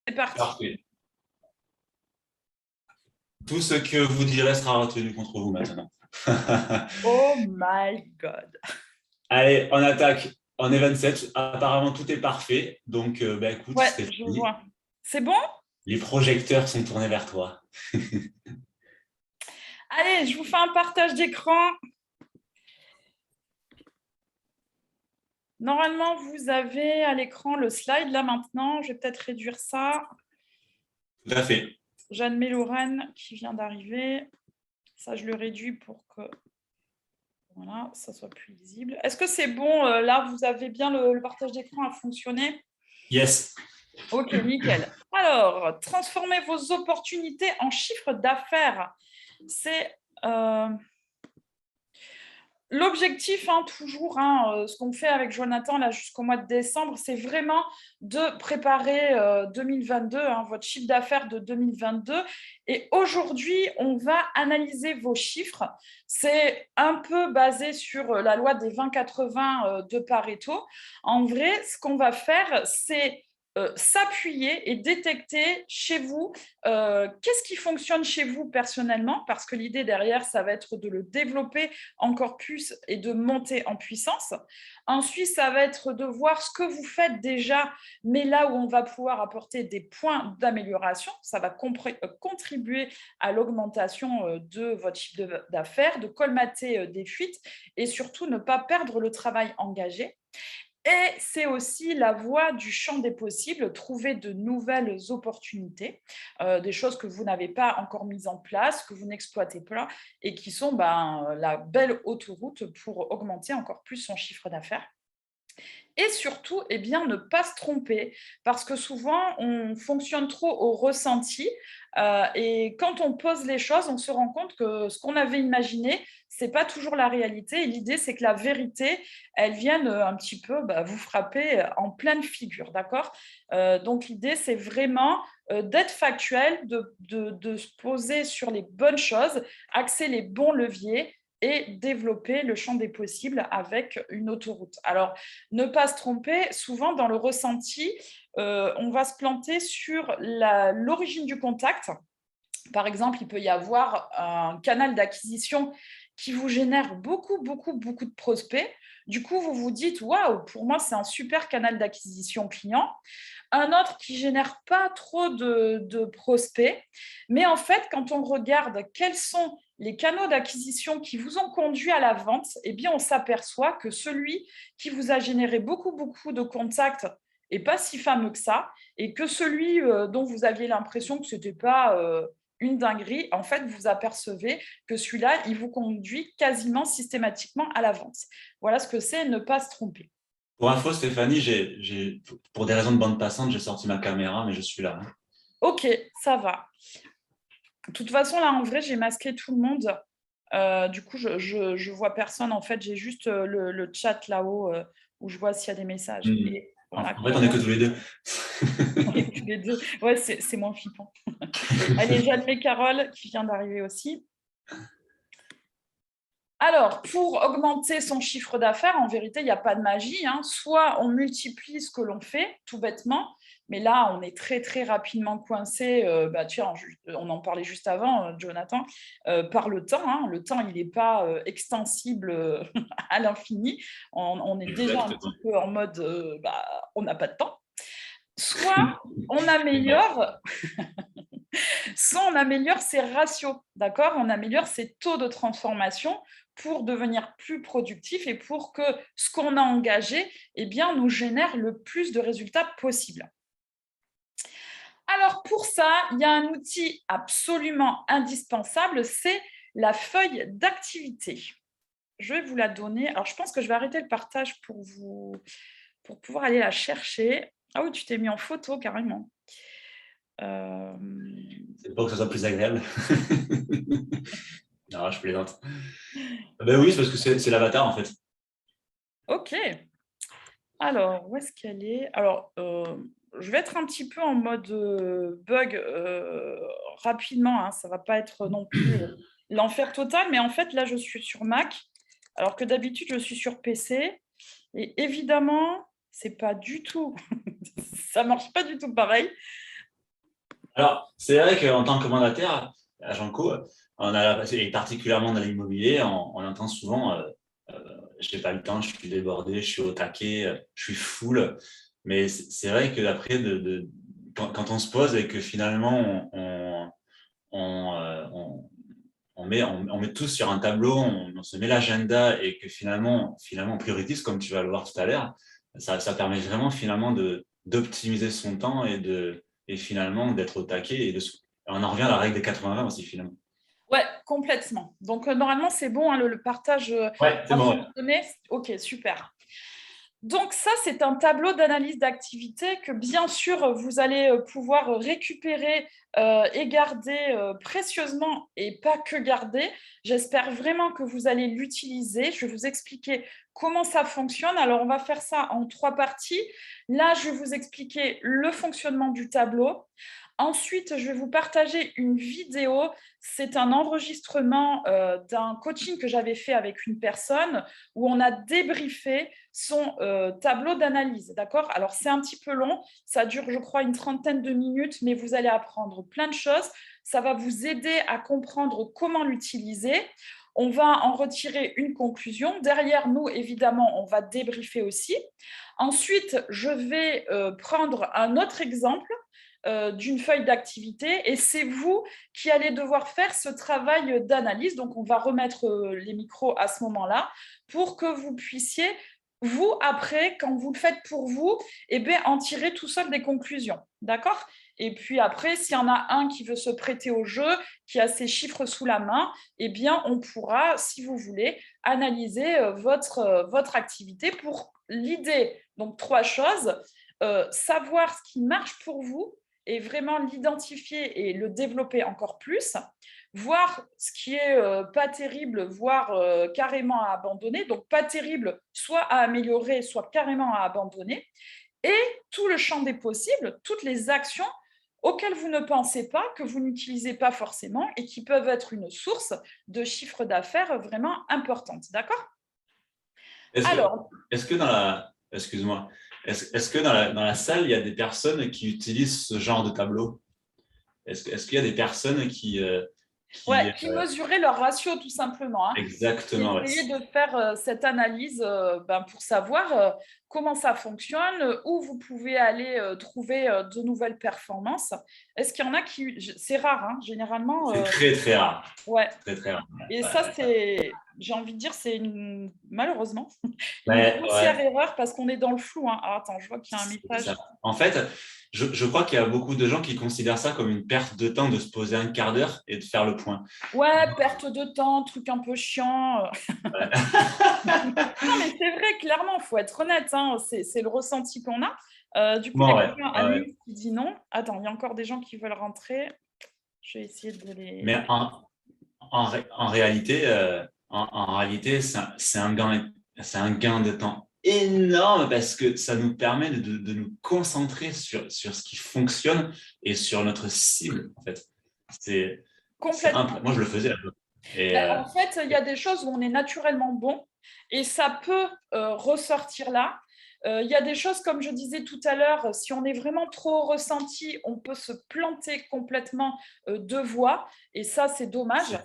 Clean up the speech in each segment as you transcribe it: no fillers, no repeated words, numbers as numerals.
C'est parti. Parfait. Tout ce que vous direz sera retenu contre vous maintenant. Oh my God. Allez, on attaque. On est 27. Apparemment, tout est parfait. Donc, écoute, Ouais, je Stéphanie, vois. C'est bon? les projecteurs sont tournés vers toi. Allez, je vous fais un partage d'écran. Normalement, vous avez à l'écran le slide là maintenant. Je vais peut-être réduire ça. Tout à fait. Jeanne Lorraine qui vient d'arriver. Ça, je le réduis pour que voilà, ça soit plus lisible. Est-ce que c'est bon? Là, vous avez bien le partage d'écran à fonctionner? Yes. Ok, nickel. Alors, transformez vos opportunités en chiffre d'affaires. C'est l'objectif, toujours, ce qu'on fait avec Jonathan là jusqu'au mois de décembre, c'est vraiment de préparer 2022, votre chiffre d'affaires de 2022. Et aujourd'hui, on va analyser vos chiffres. C'est un peu basé sur la loi des 20-80 de Pareto. En vrai, ce qu'on va faire, c'est s'appuyer et détecter chez vous qu'est-ce qui fonctionne chez vous personnellement, parce que l'idée derrière, ça va être de le développer encore plus et de monter en puissance. Ensuite, ça va être de voir ce que vous faites déjà, mais là où on va pouvoir apporter des points d'amélioration, ça va contribuer à l'augmentation de votre chiffre d'affaires, de colmater des fuites et surtout ne pas perdre le travail engagé. Et c'est aussi la voie du champ des possibles, trouver de nouvelles opportunités, des choses que vous n'avez pas encore mises en place, que vous n'exploitez pas et qui sont la belle autoroute pour augmenter encore plus son chiffre d'affaires. Et surtout, ne pas se tromper, parce que souvent, on fonctionne trop au ressenti. Et quand on pose les choses, on se rend compte que ce qu'on avait imaginé, ce n'est pas toujours la réalité. Et l'idée, c'est que la vérité, elle vienne un petit peu vous frapper en pleine figure. D'accord? Donc, l'idée, c'est vraiment d'être factuel, de se poser sur les bonnes choses, axer les bons leviers et développer le champ des possibles avec une autoroute. Alors, ne pas se tromper, souvent dans le ressenti, on va se planter sur l'origine du contact. Par exemple, il peut y avoir un canal d'acquisition qui vous génère beaucoup, beaucoup, beaucoup de prospects. Du coup, vous vous dites, waouh, pour moi, c'est un super canal d'acquisition client. Un autre qui ne génère pas trop de prospects. Mais en fait, quand on regarde quels sont les canaux d'acquisition qui vous ont conduit à la vente, eh bien, on s'aperçoit que celui qui vous a généré beaucoup, beaucoup de contacts n'est pas si fameux que ça, et que celui dont vous aviez l'impression que ce n'était pas une dinguerie, en fait, vous apercevez que celui-là, il vous conduit quasiment systématiquement à la vente. Voilà ce que c'est ne pas se tromper. Pour info, Stéphanie, pour des raisons de bande passante, j'ai sorti ma caméra, mais je suis là. Ok, ça va. De toute façon, là, en vrai, j'ai masqué tout le monde. Du coup, je vois personne. En fait, j'ai juste le chat là-haut où je vois s'il y a des messages. Hmm. Et voilà, En fait, on est que tous les deux. on est tous les deux. Ouais, c'est moins flippant. Allez, Jeanne et Carole qui vient d'arriver aussi. Alors, pour augmenter son chiffre d'affaires, en vérité, il n'y a pas de magie. Soit on multiplie ce que l'on fait, tout bêtement, mais là, on est très, très rapidement coincé. Tiens, on en parlait juste avant, Jonathan, par le temps. Le temps, il n'est pas extensible à l'infini. On est déjà un Exactement. petit peu en mode, on n'a pas de temps. Soit on améliore soit on améliore ses ratios, d'accord? On améliore ses taux de transformation pour devenir plus productif et pour que ce qu'on a engagé nous génère le plus de résultats possible. Alors pour ça, il y a un outil absolument indispensable, c'est la feuille d'activité. Je vais vous la donner. Alors je pense que je vais arrêter le partage pour pouvoir aller la chercher. Ah oui, tu t'es mis en photo carrément. C'est pour que ça soit plus agréable. Non, je plaisante. Ben oui, c'est parce que c'est l'avatar, en fait. Ok. Alors, où est-ce qu'elle est? Alors, je vais être un petit peu en mode bug rapidement, ça ne va pas être non plus l'enfer total, mais en fait, là, je suis sur Mac, alors que d'habitude, je suis sur PC. Et évidemment, c'est pas du tout, ça marche pas du tout pareil. Alors, c'est vrai qu'en tant que mandataire, à Genco, et particulièrement dans l'immobilier, on entend souvent je n'ai pas le temps, je suis débordé, je suis au taquet, je suis full. Mais c'est vrai que après, quand on se pose et que finalement, on met tout sur un tableau, on se met l'agenda et que finalement, on priorise, comme tu vas le voir tout à l'heure, ça permet vraiment finalement d'optimiser son temps et finalement d'être au taquet. On en revient à la règle des 80-20 aussi, finalement. Ouais, complètement. Donc, normalement, c'est bon, hein, le partage Ouais, c'est a bon. Ouais. fonctionné. Ok, super. Donc ça, c'est un tableau d'analyse d'activité que bien sûr, vous allez pouvoir récupérer et garder précieusement et pas que garder. J'espère vraiment que vous allez l'utiliser. Je vais vous expliquer comment ça fonctionne. Alors, on va faire ça en 3 parties. Là, je vais vous expliquer le fonctionnement du tableau. Ensuite, je vais vous partager une vidéo. C'est un enregistrement d'un coaching que j'avais fait avec une personne où on a débriefé son tableau d'analyse. D'accord? Alors, c'est un petit peu long. Ça dure, je crois, une 30aine de minutes, mais vous allez apprendre plein de choses. Ça va vous aider à comprendre comment l'utiliser. On va en retirer une conclusion. Derrière nous, évidemment, on va débriefer aussi. Ensuite, je vais prendre un autre exemple d'une feuille d'activité et c'est vous qui allez devoir faire ce travail d'analyse. Donc, on va remettre les micros à ce moment-là pour que vous puissiez, vous, après, quand vous le faites pour vous, eh bien, en tirer tout seul des conclusions. D'accord? Et puis après, s'il y en a un qui veut se prêter au jeu, qui a ses chiffres sous la main, eh bien, on pourra, si vous voulez, analyser votre activité pour l'idée. Donc, 3 choses. Savoir ce qui marche pour vous, et vraiment l'identifier et le développer encore plus, voir ce qui est pas terrible, voire carrément à abandonner, donc pas terrible, soit à améliorer, soit carrément à abandonner, et tout le champ des possibles, toutes les actions auxquelles vous ne pensez pas, que vous n'utilisez pas forcément et qui peuvent être une source de chiffre d'affaires vraiment importante. D'accord? Est-ce que, Alors, est-ce que dans la, excuse-moi, est-ce que dans la salle, il y a des personnes qui utilisent ce genre de tableau? Est-ce qu'il y a des personnes qui ouais, qui mesuraient leur ratio tout simplement, hein, qui exactement, ouais. essayaient de faire cette analyse pour savoir comment ça fonctionne, où vous pouvez aller trouver de nouvelles performances. Est-ce qu'il y en a qui... C'est rare, hein, généralement. C'est très, très rare. Ouais. Très, très rare. Et Ouais, ça, c'est, j'ai envie de dire, malheureusement une ouais, grossière ouais. erreur parce qu'on est dans le flou, hein. Alors, attends, je vois qu'il y a un C'est message. ça. En fait, je crois qu'il y a beaucoup de gens qui considèrent ça comme une perte de temps de se poser un quart d'heure et de faire le point. Ouais, perte de temps, truc un peu chiant. Ouais. Non, mais c'est vrai, clairement, il faut être honnête, hein, c'est le ressenti qu'on a. Du coup, il y Bon, a ouais, quelqu'un, ouais. Annie, qui dit non. Attends, il y a encore des gens qui veulent rentrer. Je vais essayer de Mais les... en réalité, en réalité, c'est un gain de temps énorme parce que ça nous permet de nous concentrer sur ce qui fonctionne et sur notre cible, en fait. Complètement. Moi, je le faisais un peu. Et, Ben, en fait, il y a des choses où on est naturellement bon et ça peut ressortir là. Il y a des choses, comme je disais tout à l'heure, si on est vraiment trop ressenti, on peut se planter complètement de voix et ça, c'est dommage.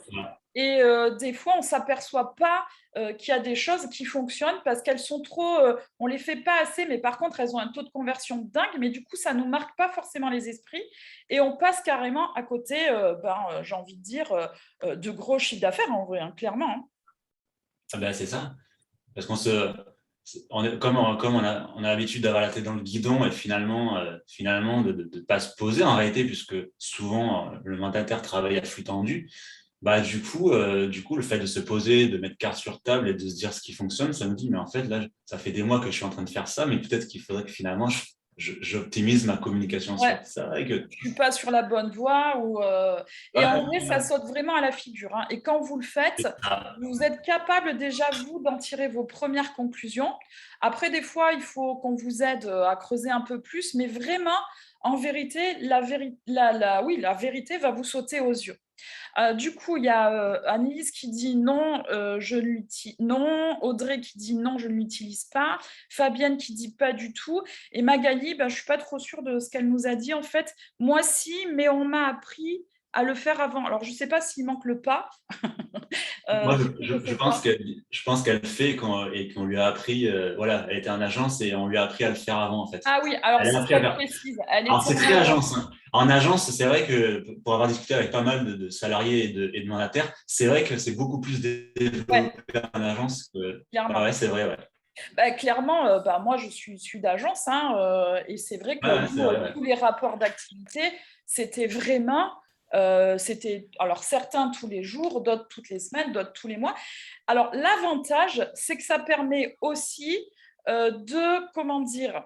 Et des fois, on ne s'aperçoit pas qu'il y a des choses qui fonctionnent parce qu'elles sont trop... on ne les fait pas assez, mais par contre, elles ont un taux de conversion dingue, mais du coup, ça ne nous marque pas forcément les esprits. Et on passe carrément à côté, j'ai envie de dire, de gros chiffres d'affaires, en vrai, hein, clairement. Hein. ah ben, c'est ça. Parce comme on a l'habitude d'avoir la tête dans le guidon et finalement de ne pas se poser en réalité, puisque souvent le mandataire travaille à flux tendu, bah, du coup, le fait de se poser, de mettre carte sur table et de se dire ce qui fonctionne, ça me dit, mais en fait, là, ça fait des mois que je suis en train de faire ça, mais peut-être qu'il faudrait que finalement, j'optimise ma communication Ouais, sur ça et que. je suis pas sur la bonne voie. Et en vrai, ça Ouais, saute vraiment à la figure. Hein. Et quand vous le faites, vous êtes capable déjà, vous, d'en tirer vos premières conclusions. Après, des fois, il faut qu'on vous aide à creuser un peu plus, mais vraiment, en vérité, oui, la vérité va vous sauter aux yeux. Du coup, il y a Annelise qui dit non, non. Audrey qui dit non, je ne l'utilise pas. Fabienne qui dit pas du tout. Et Magali, je ne suis pas trop sûre de ce qu'elle nous a dit. En fait, moi, si, mais on m'a appris à le faire avant. Alors, je ne sais pas s'il manque le pas. Moi, Du coup, je je sais pense pas. qu'elle fait et qu'on lui a appris, voilà, elle était en agence et on lui a appris à le faire avant, en fait. Ah oui, alors Elle a c'est ce appris à qu'elle faire. précise. Elle Alors, était c'est en très agence. agence, hein. En agence, c'est vrai que pour avoir discuté avec pas mal de salariés et de mandataires, c'est vrai que c'est beaucoup plus Ouais, développé en agence que. Ouais, clairement. ouais, c'est vrai, ouais. Clairement, moi, je suis issue d'agence, hein, et c'est vrai Ouais, que ouais, c'est nous, vrai, ouais. tous les rapports d'activité, c'était vraiment, alors certains tous les jours, d'autres toutes les semaines, d'autres tous les mois. Alors, l'avantage, c'est que ça permet aussi comment dire,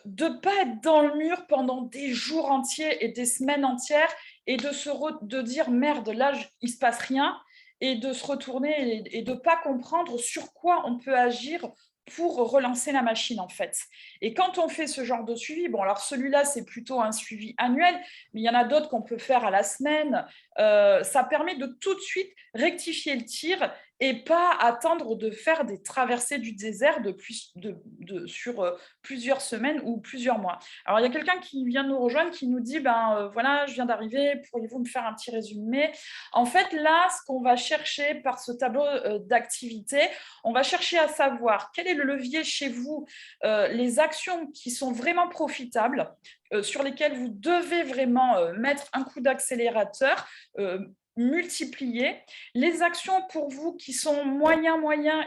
de ne pas être dans le mur pendant des jours entiers et des semaines entières et de dire merde, là, il ne se passe rien et de se retourner et de ne pas comprendre sur quoi on peut agir pour relancer la machine en fait. Et quand on fait ce genre de suivi, bon alors celui-là c'est plutôt un suivi annuel, mais il y en a d'autres qu'on peut faire à la semaine, ça permet de tout de suite rectifier le tir et pas attendre de faire des traversées du désert sur plusieurs semaines ou plusieurs mois. Alors, il y a quelqu'un qui vient de nous rejoindre qui nous dit, voilà, je viens d'arriver, pourriez-vous me faire un petit résumé? En fait, là, ce qu'on va chercher par ce tableau d'activité, on va chercher à savoir quel est le levier chez vous, les actions qui sont vraiment profitables, sur lesquelles vous devez vraiment mettre un coup d'accélérateur, multiplier. Les actions pour vous qui sont moyens,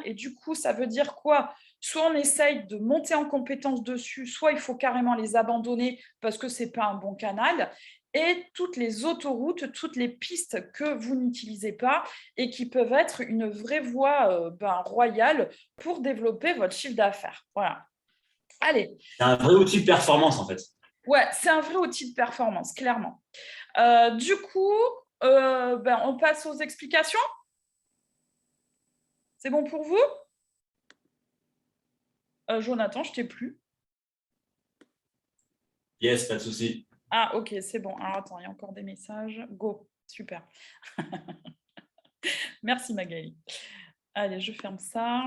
et du coup, ça veut dire quoi? Soit on essaye de monter en compétence dessus, soit il faut carrément les abandonner parce que ce n'est pas un bon canal. Et toutes les autoroutes, toutes les pistes que vous n'utilisez pas et qui peuvent être une vraie voie royale pour développer votre chiffre d'affaires. Voilà. Allez. C'est un vrai outil de performance, en fait. Ouais, c'est un vrai outil de performance, clairement. Du coup, on passe aux explications. C'est bon pour vous? Jonathan, je t'ai plus. Yes, pas de souci. Ah, ok, c'est bon. Alors, attends, il y a encore des messages. Go, super. Merci Magali. Allez, je ferme ça.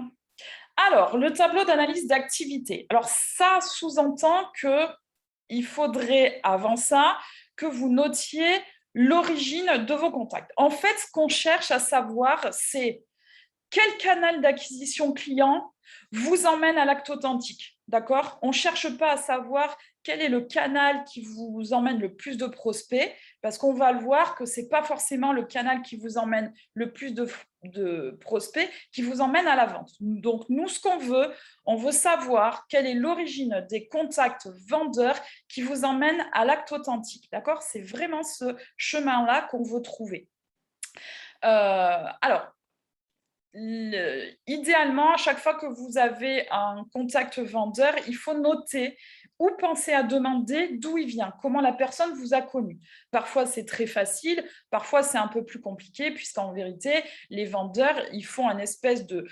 Alors, le tableau d'analyse d'activité. Alors, ça sous-entend qu'il faudrait, avant ça, que vous notiez l'origine de vos contacts. En fait, ce qu'on cherche à savoir, c'est quel canal d'acquisition client vous emmène à l'acte authentique. D'accord? On ne cherche pas à savoir quel est le canal qui vous emmène le plus de prospects, parce qu'on va le voir que ce n'est pas forcément le canal qui vous emmène le plus de prospects qui vous emmène à la vente. Donc, nous, ce qu'on veut, on veut savoir quelle est l'origine des contacts vendeurs qui vous emmènent à l'acte authentique. D'accord? C'est vraiment ce chemin-là qu'on veut trouver. Alors, idéalement, à chaque fois que vous avez un contact vendeur, il faut noter ou penser à demander d'où il vient, comment la personne vous a connu. Parfois, c'est très facile, parfois, c'est un peu plus compliqué, puisqu'en vérité, les vendeurs, ils font un espèce de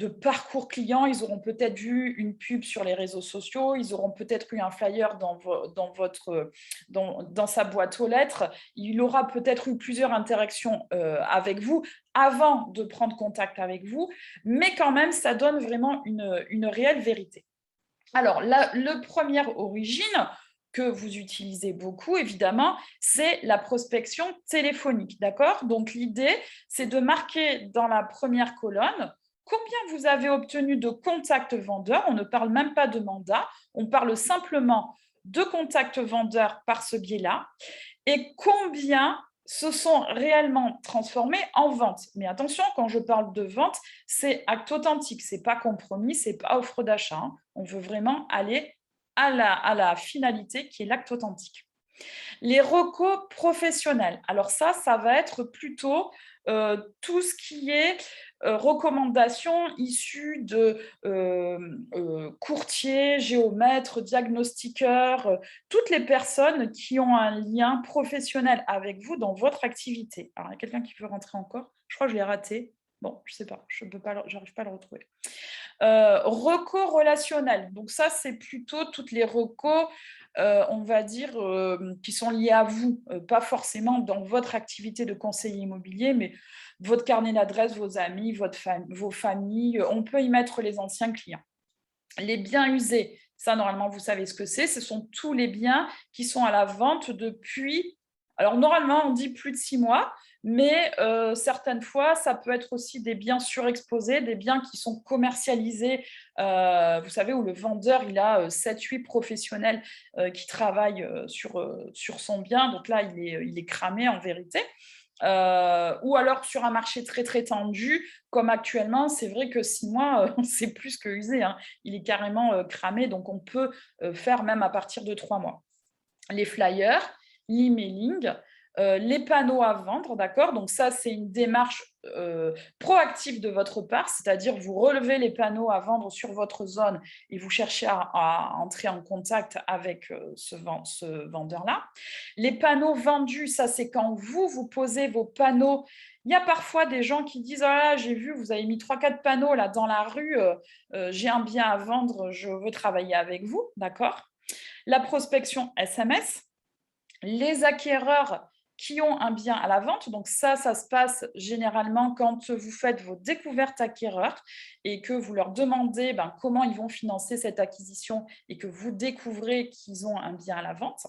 parcours client. Ils auront peut-être vu une pub sur les réseaux sociaux, ils auront peut-être eu un flyer dans sa boîte aux lettres, il aura peut-être eu plusieurs interactions avec vous avant de prendre contact avec vous, mais quand même, ça donne vraiment une réelle vérité. Alors, la première origine que vous utilisez beaucoup, évidemment, c'est la prospection téléphonique, d'accord? Donc, l'idée, c'est de marquer dans la première colonne combien vous avez obtenu de contacts vendeurs. On ne parle même pas de mandat, on parle simplement de contacts vendeurs par ce biais-là, et combien se sont réellement transformés en vente. Mais attention, quand je parle de vente, c'est acte authentique, c'est pas compromis, c'est pas offre d'achat, hein. On veut vraiment aller à la finalité qui est l'acte authentique. Les recos professionnels. Alors ça va être plutôt tout ce qui est recommandations issues de courtiers, géomètres, diagnostiqueurs, toutes les personnes qui ont un lien professionnel avec vous dans votre activité. Alors, il y a quelqu'un qui veut rentrer encore. Je crois que je l'ai raté. Bon, je ne sais pas, je n'arrive pas à le retrouver. Recos relationnels. Donc ça, c'est plutôt toutes les recos on va dire, qui sont liés à vous, pas forcément dans votre activité de conseiller immobilier, mais votre carnet d'adresses, vos amis, vos familles, on peut y mettre les anciens clients. Les biens usés, ça normalement vous savez ce que c'est, ce sont tous les biens qui sont à la vente depuis, alors normalement on dit plus de 6 mois, mais certaines fois ça peut être aussi des biens surexposés, des biens qui sont commercialisés, vous savez, où le vendeur il a 7-8 professionnels qui travaillent sur son bien, donc là il est cramé en vérité. Ou alors sur un marché très très tendu, comme actuellement, c'est vrai que 6 mois, c'est plus que usé, hein. Il est carrément cramé, donc on peut faire même à partir de 3 mois. Les flyers, l'emailing, les panneaux à vendre, d'accord? Donc ça, c'est une démarche proactive de votre part, c'est-à-dire vous relevez les panneaux à vendre sur votre zone et vous cherchez à entrer en contact avec ce vendeur-là. Les panneaux vendus, ça c'est quand vous posez vos panneaux. Il y a parfois des gens qui disent « Ah là, j'ai vu, vous avez mis 3-4 panneaux là dans la rue, j'ai un bien à vendre, je veux travailler avec vous. » D'accord? La prospection SMS, les acquéreurs qui ont un bien à la vente. Donc ça se passe généralement quand vous faites vos découvertes acquéreurs et que vous leur demandez comment ils vont financer cette acquisition et que vous découvrez qu'ils ont un bien à la vente.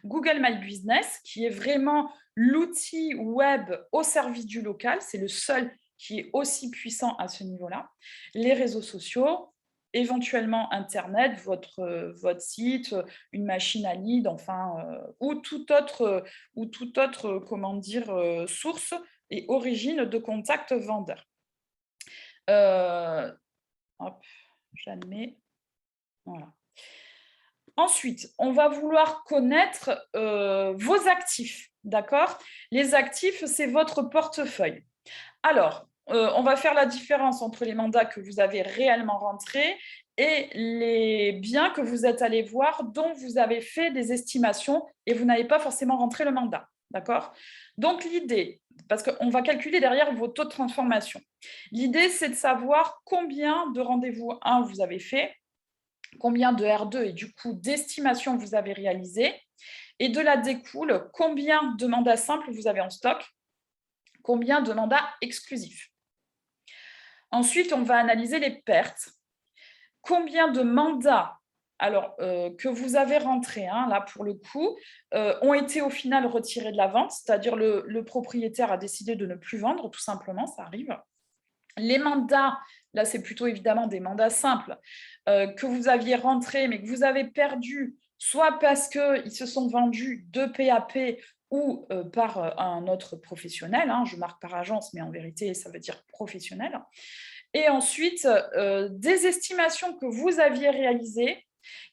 Google My Business, qui est vraiment l'outil web au service du local, c'est le seul qui est aussi puissant à ce niveau-là. Les réseaux sociaux, éventuellement Internet, votre site, une machine à lead, enfin, ou toute autre comment dire, source et origine de contact vendeur. Hop, j'admets. Voilà. Ensuite, on va vouloir connaître vos actifs, d'accord? Les actifs, c'est votre portefeuille. Alors, on va faire la différence entre les mandats que vous avez réellement rentrés et les biens que vous êtes allés voir, dont vous avez fait des estimations et vous n'avez pas forcément rentré le mandat. D'accord? Donc, l'idée, parce qu'on va calculer derrière vos taux de transformation, l'idée, c'est de savoir combien de rendez-vous 1 vous avez fait, combien de R2 et du coup d'estimation vous avez réalisé, et de là découle combien de mandats simples vous avez en stock, combien de mandats exclusifs. Ensuite, on va analyser les pertes. Combien de mandats que vous avez rentrés, là pour le coup, ont été au final retirés de la vente, c'est-à-dire le propriétaire a décidé de ne plus vendre, tout simplement, ça arrive. Les mandats, là c'est plutôt évidemment des mandats simples, que vous aviez rentrés mais que vous avez perdus, soit parce qu'ils se sont vendus de PAP ou par un autre professionnel, je marque par agence, mais en vérité ça veut dire professionnel. Et ensuite, des estimations que vous aviez réalisées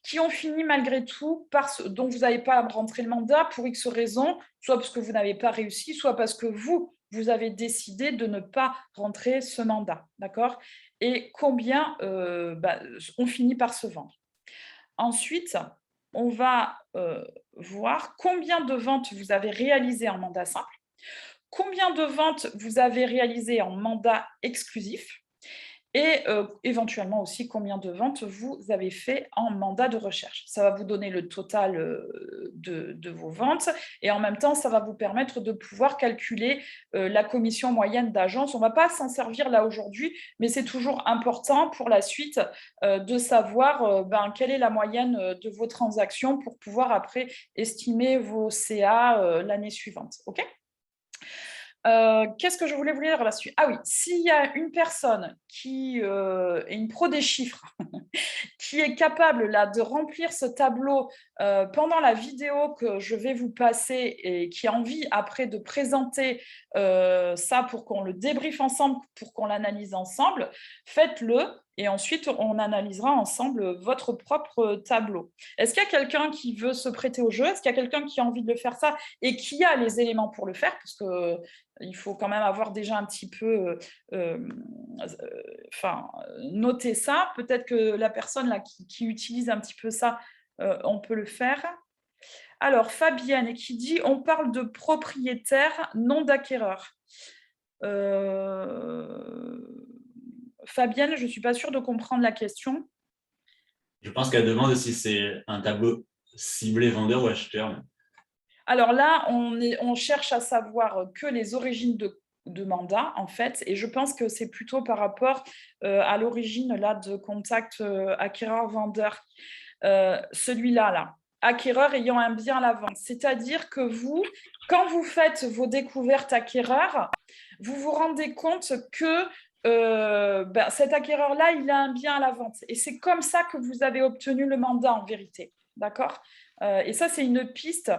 qui ont fini malgré tout dont vous n'avez pas rentré le mandat pour X raisons, soit parce que vous n'avez pas réussi, soit parce que vous avez décidé de ne pas rentrer ce mandat, d'accord? Et combien ont fini par se vendre. Ensuite, on va voir combien de ventes vous avez réalisées en mandat simple, combien de ventes vous avez réalisées en mandat exclusif, et éventuellement aussi combien de ventes vous avez fait en mandat de recherche. Ça va vous donner le total de vos ventes et en même temps, ça va vous permettre de pouvoir calculer la commission moyenne d'agence. On ne va pas s'en servir là aujourd'hui, mais c'est toujours important pour la suite de savoir quelle est la moyenne de vos transactions pour pouvoir après estimer vos CA l'année suivante. OK ? Qu'est-ce que je voulais vous dire là-dessus? Ah oui, s'il y a une personne qui est une pro des chiffres, qui est capable là, de remplir ce tableau pendant la vidéo que je vais vous passer et qui a envie après de présenter ça pour qu'on le débriefe ensemble, pour qu'on l'analyse ensemble, faites-le. Et ensuite, on analysera ensemble votre propre tableau. Est-ce qu'il y a quelqu'un qui veut se prêter au jeu? Est-ce qu'il y a quelqu'un qui a envie de le faire ça et qui a les éléments pour le faire? Parce qu'il faut quand même avoir déjà un petit peu noté ça. Peut-être que la personne là, qui utilise un petit peu ça, on peut le faire. Alors, Fabienne qui dit « On parle de propriétaire, non d'acquéreur ». Fabienne, je ne suis pas sûre de comprendre la question. Je pense qu'elle demande si c'est un tableau cibler vendeur ou acheteur. Alors là, on cherche à savoir que les origines de mandat, en fait, et je pense que c'est plutôt par rapport à l'origine là, de contact acquéreur-vendeur. Celui-là, là, acquéreur ayant un bien à la vente. C'est-à-dire que vous, quand vous faites vos découvertes acquéreurs, vous vous rendez compte que cet acquéreur-là, il a un bien à la vente. Et c'est comme ça que vous avez obtenu le mandat en vérité. D'accord. Et ça, c'est une piste.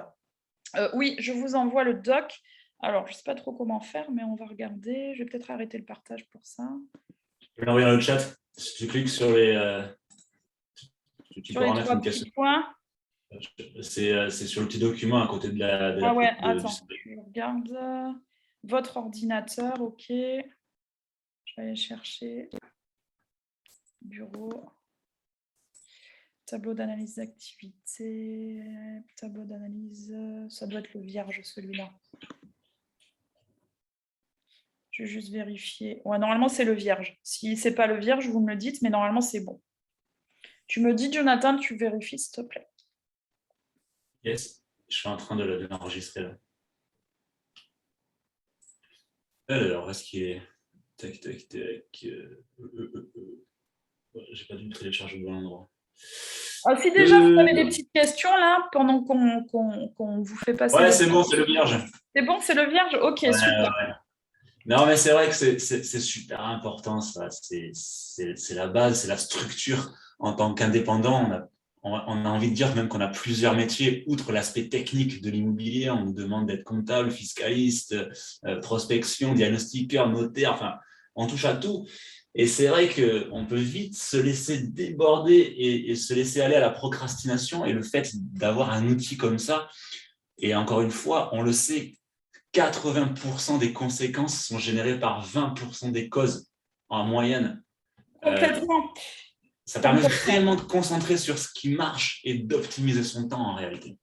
Oui, je vous envoie le doc. Alors, je ne sais pas trop comment faire, mais on va regarder. Je vais peut-être arrêter le partage pour ça. Je vais l'envoyer dans le chat. Si tu cliques sur les. Tu Sur peux les remettre 3 une petits question. points. C'est sur le petit document à côté de Ah la. ouais, attends, je regarde. Votre ordinateur, ok. Je vais aller chercher. Bureau. Tableau d'analyse d'activité. Tableau d'analyse. Ça doit être le vierge, celui-là. Je vais juste vérifier. Ouais, normalement, c'est le vierge. Si ce n'est pas le vierge, vous me le dites, mais normalement, c'est bon. Tu me dis, Jonathan, tu vérifies, s'il te plaît. Yes, je suis en train de l'enregistrer là. Alors, est-ce qu'il est. Tac, tac, tac. J'ai pas dû télécharger au bon endroit. Si déjà vous avez des petites questions là, pendant qu'on vous fait passer. Ouais, c'est bon, c'est le vierge. C'est bon, c'est le vierge. Ok, ouais, super. Ouais. Non, mais c'est vrai que c'est super important, ça. C'est la base, c'est la structure. En tant qu'indépendant, on a envie de dire même qu'on a plusieurs métiers. Outre l'aspect technique de l'immobilier, on nous demande d'être comptable, fiscaliste, prospection, diagnostiqueur, notaire, enfin, on touche à tout. Et c'est vrai qu'on peut vite se laisser déborder et se laisser aller à la procrastination. Et le fait d'avoir un outil comme ça, et encore une fois, on le sait, 80% des conséquences sont générées par 20% des causes en moyenne. Complètement. Ça permet vraiment de concentrer sur ce qui marche et d'optimiser son temps en réalité.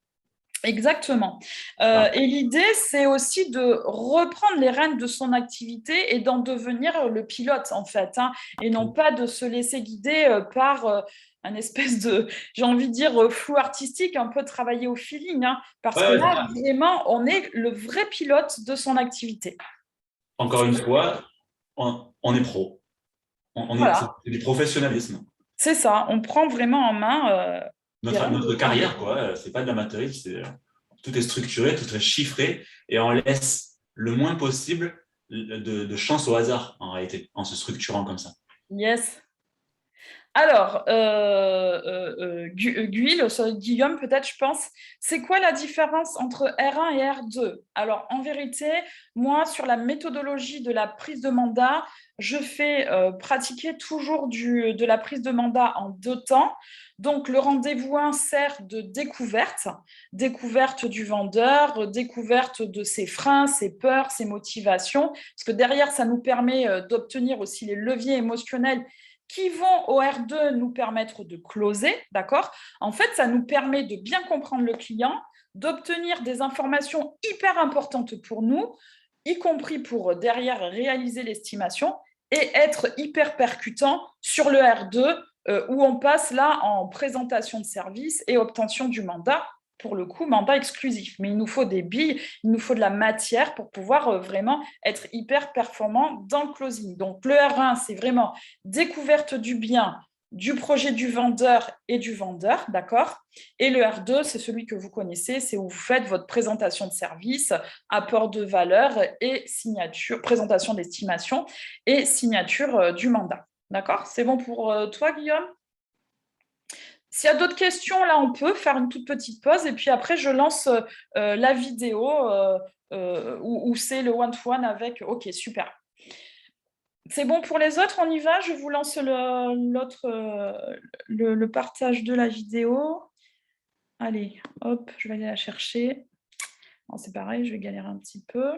Exactement. Et l'idée, c'est aussi de reprendre les rênes de son activité et d'en devenir le pilote, en fait, hein, et non pas de se laisser guider par un espèce de, j'ai envie de dire, flou artistique, un peu travailler au feeling, hein, parce que là, vraiment, on est le vrai pilote de son activité. Encore une fois, on est pro. Voilà. C'est du professionnalisme. C'est ça, on prend vraiment en main notre carrière, quoi. C'est pas de l'amateurisme, tout est structuré, tout est chiffré, et on laisse le moins possible de chance au hasard, en réalité, en se structurant comme ça. Yes. Alors, Guillaume, peut-être, je pense, c'est quoi la différence entre R1 et R2? Alors, en vérité, moi, sur la méthodologie de la prise de mandat, je fais pratiquer toujours de la prise de mandat en 2 temps. Donc, le rendez-vous 1 sert de découverte du vendeur, découverte de ses freins, ses peurs, ses motivations, parce que derrière, ça nous permet d'obtenir aussi les leviers émotionnels qui vont au R2 nous permettre de closer, d'accord? En fait, ça nous permet de bien comprendre le client, d'obtenir des informations hyper importantes pour nous, y compris pour derrière réaliser l'estimation et être hyper percutant sur le R2 où on passe là en présentation de service et obtention du mandat. Pour le coup, mandat exclusif. Mais il nous faut des billes, il nous faut de la matière pour pouvoir vraiment être hyper performant dans le closing. Donc, le R1, c'est vraiment découverte du bien, du projet du vendeur et du vendeur, d'accord? Et le R2, c'est celui que vous connaissez, c'est où vous faites votre présentation de service, apport de valeur et signature, présentation d'estimation et signature du mandat. D'accord? C'est bon pour toi, Guillaume? S'il y a d'autres questions, là, on peut faire une toute petite pause et puis après, je lance la vidéo où c'est le one-to-one avec... Ok, super. C'est bon pour les autres, on y va. Je vous lance le partage de la vidéo. Allez, hop, je vais aller la chercher. C'est pareil, je vais galérer un petit peu.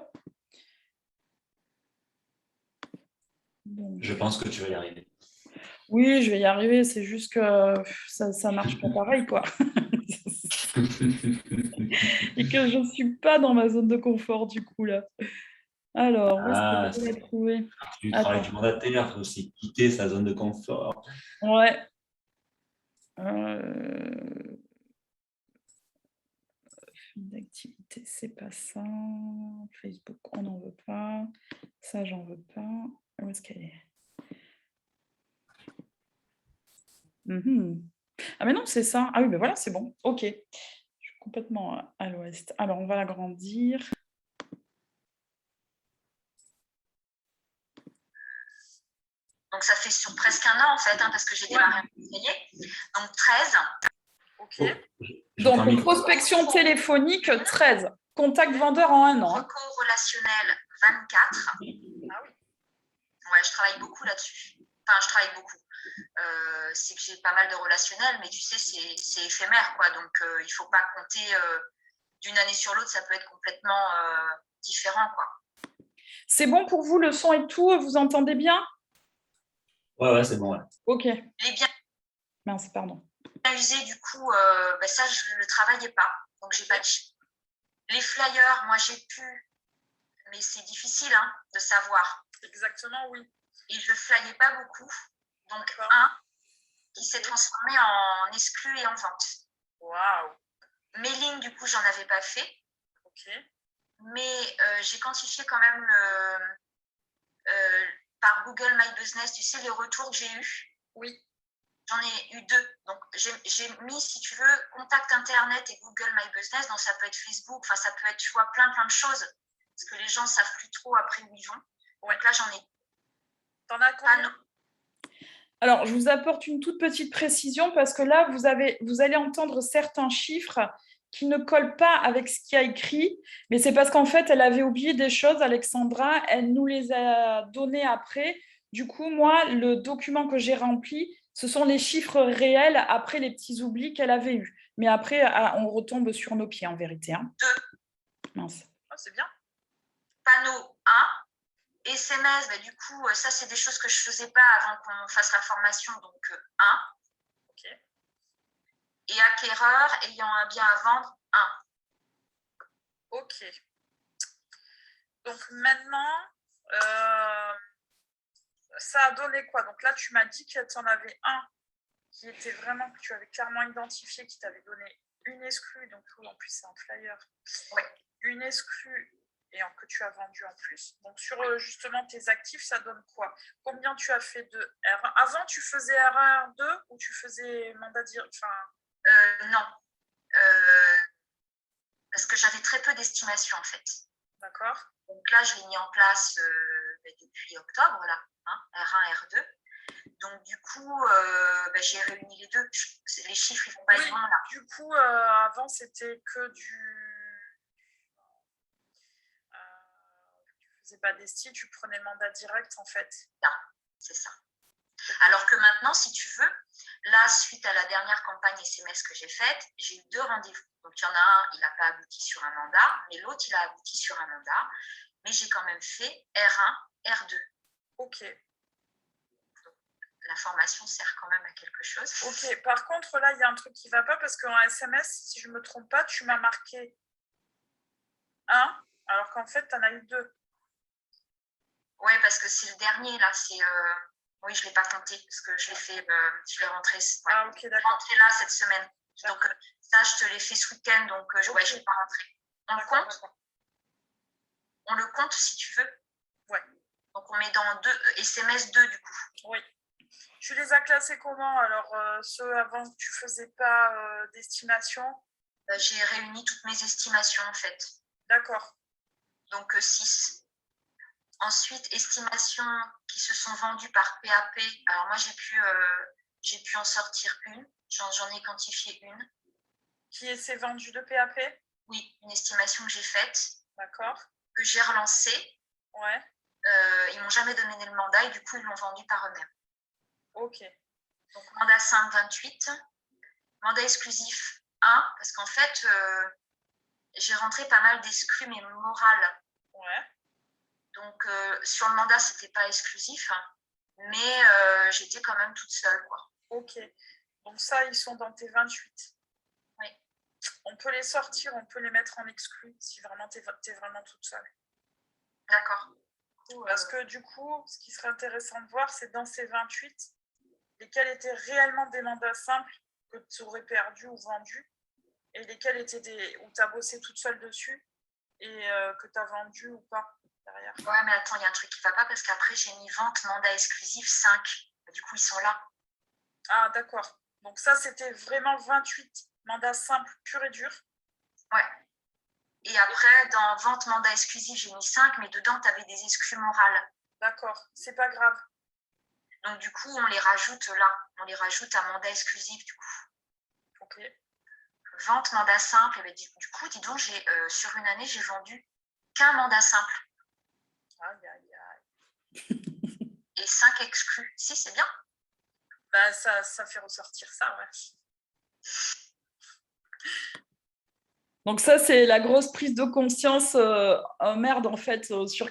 Bon. Je pense que tu vas y arriver. Oui, je vais y arriver, c'est juste que ça ne marche pas pareil, quoi. Et que je ne suis pas dans ma zone de confort, du coup, là. Alors, où est-ce que je vais la trouver? Du travail du mandataire, il faut aussi quitter sa zone de confort. Ouais. d'activité, c'est pas ça. Facebook, on n'en veut pas. Ça, j'en veux pas. Où est-ce qu'elle est? Ah mais non, c'est ça. Ah oui, ben voilà, c'est bon. Ok. Je suis complètement à l'ouest. Alors, on va l'agrandir. Donc, ça fait sur presque un an, en fait, parce que j'ai démarré en février. Donc, 13. Ok. Donc, prospection téléphonique, 13. Contact vendeur en un an. Recours relationnel, 24. Ah oui. Ouais, je travaille beaucoup là-dessus. Enfin, je travaille beaucoup. C'est que j'ai pas mal de relationnels, mais tu sais, c'est éphémère, quoi. Donc, il ne faut pas compter d'une année sur l'autre, ça peut être complètement différent, quoi. C'est bon pour vous, le son et tout? Vous entendez bien? Ouais, c'est bon, ouais. Ok. Les biens Mince, pardon. usés, du coup, ça, je ne le travaillais pas. Donc, j'ai pas de... Les flyers, moi, j'ai pu, mais c'est difficile de savoir. Exactement, oui. Et je ne flyais pas beaucoup. Donc, un qui s'est transformé en exclu et en vente. Waouh. Mailing, du coup, j'en avais pas fait. Ok. Mais j'ai quantifié quand même par Google My Business, tu sais, les retours que j'ai eus. Oui. J'en ai eu 2. Donc, j'ai mis, si tu veux, contact Internet et Google My Business. Donc, ça peut être Facebook, enfin, ça peut être, tu vois, plein de choses. Parce que les gens ne savent plus trop après où ils vont. Ouais. Donc là, j'en ai. T'en as combien? Alors, je vous apporte une toute petite précision parce que là, vous allez entendre certains chiffres qui ne collent pas avec ce qu'il y a écrit, mais c'est parce qu'en fait, elle avait oublié des choses, Alexandra, elle nous les a données après. Du coup, moi, le document que j'ai rempli, ce sont les chiffres réels après les petits oublis qu'elle avait eus. Mais après, on retombe sur nos pieds, en vérité. 2. Mince. Oh, c'est bien. Panneau 1. SMS, du coup, ça, c'est des choses que je ne faisais pas avant qu'on fasse la formation, donc 1. Ok. Et acquéreur ayant un bien à vendre, 1. Ok. Donc maintenant, ça a donné quoi? Donc là, tu m'as dit que tu en avais un qui était vraiment, que tu avais clairement identifié, qui t'avait donné une exclue, donc en plus c'est un flyer. Oui. Une exclue et que tu as vendu en plus. Donc sur justement tes actifs, ça donne quoi? Combien tu as fait de R1? Avant, tu faisais R1, R2 ou tu faisais mandat direct? Non. Parce que j'avais très peu d'estimation en fait. D'accord. Donc là, je l'ai mis en place depuis octobre, là, R1, R2. Donc du coup, j'ai réuni les deux. Les chiffres, ils ne vont pas être bons là. Du coup, avant, c'était que tu faisais pas d'esti, tu prenais mandat direct en fait. Non, c'est ça. Alors que maintenant, si tu veux, là, suite à la dernière campagne SMS que j'ai faite, j'ai eu 2 rendez-vous. Donc, il y en a un, il n'a pas abouti sur un mandat, mais l'autre, il a abouti sur un mandat. Mais j'ai quand même fait R1, R2. Ok. Donc, la formation sert quand même à quelque chose. Ok. Par contre, là, il y a un truc qui ne va pas parce qu'en SMS, si je ne me trompe pas, tu m'as marqué 1, alors qu'en fait, tu en as eu 2. Oui, parce que c'est le dernier, là. Oui, je ne l'ai pas compté parce que je l'ai fait, je l'ai rentré. Ouais. Ah, ok, d'accord. Rentré là cette semaine. Donc, ça, je te l'ai fait ce week-end, donc je ne l'ai pas rentré. On le compte? On le compte si tu veux. Ouais. Donc, on met dans SMS 2 du coup. Oui. Tu les as classés comment? Alors, ceux avant que tu ne faisais pas d'estimation? J'ai réuni toutes mes estimations en fait. D'accord. Donc, 6. Ensuite, estimations qui se sont vendues par PAP. Alors, moi, j'ai pu en sortir une. J'en ai quantifié une. Qui s'est vendue de PAP? Oui, une estimation que j'ai faite. D'accord. Que j'ai relancée. Ouais. Ils ne m'ont jamais donné le mandat et du coup, ils l'ont vendu par eux-mêmes. Ok. Donc, mandat simple 28. Mandat exclusif 1, parce qu'en fait, j'ai rentré pas mal d'exclus, mais morales. Ouais. Donc, sur le mandat, ce n'était pas exclusif, mais j'étais quand même toute seule, quoi. Ok. Donc ça, ils sont dans tes 28. Oui. On peut les sortir, on peut les mettre en exclu si vraiment tu es vraiment toute seule. D'accord. Parce que du coup, ce qui serait intéressant de voir, c'est dans ces 28, lesquels étaient réellement des mandats simples que tu aurais perdus ou vendus, Et lesquels étaient où tu as bossé toute seule dessus et que tu as vendu ou pas derrière? Ouais, mais attends, il y a un truc qui ne va pas parce qu'après, j'ai mis vente, mandat exclusif 5. Du coup, ils sont là. Ah, d'accord. Donc ça, c'était vraiment 28 mandats simples, purs et durs. Ouais. Et après, dans vente, mandat exclusif, j'ai mis 5, mais dedans, tu avais des exclus morales. D'accord, c'est pas grave. Donc, du coup, on les rajoute là. On les rajoute à mandat exclusif, du coup. Ok. Vente, mandat simple. Et bien, du coup, dis donc, sur une année, j'ai vendu qu'un mandat simple. Aïe, aïe, aïe. Et 5 exclus. Si, c'est bien. Bah, ça fait ressortir ça, ouais. Donc ça, c'est la grosse prise de conscience. Oh merde, en fait, sur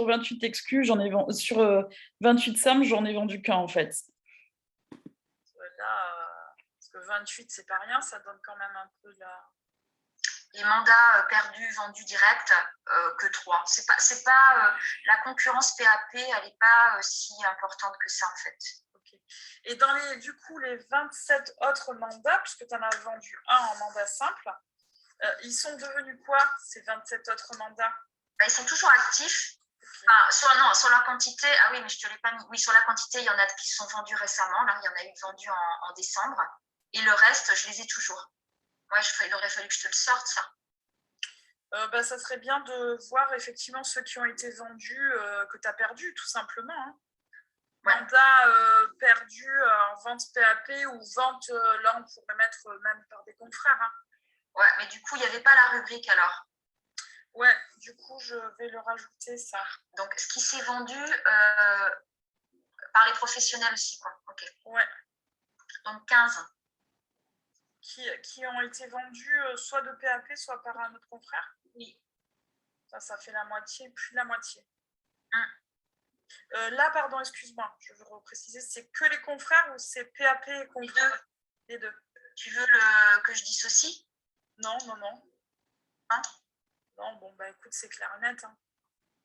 28 exclus, sur 28 simples, j'en ai vendu qu'un, en fait. Là, parce que 28, c'est pas rien, ça donne quand même un peu la... Les mandats perdus, vendus direct, que 3. C'est pas la concurrence PAP, elle n'est pas si importante que ça, en fait. Okay. Et dans du coup, les 27 autres mandats, puisque tu en as vendu un en mandat simple, ils sont devenus quoi, ces 27 autres mandats? Ils sont toujours actifs. Okay. Sur la quantité, ah oui, mais je ne te l'ai pas mis. Oui, sur la quantité, il y en a qui sont vendus récemment. Là, il y en a eu vendus en décembre. Et le reste, je les ai toujours. Ouais, il aurait fallu que je te le sorte, ça. Ça serait bien de voir effectivement ceux qui ont été vendus, que tu as perdus, tout simplement. Hein. Ouais. Mandat perdu en vente PAP ou vente, là, on pourrait mettre même par des confrères. Hein. Ouais, mais du coup, il n'y avait pas la rubrique alors. Ouais, du coup, je vais le rajouter, ça. Donc, ce qui s'est vendu par les professionnels aussi, quoi. Ok. Ouais. Donc, 15. Qui ont été vendus soit de PAP, soit par un autre confrère? Oui. Ça fait la moitié, plus de la moitié. Là, pardon, excuse-moi, je veux repréciser, c'est que les confrères ou c'est PAP et confrères? Les deux. Tu veux que je dissocie? Non, non, non. Hein? Non, bon, bah écoute, c'est clair et net. Hein.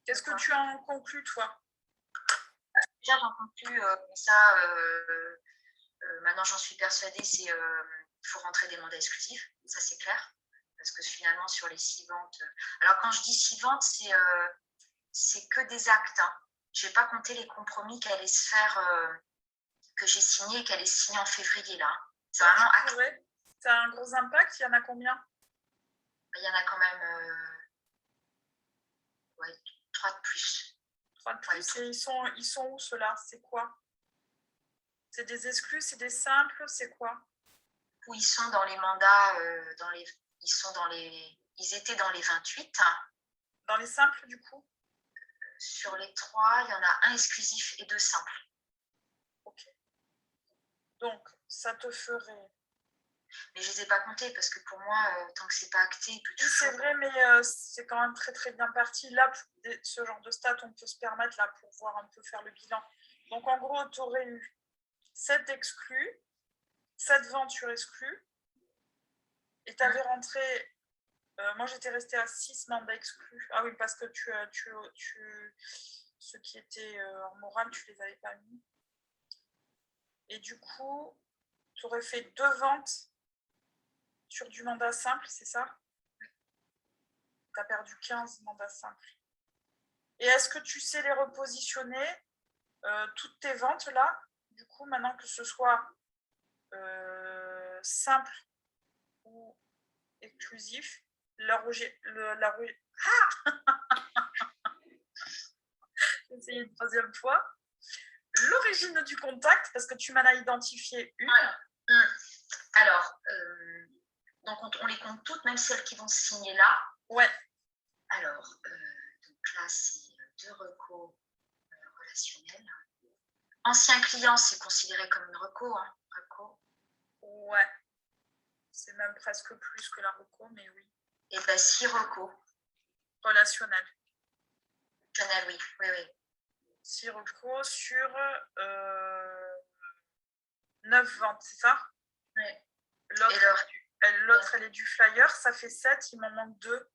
Qu'est-ce que tu en conclus, toi? Déjà, j'en conclus ça. Maintenant, j'en suis persuadée, c'est faut rentrer des mandats exclusifs, ça c'est clair. Parce que finalement, sur les 6 ventes. Alors, quand je dis 6 ventes, c'est que des actes. Hein. Je n'ai pas compté les compromis qui allaient se faire, que j'ai signés et qui allaient se signer en février. Là. C'est vraiment acte. Ça a un gros impact, il y en a combien? Il y en a quand même 3 de plus. 3 de plus. Ouais. Et ils sont où ceux-là? C'est quoi? C'est des exclus, c'est des simples, c'est quoi? Où ils sont dans les mandats, ils étaient dans les 28. Dans les simples, du coup? Sur les 3, il y en a un exclusif et 2 simples. Ok. Donc, ça te ferait... Mais je ne les ai pas comptés parce que pour moi, tant que ce n'est pas acté, il peut toujours... C'est vrai, mais c'est quand même très très bien parti. Là, ce genre de stats, on peut se permettre là pour voir un peu faire le bilan. Donc, en gros, tu aurais eu 7 exclus, 7 ventes sur exclus, et tu avais rentré... moi, j'étais restée à 6 mandats exclus. Ah oui, parce que ceux qui étaient en morale, tu ne les avais pas mis. Et du coup, tu aurais fait 2 ventes sur du mandat simple, c'est ça? Tu as perdu 15 mandats simples. Et est-ce que tu sais les repositionner, toutes tes ventes là, du coup, maintenant que ce soit simple ou exclusif, j'ai essayé une troisième fois. L'origine du contact, parce que tu m'en as identifié une. Alors, donc on les compte toutes, même celles qui vont se signer là. Ouais. Alors, donc là, c'est 2 recos relationnels. Ancien client, c'est considéré comme une reco. Hein, reco. Ouais. C'est même presque plus que la reco, mais oui. Et bien, 6 recos. Relationnels. Oui, oui, oui. 6 recos sur 9 ventes, c'est ça? Oui. L'autre, elle est du flyer, ça fait 7, il m'en manque 2.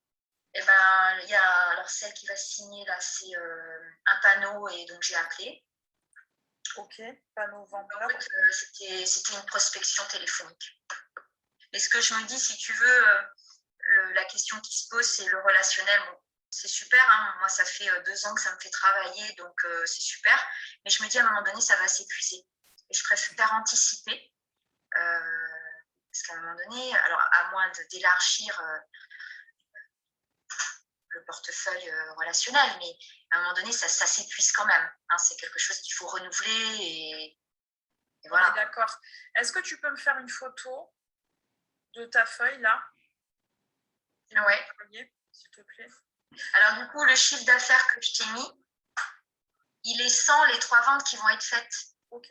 Et ben, il y a alors celle qui va signer là, c'est un panneau et donc j'ai appelé. Ok, panneau vendeur. C'était une prospection téléphonique. Et ce que je me dis, si tu veux, la question qui se pose, c'est le relationnel. Bon, c'est super, hein. Moi, ça fait 2 ans que ça me fait travailler, donc c'est super. Mais je me dis, à un moment donné, ça va s'épuiser. Et je préfère anticiper. Parce qu'à un moment donné, alors à moins d'élargir le portefeuille relationnel, mais à un moment donné, ça s'épuise quand même. Hein. C'est quelque chose qu'il faut renouveler et voilà. D'accord. Est-ce que tu peux me faire une photo de ta feuille là? Ouais. S'il te plaît. Alors du coup, le chiffre d'affaires que je t'ai mis, il est sans les 3 ventes qui vont être faites. Ok.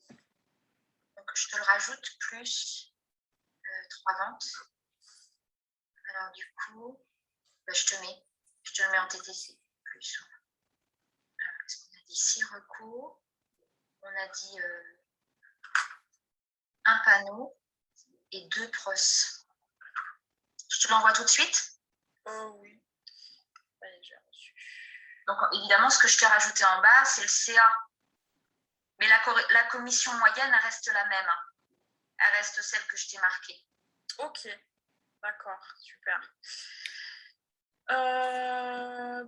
Donc je te le rajoute plus 3 ventes. Alors du coup, je te le mets en TTC plus. Alors, qu'est-ce qu'on a dit? 6 recours. On a dit un panneau et 2 pros. Je te l'envoie tout de suite? Oui. Allez, j'ai reçu. Donc évidemment, ce que je t'ai rajouté en bas, c'est le CA. Mais la commission moyenne, elle reste la même. Hein. Elle reste celle que je t'ai marquée. Ok, d'accord, super.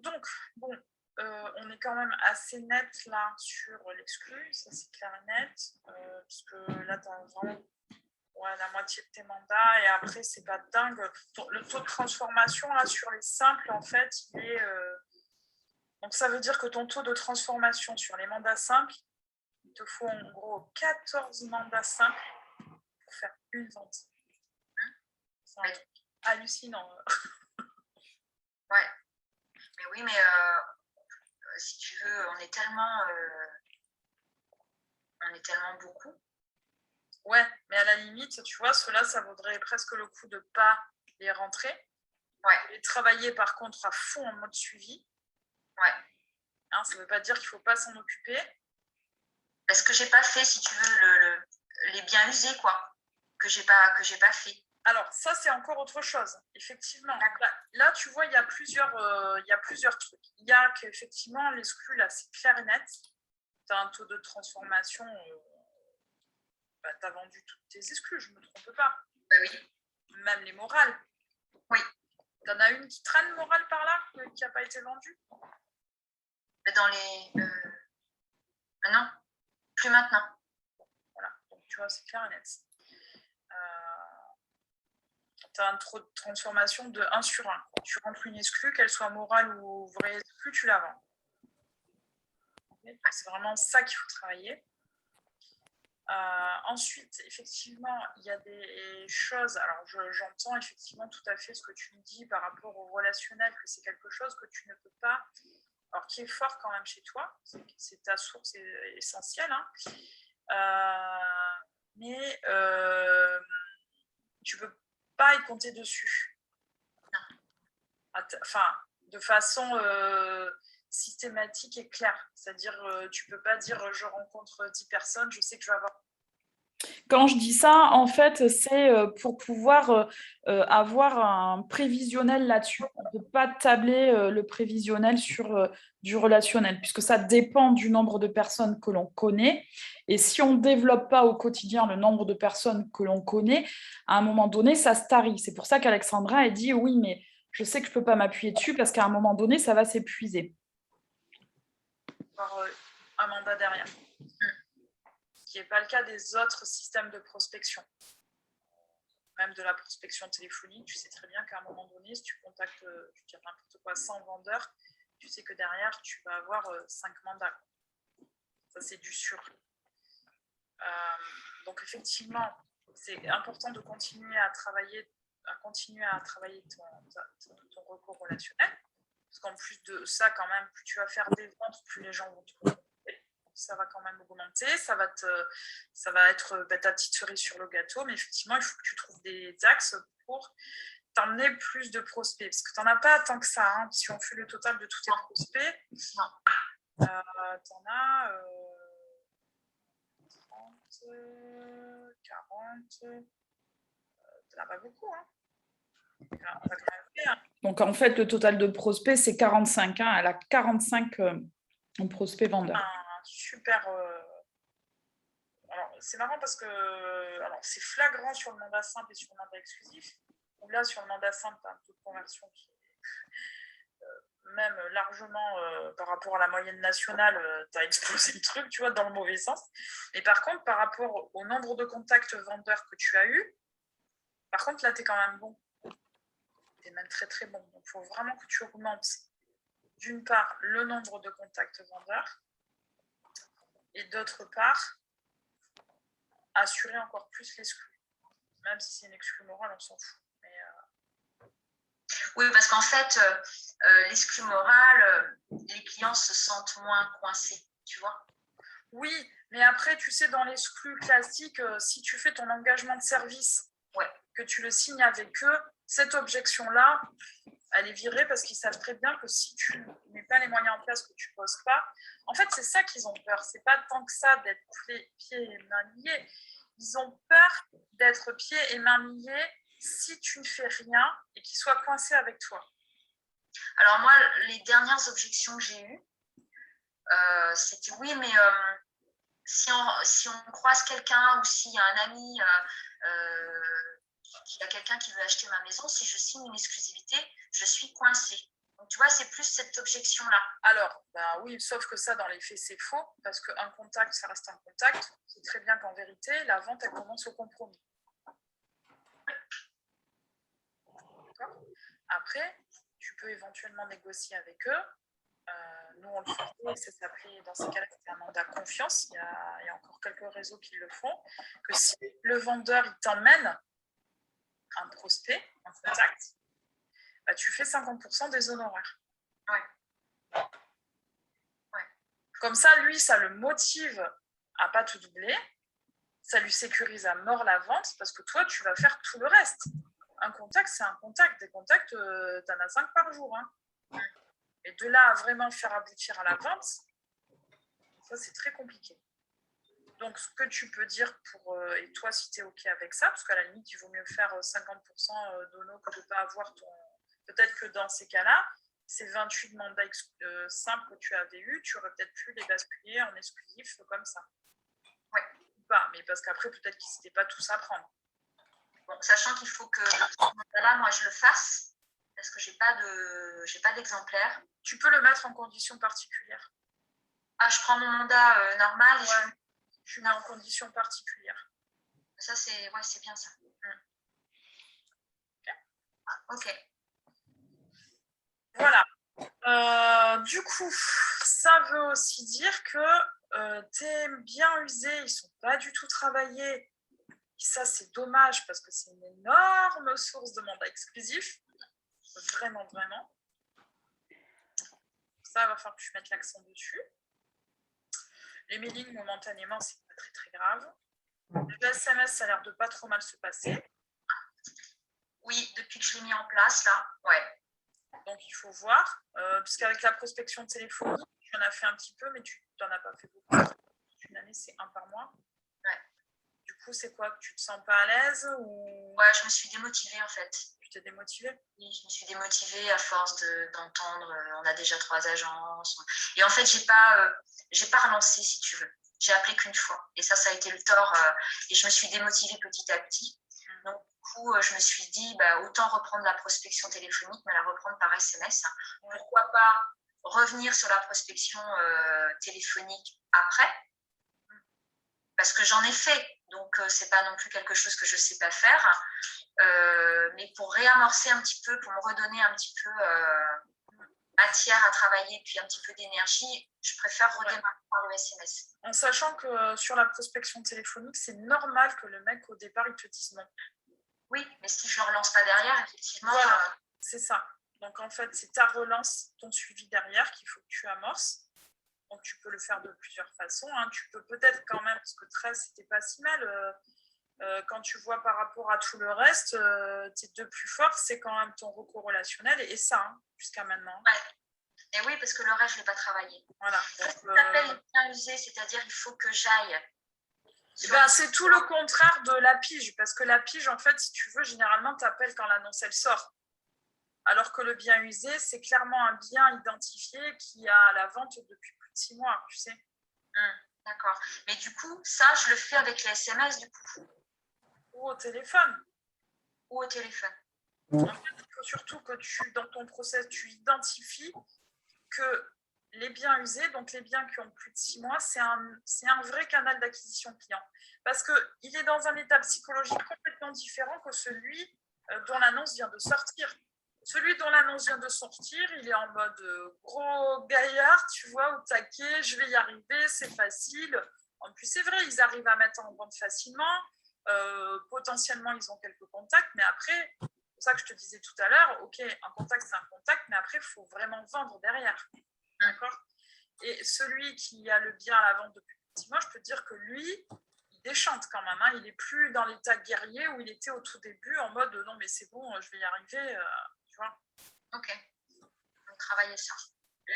Donc, bon, on est quand même assez net là sur l'exclu, ça c'est clair et net, parce que là, tu as vraiment la moitié de tes mandats et après, c'est pas dingue. Le taux de transformation là sur les simples, en fait, il est. Donc, ça veut dire que ton taux de transformation sur les mandats simples, il te faut en gros 14 mandats simples pour faire une vente. C'est un truc hallucinant. Ouais. Mais oui, mais si tu veux, on est tellement beaucoup. Ouais, mais à la limite, tu vois, ceux-là, ça vaudrait presque le coup de ne pas les rentrer. Ouais. Les travailler par contre à fond en mode suivi. Ouais. Hein, ça ne veut pas dire qu'il ne faut pas s'en occuper. Parce que j'ai pas fait, si tu veux, les biens usés, quoi. Que j'ai pas fait. Alors, ça, c'est encore autre chose, effectivement. Là, tu vois, il y a plusieurs trucs. Il y a qu'effectivement, l'exclu, là, c'est clair et net. Tu as un taux de transformation, tu as vendu toutes tes exclus, je ne me trompe pas. Bah oui. Même les morales. Oui. Tu en as une qui traîne morale par là, qui n'a pas été vendue? Dans les... non, plus maintenant. Voilà, donc tu vois, c'est clair et net. Tu as un taux de transformation de 1 sur 1. Quand tu rentres une exclue, qu'elle soit morale ou vraie exclue, tu la vends. Okay, c'est vraiment ça qu'il faut travailler. Ensuite, effectivement, il y a des choses. Alors, j'entends effectivement tout à fait ce que tu me dis par rapport au relationnel, que c'est quelque chose que tu ne peux pas. Alors, qui est fort quand même chez toi, c'est ta source essentielle. Hein. Mais tu ne peux pas y compter dessus. Enfin, de façon systématique et claire. C'est-à-dire, tu ne peux pas dire je rencontre 10 personnes, je sais que je vais avoir. Quand je dis ça, en fait, c'est pour pouvoir avoir un prévisionnel là-dessus. On ne peut pas tabler le prévisionnel sur du relationnel, puisque ça dépend du nombre de personnes que l'on connaît. Et si on ne développe pas au quotidien le nombre de personnes que l'on connaît, à un moment donné, ça se tarit. C'est pour ça qu'Alexandra a dit oui, mais je sais que je ne peux pas m'appuyer dessus parce qu'à un moment donné, ça va s'épuiser. Par un mandat derrière. Ce qui n'est pas le cas des autres systèmes de prospection. Même de la prospection téléphonique, tu sais très bien qu'à un moment donné, si tu contactes, je dirais n'importe quoi, 100 vendeurs, tu sais que derrière, tu vas avoir 5 mandats. Ça, c'est du sûr. Donc, effectivement, c'est important de continuer à travailler ton recours relationnel. Parce qu'en plus de ça, quand même, plus tu vas faire des ventes, plus les gens vont te retrouver. Ça va quand même augmenter, ça va être ta petite cerise sur le gâteau, mais effectivement, il faut que tu trouves des axes pour t'emmener plus de prospects, parce que tu n'en as pas tant que ça. Hein. Si on fait le total de tous tes prospects, tu en as 30, 40, tu n'en as pas beaucoup. Hein. Donc, en fait, le total de prospects, c'est 45. Hein. Elle a 45 prospects vendeurs. Super. Alors, c'est marrant parce que alors, c'est flagrant sur le mandat simple et sur le mandat exclusif. Où là, sur le mandat simple, tu as un taux de conversion qui est même largement par rapport à la moyenne nationale, tu as explosé le truc, tu vois, dans le mauvais sens. Mais par contre, par rapport au nombre de contacts vendeurs que tu as eu, par contre, là, tu es quand même bon. Tu es même très, très bon. Donc, il faut vraiment que tu augmentes, d'une part, le nombre de contacts vendeurs et d'autre part, assurer encore plus l'exclu. Même si c'est une exclu morale, on s'en fout. Oui, parce qu'en fait, l'exclu moral, les clients se sentent moins coincés, tu vois. Oui, mais après, tu sais, dans l'exclu classique, si tu fais ton engagement de service, que tu le signes avec eux, cette objection-là, elle est virée parce qu'ils savent très bien que si tu ne mets pas les moyens en place, que tu ne poses pas, en fait, c'est ça qu'ils ont peur. C'est pas tant que ça d'être pieds et mains liés. Ils ont peur d'être pieds et mains liés si tu ne fais rien et qu'ils soient coincés avec toi. Alors moi, les dernières objections que j'ai eues, c'était oui, mais si on croise quelqu'un ou s'il y a un ami qui a quelqu'un qui veut acheter ma maison, si je signe une exclusivité, je suis coincée. Donc tu vois, c'est plus cette objection-là. Alors, ben oui, sauf que ça, dans les faits, c'est faux, parce qu'un contact, ça reste un contact. C'est très bien qu'en vérité, la vente, elle commence au compromis. D'accord ? Après, tu peux éventuellement négocier avec eux. Nous, on le faisait, ça s'appelait, dans ces cas-là, c'était un mandat confiance. Il y a encore quelques réseaux qui le font. Que si le vendeur, il t'emmène un prospect, un contact, bah, tu fais 50% des honoraires. Ouais. Comme ça, lui, ça le motive à ne pas tout doubler. Ça lui sécurise à mort la vente parce que toi, tu vas faire tout le reste. Un contact, c'est un contact. Des contacts, tu en as 5 par jour. Hein. Et de là à vraiment faire aboutir à la vente, ça, c'est très compliqué. Donc, ce que tu peux dire et toi, si tu es OK avec ça, parce qu'à la limite, il vaut mieux faire 50% d'hono que de ne pas avoir ton... Peut-être que dans ces cas-là, ces 28 mandats simples que tu avais eus, tu aurais peut-être pu les basculer en exclusif comme ça. Ouais. Pas, mais parce qu'après, peut-être qu'ils n'étaient pas tous à prendre. Bon, sachant qu'il faut que là, moi, je le fasse, parce que j'ai pas d'exemplaire. Tu peux le mettre en conditions particulières. Ah, je prends mon mandat normal et je mets en conditions particulières. Ça, c'est bien ça. Ok. Voilà. Du coup, ça veut aussi dire que tes biens usés, ils ne sont pas du tout travaillés. Et ça, c'est dommage parce que c'est une énorme source de mandat exclusif. Vraiment, vraiment. Ça, il va falloir que je mette l'accent dessus. Les mailings, momentanément, c'est pas très, très grave. Le SMS, ça a l'air de pas trop mal se passer. Oui, depuis que je l'ai mis en place, là, ouais. Donc, il faut voir. Puisqu'avec la prospection téléphonique, tu en as fait un petit peu, mais tu n'en as pas fait beaucoup. Une année, c'est 1 par mois. Ouais. Du coup, c'est quoi? Tu te sens pas à l'aise ou... Ouais, je me suis démotivée, en fait. Tu t'es démotivée? Oui, je me suis démotivée à force d'entendre on a déjà 3 agences. Et en fait, j'ai pas relancé, si tu veux. J'ai appelé qu'une fois. Et ça a été le tort. Et je me suis démotivée petit à petit. Donc, du coup, je me suis dit, autant reprendre la prospection téléphonique, mais la reprendre par SMS. Pourquoi pas revenir sur la prospection téléphonique après? Parce que j'en ai fait. Donc, c'est pas non plus quelque chose que je sais pas faire. Mais pour réamorcer un petit peu, pour me redonner un petit peu matière à travailler, puis un petit peu d'énergie, je préfère redémarrer par le SMS. En sachant que sur la prospection téléphonique, c'est normal que le mec, au départ, il te dise non. Oui, mais si je ne le relance pas derrière, effectivement... Voilà, c'est ça. Donc, en fait, c'est ta relance, ton suivi derrière qu'il faut que tu amorces. Donc, tu peux le faire de plusieurs façons. Hein. Tu peux peut-être quand même, parce que 13, c'était pas si mal... quand tu vois par rapport à tout le reste, tes deux plus forts, c'est quand même ton recours relationnel et ça, hein, jusqu'à maintenant. Ouais. Et oui, parce que le reste, je ne l'ai pas travaillé. Voilà. Ça s'appelle les biens usés, c'est-à-dire qu'il faut que j'aille. C'est tout le contraire de la pige, parce que la pige, en fait, si tu veux, généralement, tu appelles quand l'annonce, elle sort. Alors que le bien usé, c'est clairement un bien identifié qui a à la vente depuis plus de 6 mois, tu sais. D'accord. Mais du coup, ça, je le fais avec les SMS, du coup. Ou au téléphone. Ou au téléphone. En fait, il faut surtout que dans ton process, tu identifies que les biens usés, donc les biens qui ont plus de 6 mois, c'est un vrai canal d'acquisition client. Parce qu'il est dans un état psychologique complètement différent que celui dont l'annonce vient de sortir. Celui dont l'annonce vient de sortir, il est en mode gros gaillard, tu vois, au taquet, je vais y arriver, c'est facile. En plus, c'est vrai, ils arrivent à mettre en vente facilement. Potentiellement, ils ont quelques contacts, mais après, c'est pour ça que je te disais tout à l'heure, ok, un contact, c'est un contact, mais après, il faut vraiment vendre derrière. D'accord. Et celui qui a le bien à la vente depuis 6 mois, je peux te dire que lui, il déchante quand même. Hein. Il n'est plus dans l'état guerrier où il était au tout début en mode non, mais c'est bon, je vais y arriver. Tu vois. Ok. Donc, travailler ça.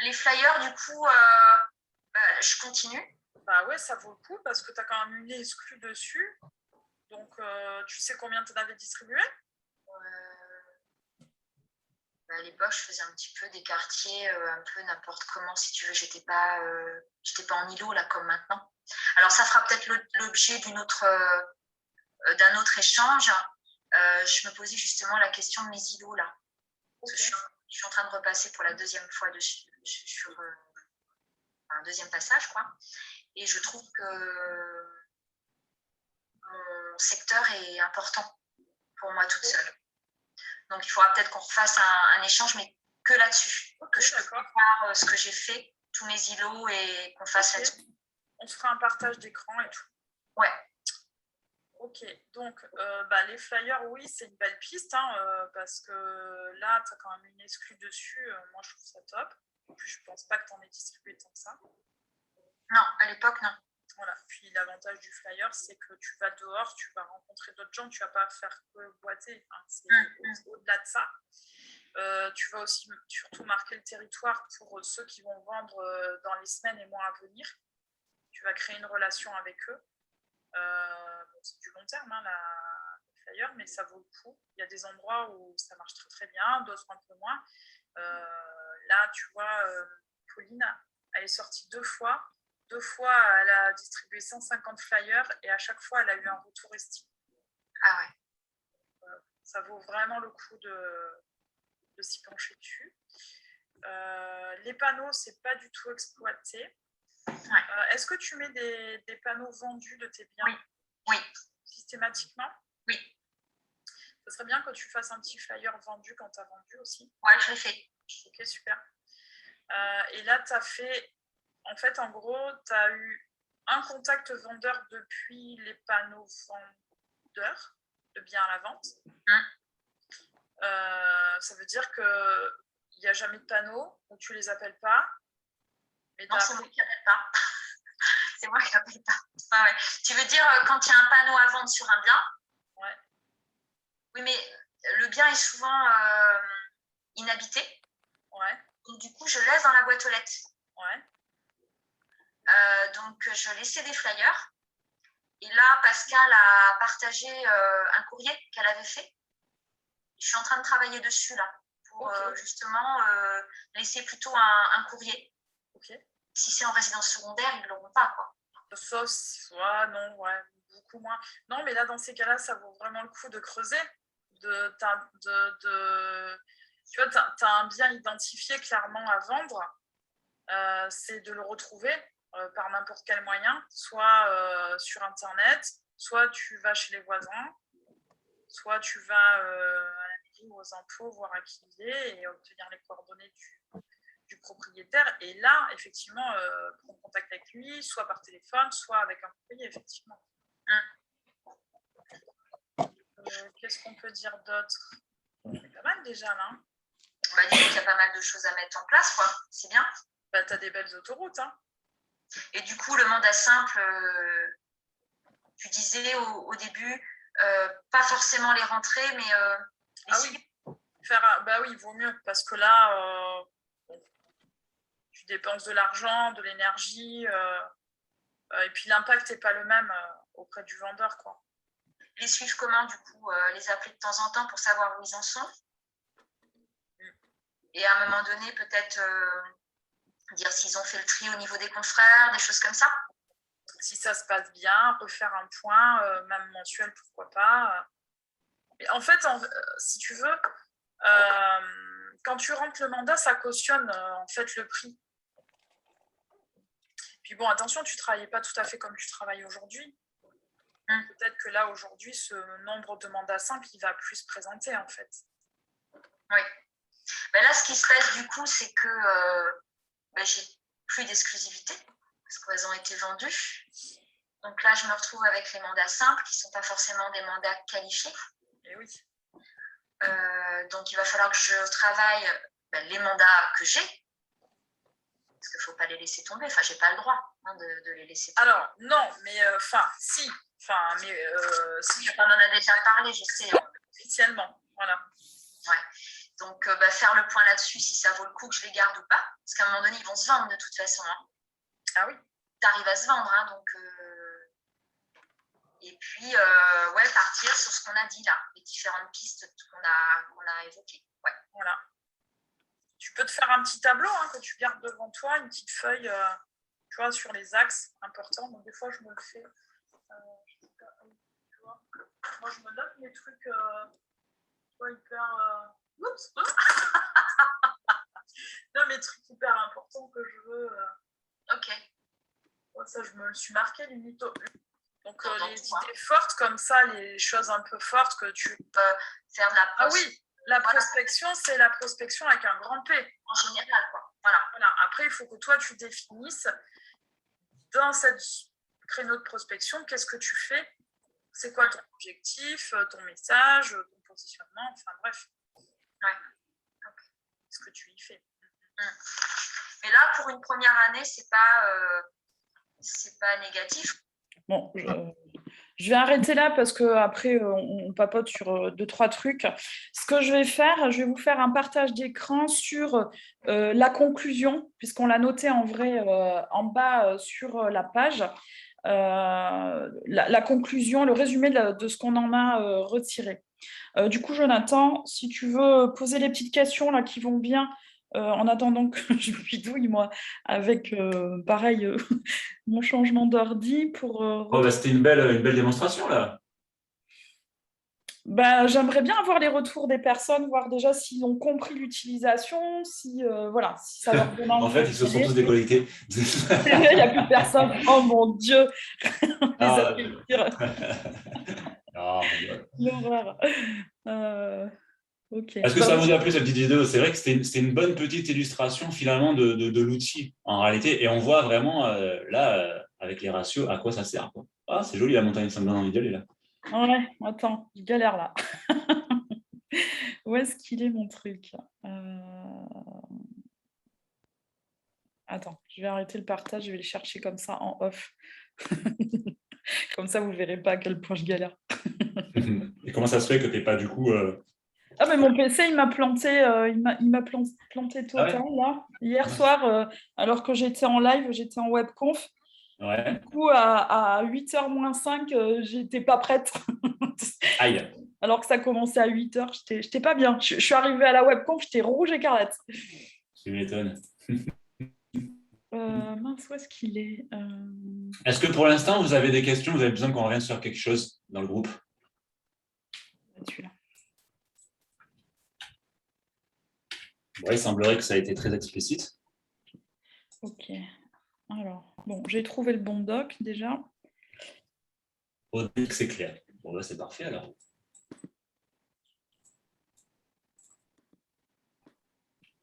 Les flyers, du coup, je continue. Bah ouais, ça vaut le coup parce que tu as quand même une exclue dessus. Donc, tu sais combien tu en avais distribué? À l'époque, je faisais un petit peu des quartiers, un peu n'importe comment, si tu veux. J'étais pas en îlot, là, comme maintenant. Alors, ça fera peut-être l'objet d'un autre échange. Je me posais justement la question de mes îlots, là. Okay. Je suis en train de repasser pour la deuxième fois sur un deuxième passage, quoi. Et je trouve que mon secteur est important pour moi toute seule. Donc, il faudra peut-être qu'on refasse un échange, mais que là-dessus. Okay, que je prépare ce que j'ai fait, tous mes îlots, et qu'on fasse là-dessus. On se fera un partage d'écran et tout. Ouais. Ok, donc les flyers, oui, c'est une belle piste, hein, parce que là, tu as quand même une exclue dessus. Moi, je trouve ça top. En plus, je ne pense pas que tu en aies distribué tant que ça. Non, à l'époque, non. Voilà. Puis l'avantage du flyer, c'est que tu vas dehors, tu vas rencontrer d'autres gens, tu ne vas pas faire que boiter. Hein. C'est au-delà de ça. Tu vas aussi surtout marquer le territoire pour ceux qui vont vendre dans les semaines et mois à venir. Tu vas créer une relation avec eux. C'est du long terme, hein, le flyer, mais ça vaut le coup. Il y a des endroits où ça marche très très bien, d'autres un peu moins. Là, tu vois, Pauline, elle est sortie 2 fois. 2 fois, elle a distribué 150 flyers et à chaque fois, elle a eu un retour estimé. Ah ouais. Ça vaut vraiment le coup de s'y pencher dessus. Les panneaux, c'est pas du tout exploité. Ouais. Est-ce que tu mets des panneaux vendus de tes biens? Oui. Systématiquement? Oui. Ce serait bien que tu fasses un petit flyer vendu quand tu as vendu aussi. Ouais, je l'ai fait. Ok, super. Et là, tu as fait... En fait, en gros, tu as eu un contact vendeur depuis les panneaux vendeurs de biens à la vente. Ça veut dire qu'il n'y a jamais de panneaux, donc tu ne les appelles pas. Mais non, c'est moi qui n'appelle pas. C'est moi qui n'appelle pas. Ah ouais. Tu veux dire quand il y a un panneau à vendre sur un bien? Ouais. Oui, mais le bien est souvent inhabité. Ouais. Donc, du coup, je laisse dans la boîte aux lettres. Ouais. Donc, je laissais des flyers. Et là, Pascal a partagé un courrier qu'elle avait fait. Je suis en train de travailler dessus, là, pour justement laisser plutôt un courrier. Ok. Si c'est en résidence secondaire, ils ne l'auront pas, quoi. Sauf, ouais, beaucoup moins. Non, mais là, dans ces cas-là, ça vaut vraiment le coup de creuser. Tu vois, tu as un bien identifié clairement à vendre. C'est de le retrouver par n'importe quel moyen, soit sur Internet, soit tu vas chez les voisins, soit tu vas à la mairie ou aux impôts voir à qui il est et obtenir les coordonnées du propriétaire. Et là, effectivement, prendre contact avec lui, soit par téléphone, soit avec un courrier, effectivement. Qu'est-ce qu'on peut dire d'autre? C'est pas mal déjà, là. Disons qu'il y a pas mal de choses à mettre en place, quoi. C'est bien. Tu as des belles autoroutes, hein. Et du coup, le mandat simple, tu disais au début, pas forcément les rentrées, mais les oui. Oui, il vaut mieux, parce que là, tu dépenses de l'argent, de l'énergie, et puis l'impact n'est pas le même auprès du vendeur, quoi. Les suivre comment, du coup, les appeler de temps en temps pour savoir où ils en sont. Et à un moment donné, peut-être dire s'ils ont fait le tri au niveau des confrères, des choses comme ça. si ça se passe bien, refaire un point, même mensuel, pourquoi pas. Et en fait, si tu veux, quand tu rentres le mandat, ça cautionne en fait le prix. Puis bon, attention, tu ne travaillais pas tout à fait comme tu travailles aujourd'hui. Peut-être que là, aujourd'hui, ce nombre de mandats simples, il va plus se présenter, en fait. Oui. Ben là, ce qui se passe, du coup, c'est que j'ai plus d'exclusivité parce qu'elles ont été vendues. Donc là, je me retrouve avec les mandats simples qui ne sont pas forcément des mandats qualifiés. Et oui. Donc, il va falloir que je travaille les mandats que j'ai. Parce qu'il ne faut pas les laisser tomber. Enfin, je n'ai pas le droit de les laisser tomber. Alors, non, mais si. Si, on en a déjà parlé, je sais. Officiellement, voilà. Ouais. Donc, faire le point là-dessus, si ça vaut le coup que je les garde ou pas. Parce qu'à un moment donné, ils vont se vendre de toute façon. Ah oui. Tu arrives à se vendre. Donc, et puis, partir sur ce qu'on a dit là, les différentes pistes qu'on a évoquées. Ouais. Voilà. Tu peux te faire un petit tableau que tu gardes devant toi, une petite feuille, tu vois, sur les axes importants. Donc, des fois, je me le fais. Tu vois, moi, je me note mes trucs hyper... Oups. Non, mes trucs hyper importants que je veux. Ok. Ouais, ça, je me le suis marqué limite. Donc, les idées fortes comme ça, les choses un peu fortes que tu peux faire de la prospection. Ah oui, la prospection, c'est la prospection avec un grand P. En général, quoi. Voilà. Après, il faut que toi, tu définisses dans cette créneau de prospection, qu'est-ce que tu fais, c'est quoi ton objectif, ton message, ton positionnement, enfin bref. Ouais. Okay. Ce que tu y fais. Mais là, pour une première année, c'est pas négatif. Bon, je vais arrêter là parce qu'après, on papote sur 2-3 trucs. Ce que je vais faire, je vais vous faire un partage d'écran sur la conclusion, puisqu'on l'a noté en vrai en bas sur la page. La conclusion, le résumé de ce qu'on en a retiré. Du coup, Jonathan, si tu veux poser les petites questions là, qui vont bien, en attendant que je bidouille, moi, avec, pareil, mon changement d'ordi pour... C'était une belle démonstration, là. J'aimerais bien avoir les retours des personnes, voir déjà s'ils ont compris l'utilisation, si ça leur donne envie. En fait, ils se sont tous déconnectés. Il n'y a plus personne. Oh mon Dieu. L'horreur. Okay. Est-ce que ça vous a plu cette petite vidéo? C'est vrai que c'était une bonne petite illustration finalement de l'outil en réalité. Et on voit vraiment avec les ratios à quoi ça sert. Quoi. Ah, c'est joli la montagne, ça me donne envie d'y aller là. Ouais, attends, je galère là. Où est-ce qu'il est mon truc? Attends, je vais arrêter le partage, je vais le chercher comme ça en off. Comme ça, vous ne verrez pas à quel point je galère. Et comment ça se fait que tu n'es pas du coup... Ah, mais mon PC, il m'a planté, planté total, là. Hier soir, alors que j'étais en live, j'étais en webconf. Ouais. Du coup, à 8h moins 5, j'étais pas prête. Aïe. Alors que ça commençait à 8h, j'étais pas bien. Je suis arrivée à la webconf, j'étais rouge écarlate. Tu m'étonnes. Mince, où est-ce qu'il est, Est-ce que pour l'instant, vous avez des questions? Vous avez besoin qu'on revienne sur quelque chose dans le groupe? Celui-là. Ouais, il semblerait que ça a été très explicite. Ok. Alors, bon, j'ai trouvé le bon doc déjà. Audrey, c'est clair. Bon, c'est parfait alors.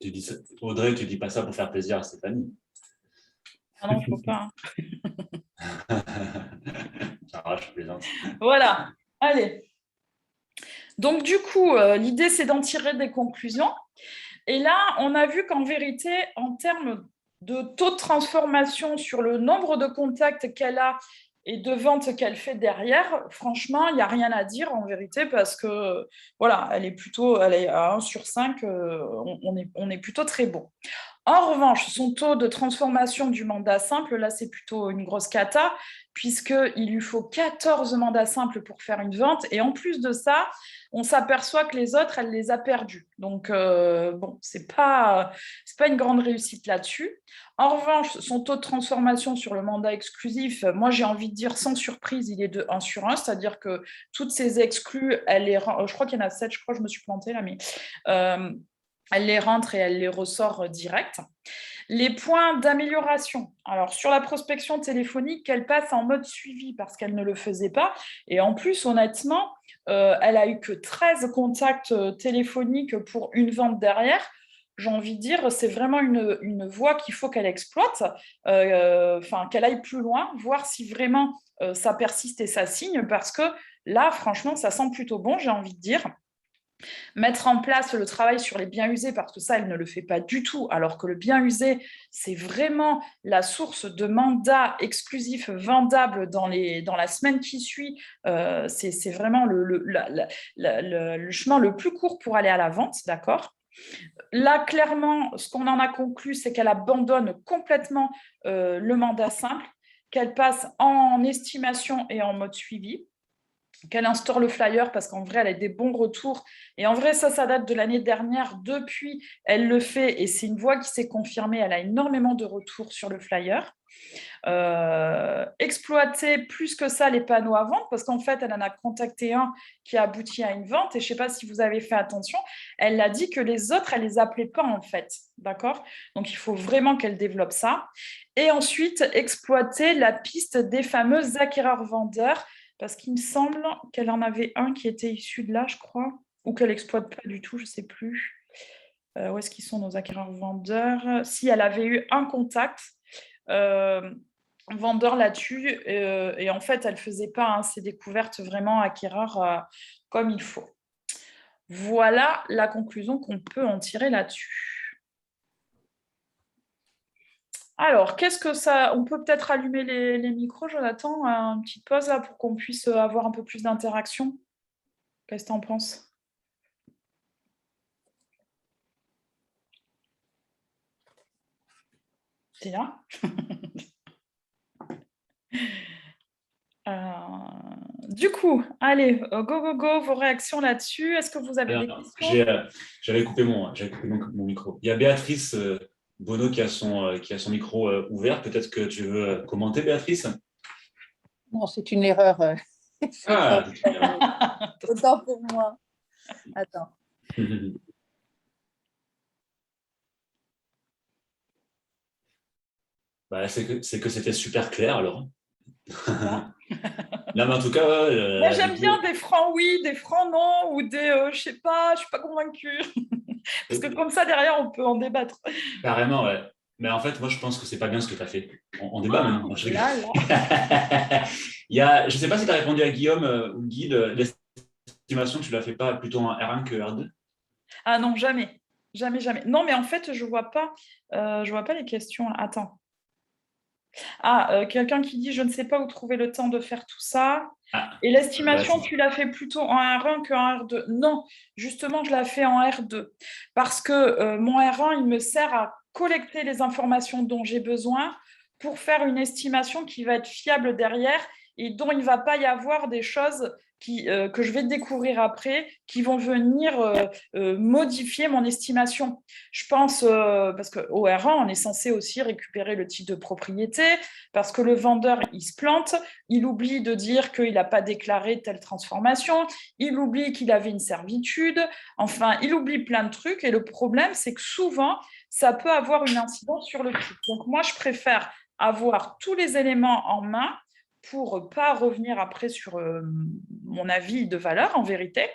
Tu dis ça... Audrey, tu dis pas ça pour faire plaisir à Stéphanie. Ah non, il ne faut pas. Je plaisante. Voilà, allez. Donc, du coup, l'idée, c'est d'en tirer des conclusions. Et là, on a vu qu'en vérité, en termes de taux de transformation sur le nombre de contacts qu'elle a et de ventes qu'elle fait derrière, franchement, il n'y a rien à dire en vérité parce que, voilà, elle est à 1 sur 5, on est plutôt très bon. En revanche, son taux de transformation du mandat simple, là, c'est plutôt une grosse cata, puisqu'il lui faut 14 mandats simples pour faire une vente. Et en plus de ça, on s'aperçoit que les autres, elle les a perdus. Donc, bon, c'est pas une grande réussite là-dessus. En revanche, son taux de transformation sur le mandat exclusif, moi, j'ai envie de dire sans surprise, il est de 1 sur 1, c'est-à-dire que toutes ces exclus, je crois qu'il y en a 7, je crois que je me suis plantée là, mais elle les rentre et elle les ressort direct. Les points d'amélioration. Alors, sur la prospection téléphonique, elle passe en mode suivi parce qu'elle ne le faisait pas. Et en plus, honnêtement, elle a eu que 13 contacts téléphoniques pour une vente derrière. J'ai envie de dire, c'est vraiment une voie qu'il faut qu'elle exploite, qu'elle aille plus loin, voir si vraiment ça persiste et ça signe, parce que là, franchement, ça sent plutôt bon, j'ai envie de dire. Mettre en place le travail sur les biens usés, parce que ça, elle ne le fait pas du tout, alors que le bien usé, c'est vraiment la source de mandats exclusifs vendables dans la semaine qui suit. C'est vraiment le chemin le plus court pour aller à la vente, d'accord ? Là, clairement, ce qu'on en a conclu, c'est qu'elle abandonne complètement le mandat simple, qu'elle passe en estimation et en mode suivi, qu'elle instaure le flyer parce qu'en vrai, elle a des bons retours. Et en vrai, ça date de l'année dernière. Depuis, elle le fait et c'est une voie qui s'est confirmée. Elle a énormément de retours sur le flyer. Exploiter plus que ça les panneaux à vente parce qu'en fait, elle en a contacté un qui a abouti à une vente et je ne sais pas si vous avez fait attention, elle a dit que les autres, elle ne les appelait pas en fait. D'accord ? Donc, il faut vraiment qu'elle développe ça. Et ensuite, exploiter la piste des fameux acquéreurs-vendeurs parce qu'il me semble qu'elle en avait un qui était issu de là, je crois, ou qu'elle n'exploite pas du tout, je ne sais plus. Où est-ce qu'ils sont nos acquéreurs-vendeurs ? Si, elle avait eu un contact vendeur là-dessus, et en fait, elle ne faisait pas ses découvertes vraiment acquéreurs comme il faut. Voilà la conclusion qu'on peut en tirer là-dessus. Alors, qu'est-ce que ça... On peut peut-être allumer les micros, Jonathan, une petite pause là pour qu'on puisse avoir un peu plus d'interaction. Qu'est-ce que tu en penses ? T'es là ? Du coup, allez, go, vos réactions là-dessus. Est-ce que vous avez des questions ? J'avais coupé mon micro. Il y a Béatrice Bonneau qui a son micro ouvert. Peut-être que tu veux commenter, Béatrice ? Non, c'est une erreur. Ah, Autant pour moi. Attends. Bah, c'est que c'était super clair alors. Là, mais en tout cas, moi j'aime bien des francs oui, des francs non, ou des je sais pas, je suis pas convaincue. Parce que comme ça derrière on peut en débattre. Carrément, ouais. Mais en fait, moi je pense que c'est pas bien ce que tu as fait. On débat maintenant. Là. Je sais pas si tu as répondu à Guillaume ou Guy, l'estimation, tu la fais pas plutôt en R1 que R2 ? Ah non, jamais. Non, mais en fait, je vois pas les questions. Attends. Quelqu'un qui dit « Je ne sais pas où trouver le temps de faire tout ça ». Et l'estimation, tu l'as fait plutôt en R1 qu'en R2. Non, justement, je la fais en R2. Parce que mon R1, il me sert à collecter les informations dont j'ai besoin pour faire une estimation qui va être fiable derrière et dont il ne va pas y avoir des choses que je vais découvrir après, qui vont venir modifier mon estimation. Je pense, parce qu'au R1, on est censé aussi récupérer le titre de propriété, parce que le vendeur, il se plante, il oublie de dire qu'il n'a pas déclaré telle transformation, il oublie qu'il avait une servitude, enfin, il oublie plein de trucs, et le problème, c'est que souvent, ça peut avoir une incidence sur le prix. Donc, moi, je préfère avoir tous les éléments en main pour ne pas revenir après sur mon avis de valeur, en vérité,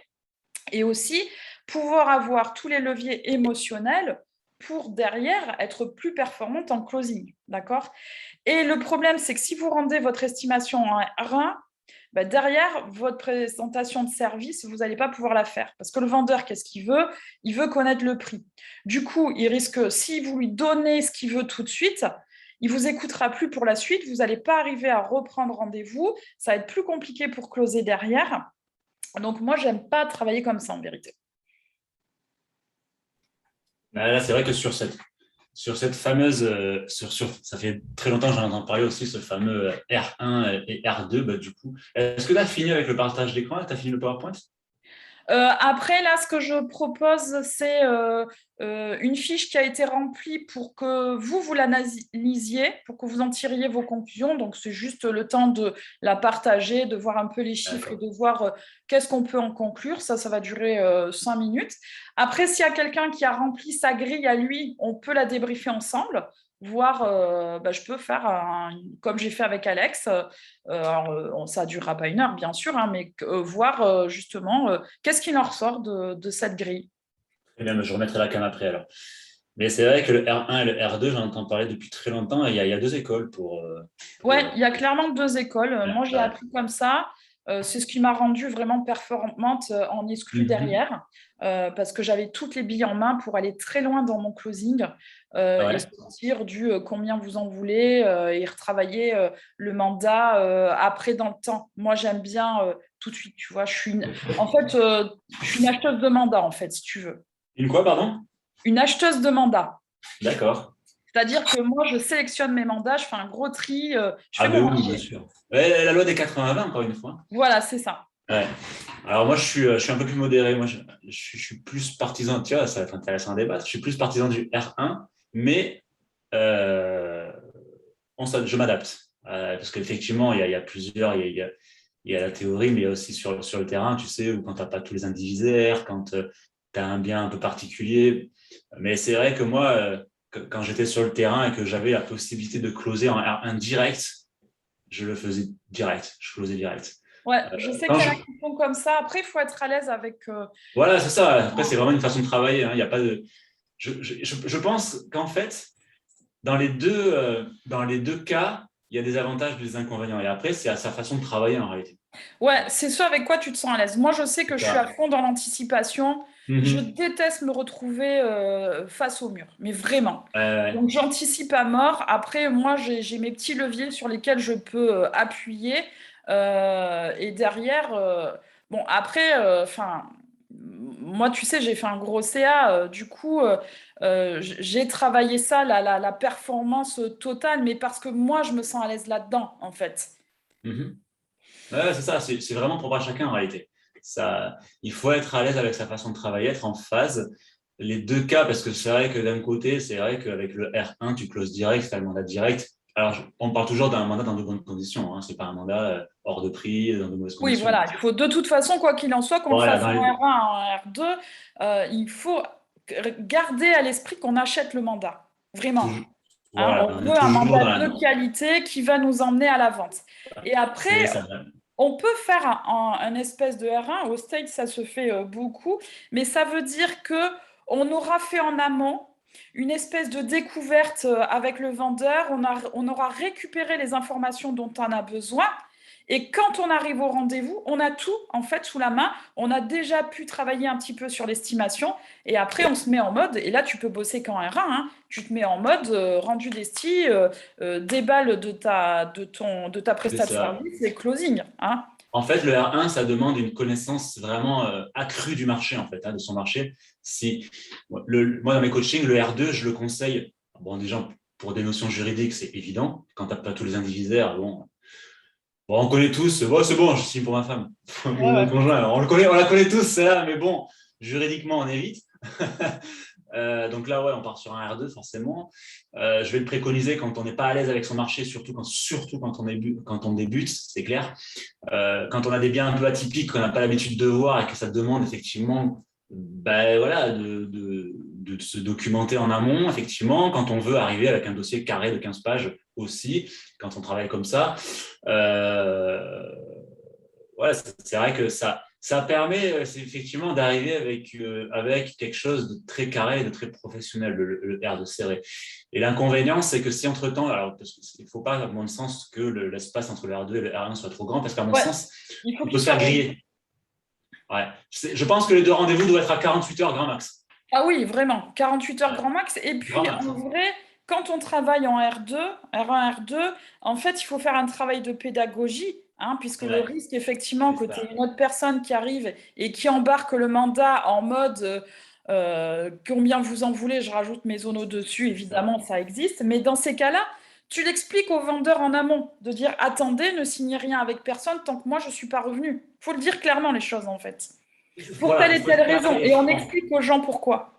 et aussi pouvoir avoir tous les leviers émotionnels pour derrière être plus performante en closing, d'accord ? Et le problème, c'est que si vous rendez votre estimation en R1, derrière, votre présentation de service, vous n'allez pas pouvoir la faire. Parce que le vendeur, qu'est-ce qu'il veut ? Il veut connaître le prix. Du coup, il risque, si vous lui donnez ce qu'il veut tout de suite, il ne vous écoutera plus pour la suite, vous n'allez pas arriver à reprendre rendez-vous, ça va être plus compliqué pour closer derrière. Donc, moi, je n'aime pas travailler comme ça, en vérité. Là, c'est vrai que sur sur cette fameuse, ça fait très longtemps que j'en entends parler aussi, ce fameux R1 et R2, bah, du coup. Est-ce que tu as fini avec le partage d'écran? Tu as fini le PowerPoint? Après, là, ce que je propose, c'est une fiche qui a été remplie pour que vous l'analysiez, pour que vous en tiriez vos conclusions. Donc, c'est juste le temps de la partager, de voir un peu les chiffres et de voir qu'est-ce qu'on peut en conclure. Ça va durer 5 minutes. Après, s'il y a quelqu'un qui a rempli sa grille à lui, on peut la débriefer ensemble. Voir, je peux faire, comme j'ai fait avec Alex, alors, ça ne durera pas 1 heure, bien sûr, hein, mais voir justement qu'est-ce qui en ressort de cette grille. Eh bien, je remettrai la cam après alors. Mais c'est vrai que le R1 et le R2, j'en entends parler depuis très longtemps et il y a 2 écoles pour. Ouais, il y a clairement 2 écoles. Moi, j'ai appris comme ça. C'est ce qui m'a rendue vraiment performante en exclu derrière, parce que j'avais toutes les billes en main pour aller très loin dans mon closing et sortir du combien vous en voulez et retravailler le mandat après dans le temps. Moi, j'aime bien tout de suite, tu vois. Je suis une acheteuse de mandat, en fait, si tu veux. Une quoi, pardon? Une acheteuse de mandat. D'accord. C'est-à-dire que moi, je sélectionne mes mandats, je fais un gros tri, je fais oui, marché. bien sûr. Ouais, la loi des 80-20, encore une fois. Voilà, c'est ça. Ouais. Alors moi, je suis un peu plus modéré. Moi, je suis plus partisan, tu vois, ça va être intéressant à débattre. Je suis plus partisan du R1, mais je m'adapte. Parce qu'effectivement, il y a plusieurs, il y a la théorie, mais il y a aussi sur le terrain, tu sais, où quand tu n'as pas tous les indivisaires, quand tu as un bien un peu particulier. Mais c'est vrai que moi, quand j'étais sur le terrain et que j'avais la possibilité de closer en R1 direct, je le faisais direct, je closais direct. Ouais, je sais qu'il y en a qui font comme ça. Après, il faut être à l'aise avec. Voilà, c'est ça. Après, c'est vraiment une façon de travailler. Hein. Il y a pas de. Je pense qu'en fait, dans les deux cas, il y a des avantages et des inconvénients. Et après, c'est à sa façon de travailler en réalité. Ouais, c'est ce avec quoi tu te sens à l'aise. Moi, je sais que je suis à fond dans l'anticipation. Je déteste me retrouver face au mur, mais vraiment. Donc, j'anticipe à mort. Après, moi, j'ai mes petits leviers sur lesquels je peux appuyer. Et derrière, bon, après, moi, tu sais, j'ai fait un gros CA. Du coup, j'ai travaillé ça, la performance totale, mais parce que moi, je me sens à l'aise là-dedans, en fait. Ouais, c'est ça, c'est vraiment propre à chacun en réalité. Ça, il faut être à l'aise avec sa façon de travailler, être en phase. Les 2 cas, parce que c'est vrai que d'un côté, c'est vrai qu'avec le R1, tu closes direct, tu as le mandat direct. Alors, on parle toujours d'un mandat dans de bonnes conditions. Hein. Ce n'est pas un mandat hors de prix, dans de mauvaises conditions. Oui, voilà. Il faut de toute façon, quoi qu'il en soit, qu'on le fasse en R1, en R2, il faut garder à l'esprit qu'on achète le mandat. Vraiment. Voilà, on veut un mandat de qualité qui va nous emmener à la vente. Et après, on peut faire un espèce de R1. Au States, ça se fait beaucoup. Mais ça veut dire qu'on aura fait en amont une espèce de découverte avec le vendeur. On aura récupéré les informations dont on a besoin. Et quand on arrive au rendez-vous, on a tout en fait sous la main. On a déjà pu travailler un petit peu sur l'estimation. Et après, on se met en mode. Et là, tu peux bosser qu'en R1. Hein. Tu te mets en mode rendu d'esti, déballe de ta prestation de service et closing. Hein. En fait, le R1, ça demande une connaissance vraiment accrue du marché, en fait, de son marché. Moi, dans mes coachings, le R2, je le conseille. Bon, déjà, pour des notions juridiques, c'est évident. Quand tu n'as pas tous les indivisaires, bon, on connaît tous. C'est bon, je signe pour ma femme. Pour mon conjoint. On la connaît tous, celle-là, mais bon, juridiquement, on évite. Donc là, on part sur un R2 forcément. Je vais le préconiser quand on n'est pas à l'aise avec son marché, surtout quand on débute, c'est clair. Quand on a des biens un peu atypiques, qu'on n'a pas l'habitude de voir et que ça demande effectivement de se documenter en amont, effectivement, quand on veut arriver avec un dossier carré de 15 pages aussi, quand on travaille comme ça. C'est vrai que ça permet effectivement d'arriver avec quelque chose de très carré, de très professionnel, le R de serré. Et l'inconvénient, c'est que si entre-temps, parce qu'il ne faut pas, à mon sens, que l'espace entre le R2 et le R1 soit trop grand, parce qu'à mon sens, on peut se faire griller. Ouais. Je pense que les 2 rendez-vous doivent être à 48 heures grand max. Ah oui, vraiment, 48 heures grand max. Et puis, en vrai, quand on travaille en R2, R1, R2, en fait, il faut faire un travail de pédagogie. Hein, puisque le risque, effectivement, que tu aies une autre personne qui arrive et qui embarque le mandat en mode Combien vous en voulez, je rajoute mes zonos dessus, évidemment, ça existe. Mais dans ces cas-là, tu l'expliques au vendeur en amont, de dire attendez, ne signez rien avec personne tant que moi je ne suis pas revenu. Il faut le dire clairement, les choses, en fait. Pour Voilà, telle il et faut être telle clair raison. et Et on franc. explique aux gens pourquoi.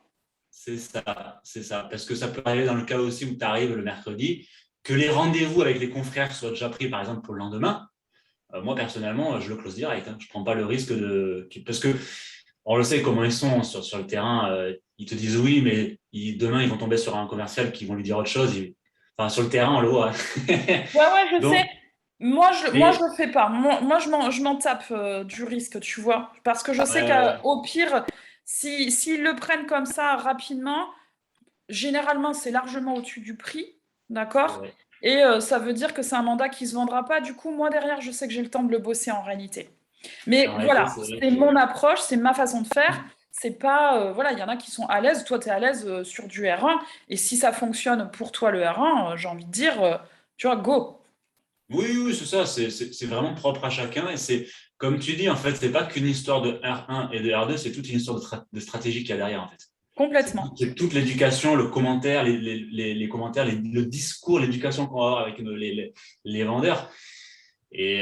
C'est ça, c'est ça. Parce que ça peut arriver dans le cas aussi où tu arrives le mercredi, que les rendez-vous avec les confrères soient déjà pris, par exemple, pour le lendemain. Moi, personnellement, je le close direct. Je ne prends pas le risque de. Parce que on le sait comment ils sont sur le terrain. Ils te disent oui, mais demain, ils vont tomber sur un commercial qui vont lui dire autre chose. Enfin, sur le terrain, on le voit. Ouais, je sais. Donc, Moi, je mais le fais pas. Moi, je m'en tape du risque, tu vois. Parce que je sais ouais, qu'au pire, s'ils le prennent comme ça rapidement, généralement, c'est largement au-dessus du prix, c'est d'accord? vrai. Et ça veut dire que c'est un mandat qui ne se vendra pas. Du coup, moi, derrière, je sais que j'ai le temps de le bosser en réalité. En Mais réalité, voilà, c'est vrai c'est mon que. approche, c'est ma façon de faire. C'est pas, voilà, il y en a qui sont à l'aise. Toi, tu es à l'aise sur du R1. Et si ça fonctionne pour toi, le R1, j'ai envie de dire, tu vois, go. Oui, oui, c'est ça. C'est vraiment propre à chacun. Et c'est, comme tu dis, en fait, c'est pas qu'une histoire de R1 et de R2, c'est toute une histoire de stratégie qu'il y a derrière, en fait. Complètement. C'est toute l'éducation, le commentaire, les commentaires, le discours, l'éducation qu'on va avoir avec les vendeurs. Et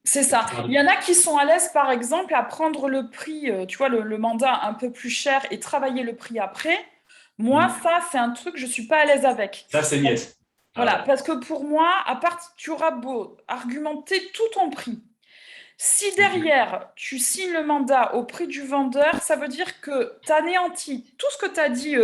C'est cette ça. part Il y en a qui sont à l'aise, par exemple, à prendre le prix, tu vois, le mandat un peu plus cher et travailler le prix après. Moi, Hmm. ça, c'est un truc, je ne suis pas à l'aise avec. Ça, c'est niette. Ah Voilà, ouais. parce que pour moi, à part, tu auras beau argumenter tout ton prix. Si Mhm. derrière, tu signes le mandat au prix du vendeur, ça veut dire que tu anéantis tout ce que tu as dit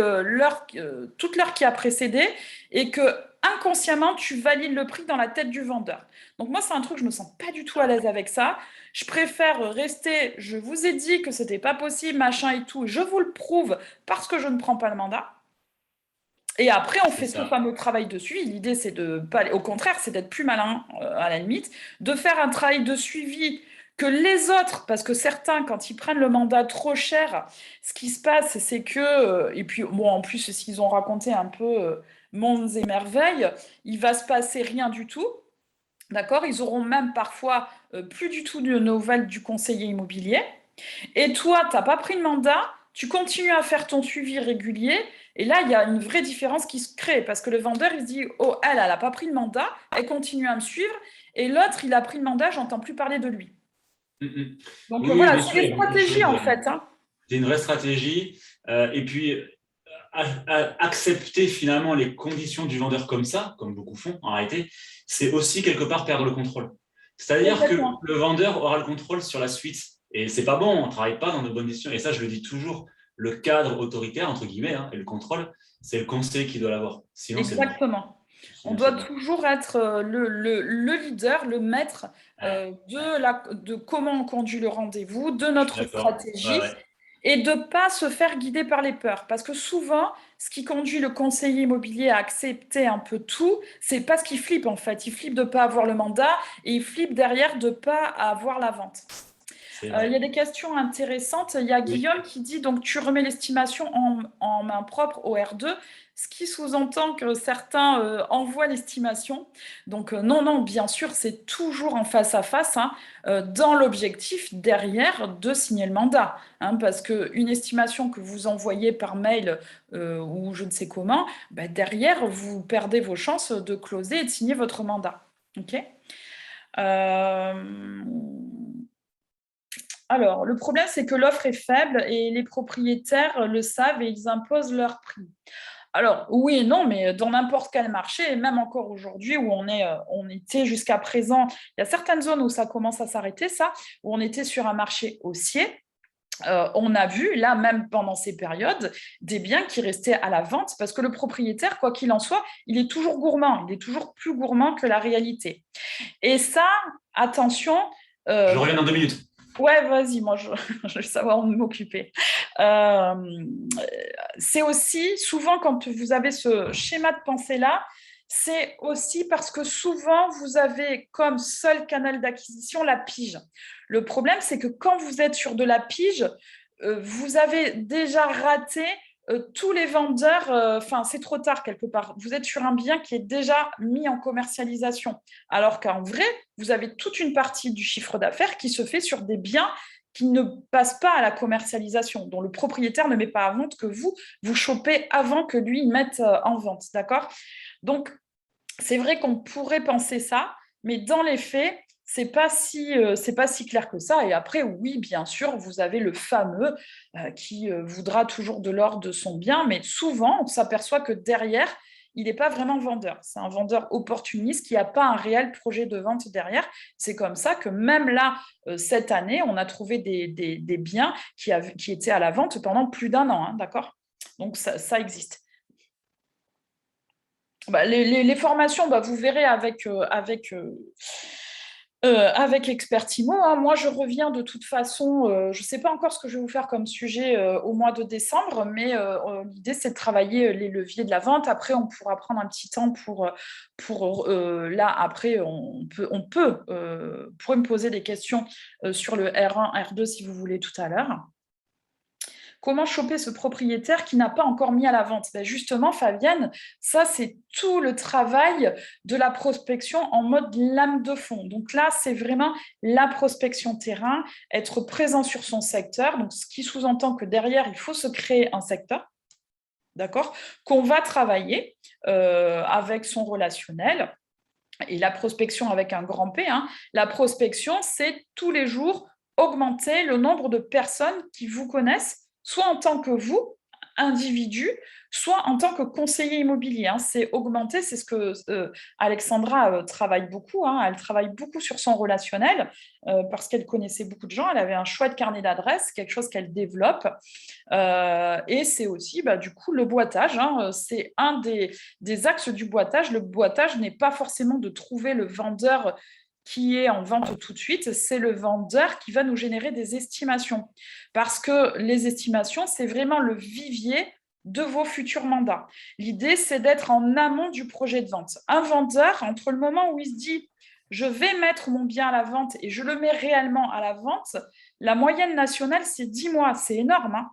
toute l'heure qui a précédé et que inconsciemment, tu valides le prix dans la tête du vendeur. Donc moi, c'est un truc, je me sens pas du tout à l'aise avec ça. Je préfère rester, je vous ai dit que c'était pas possible, machin et tout, je vous le prouve parce que je ne prends pas le mandat. Et après, on C'est fait ce ça. fameux travail de suivi. L'idée, c'est de pas, au contraire, c'est d'être plus malin, à la limite, de faire un travail de suivi que les autres, parce que certains, quand ils prennent le mandat trop cher, ce qui se passe, c'est que, et puis, bon, en plus, s'ils ont raconté un peu mondes et merveilles, il va se passer rien du tout. D'accord? Ils auront même parfois plus du tout de nouvelles du conseiller immobilier. Et toi, tu n'as pas pris le mandat, tu continues à faire ton suivi régulier, et là, il y a une vraie différence qui se crée, parce que le vendeur, il se dit, oh, elle n'a pas pris le mandat, elle continue à me suivre, et l'autre, il a pris le mandat, j'entends plus parler de lui. Mhm. Donc Oui, oui, voilà, bien c'est sûr, il des y a beaucoup de stratégies choses. en fait, hein. C'est une vraie stratégie. Et puis, accepter finalement les conditions du vendeur comme ça, comme beaucoup font en réalité, c'est aussi quelque part perdre le contrôle. C'est-à-dire que Complètement. le vendeur aura le contrôle sur la suite. Et c'est pas bon, on ne travaille pas dans de bonnes conditions. Et ça, je le dis toujours, le cadre autoritaire, entre guillemets, et le contrôle, c'est le conseil qui doit l'avoir. Sinon, c'est mort. Exactement. On Sinon, c'est doit mort. toujours être le leader, le maître Ouais, ouais, de comment on conduit le rendez-vous, de je suis notre d'accord. Ouais, stratégie, ouais. et de ne pas se faire guider par les peurs. Parce que souvent, ce qui conduit le conseiller immobilier à accepter un peu tout, c'est parce qu'il flippe en fait. Il flippe de ne pas avoir le mandat et il flippe derrière de ne pas avoir la vente. C'est Il y a vrai. des questions intéressantes. Il y a Oui. Guillaume qui dit donc tu remets l'estimation en main propre au R2, ce qui sous-entend que certains envoient l'estimation. Donc non, non, bien sûr, c'est toujours en face à face, hein, dans l'objectif derrière de signer le mandat, hein, parce qu'une estimation que vous envoyez par mail ou je ne sais comment, bah, derrière, vous perdez vos chances de closer et de signer votre mandat. OK. Euh, alors, le problème, c'est que l'offre est faible et les propriétaires le savent et ils imposent leur prix. Alors, oui et non, mais dans n'importe quel marché, et même encore aujourd'hui où on était jusqu'à présent, il y a certaines zones où ça commence à s'arrêter, ça, où on était sur un marché haussier. On a vu, là, même pendant ces périodes, des biens qui restaient à la vente parce que le propriétaire, quoi qu'il en soit, il est toujours gourmand, il est toujours plus gourmand que la réalité. Et ça, attention, Je euh, reviens dans 2 minutes. ouais, vas-y, moi je veux savoir m'occuper. Euh, c'est aussi, souvent quand vous avez ce schéma de pensée-là, c'est aussi parce que souvent vous avez comme seul canal d'acquisition la pige. Le problème, c'est que quand vous êtes sur de la pige, vous avez déjà raté tous les vendeurs, enfin c'est trop tard quelque part. Vous êtes sur un bien qui est déjà mis en commercialisation, alors qu'en vrai, vous avez toute une partie du chiffre d'affaires qui se fait sur des biens qui ne passent pas à la commercialisation, dont le propriétaire ne met pas à vente, que vous chopez avant que lui mette en vente, d'accord? Donc, c'est vrai qu'on pourrait penser ça, mais dans les faits, c'est pas si clair que ça. Et après, oui, bien sûr, vous avez le fameux qui voudra toujours de l'or de son bien, mais souvent, on s'aperçoit que derrière, il n'est pas vraiment vendeur. C'est un vendeur opportuniste qui n'a pas un réel projet de vente derrière. C'est comme ça que même là, cette année, on a trouvé des biens qui étaient à la vente pendant plus d'1 an, hein, d'accord? Donc, ça existe. Les formations, vous verrez avec Expertimo, hein. Moi, je reviens de toute façon, je ne sais pas encore ce que je vais vous faire comme sujet au mois de décembre, mais l'idée, c'est de travailler les leviers de la vente. Après, on pourra prendre un petit temps pour là, après, on pourrait me poser des questions sur le R1, R2 si vous voulez tout à l'heure. Comment choper ce propriétaire qui n'a pas encore mis à la vente? Justement, Fabienne, ça, c'est tout le travail de la prospection en mode lame de fond. Donc là, c'est vraiment la prospection terrain, être présent sur son secteur, donc ce qui sous-entend que derrière, il faut se créer un secteur, d'accord, qu'on va travailler avec son relationnel. Et la prospection avec un grand P, hein. La prospection, c'est tous les jours augmenter le nombre de personnes qui vous connaissent, soit en tant que vous, individu, soit en tant que conseiller immobilier, hein. C'est augmenter, c'est ce que Alexandra travaille beaucoup, hein. Elle travaille beaucoup sur son relationnel parce qu'elle connaissait beaucoup de gens, elle avait un chouette carnet d'adresses, quelque chose qu'elle développe. Et c'est aussi du coup le boitage, hein. C'est un des axes du boitage. Le boitage n'est pas forcément de trouver le vendeur qui est en vente tout de suite, c'est le vendeur qui va nous générer des estimations. Parce que les estimations, c'est vraiment le vivier de vos futurs mandats. L'idée, c'est d'être en amont du projet de vente. Un vendeur, entre le moment où il se dit « je vais mettre mon bien à la vente et je le mets réellement à la vente », la moyenne nationale, c'est 10 mois. C'est énorme, hein.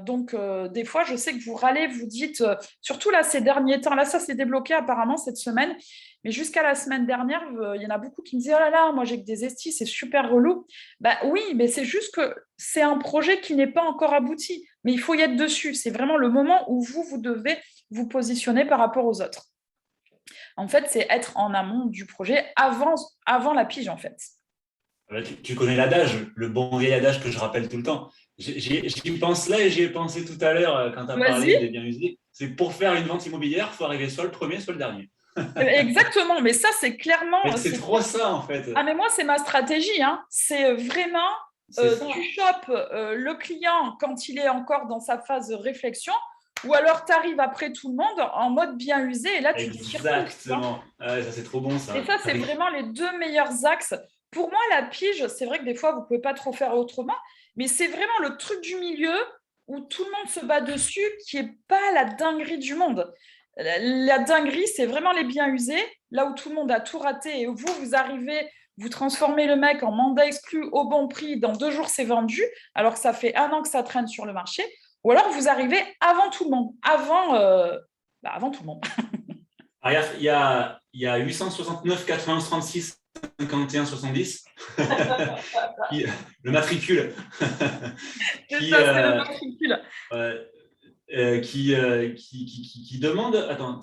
Donc, des fois, je sais que vous râlez, vous dites, surtout là, ces derniers temps, là, ça s'est débloqué apparemment cette semaine, mais jusqu'à la semaine dernière, il y en a beaucoup qui me disaient « oh là là, moi j'ai que des estis, c'est super relou ». Oui, mais c'est juste que c'est un projet qui n'est pas encore abouti, mais il faut y être dessus. C'est vraiment le moment où vous devez vous positionner par rapport aux autres. En fait, c'est être en amont du projet avant la pige, en fait. Tu connais l'adage, le bon vieil adage que je rappelle tout le temps. J'y pense là et j'y ai pensé tout à l'heure quand tu as parlé des biens usés. C'est pour faire une vente immobilière, il faut arriver soit le premier, soit le dernier. Exactement, mais ça, c'est clairement… C'est trop ça, en fait. Ah, mais moi, c'est ma stratégie, hein. C'est vraiment… tu chopes le client quand il est encore dans sa phase de réflexion, ou alors tu arrives après tout le monde en mode bien usé, et là, tu te tires. Exactement. Ça, c'est trop bon, ça. Et ça, c'est vraiment les 2 meilleurs axes. Pour moi, la pige, c'est vrai que des fois, vous ne pouvez pas trop faire autrement, mais c'est vraiment le truc du milieu où tout le monde se bat dessus, qui n'est pas la dinguerie du monde. La dinguerie, c'est vraiment les biens usés, là où tout le monde a tout raté, et vous arrivez, vous transformez le mec en mandat exclu au bon prix, dans 2 jours, c'est vendu, alors que ça fait 1 an que ça traîne sur le marché, ou alors vous arrivez avant tout le monde, avant tout le monde. Alors, il y a 869 91 36 51 70 le matricule C'est le matricule. Qui demande… Attends,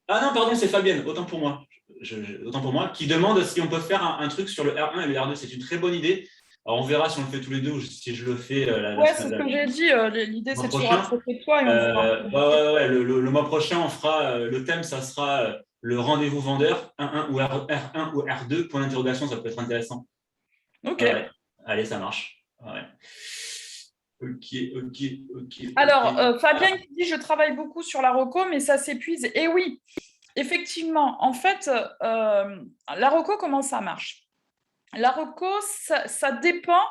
ah non, pardon, c'est Fabienne, autant pour moi, qui demande si on peut faire un truc sur le R1 et le R2. C'est une très bonne idée. Alors, on verra si on le fait tous les deux ou si je le fais. C'est ce que j'ai dit. L'idée, c'est de se rapprocher de toi. Et le mois prochain, on fera le thème, ça sera le rendez-vous vendeur, R1 ou R2, point d'interrogation, ça peut être intéressant. Ok. Allez, ça marche. Ouais. Ok. Alors, Fabienne qui dit « je travaille beaucoup sur la reco, mais ça s'épuise ». Et oui, effectivement, en fait, la reco, comment ça marche? La reco, ça dépend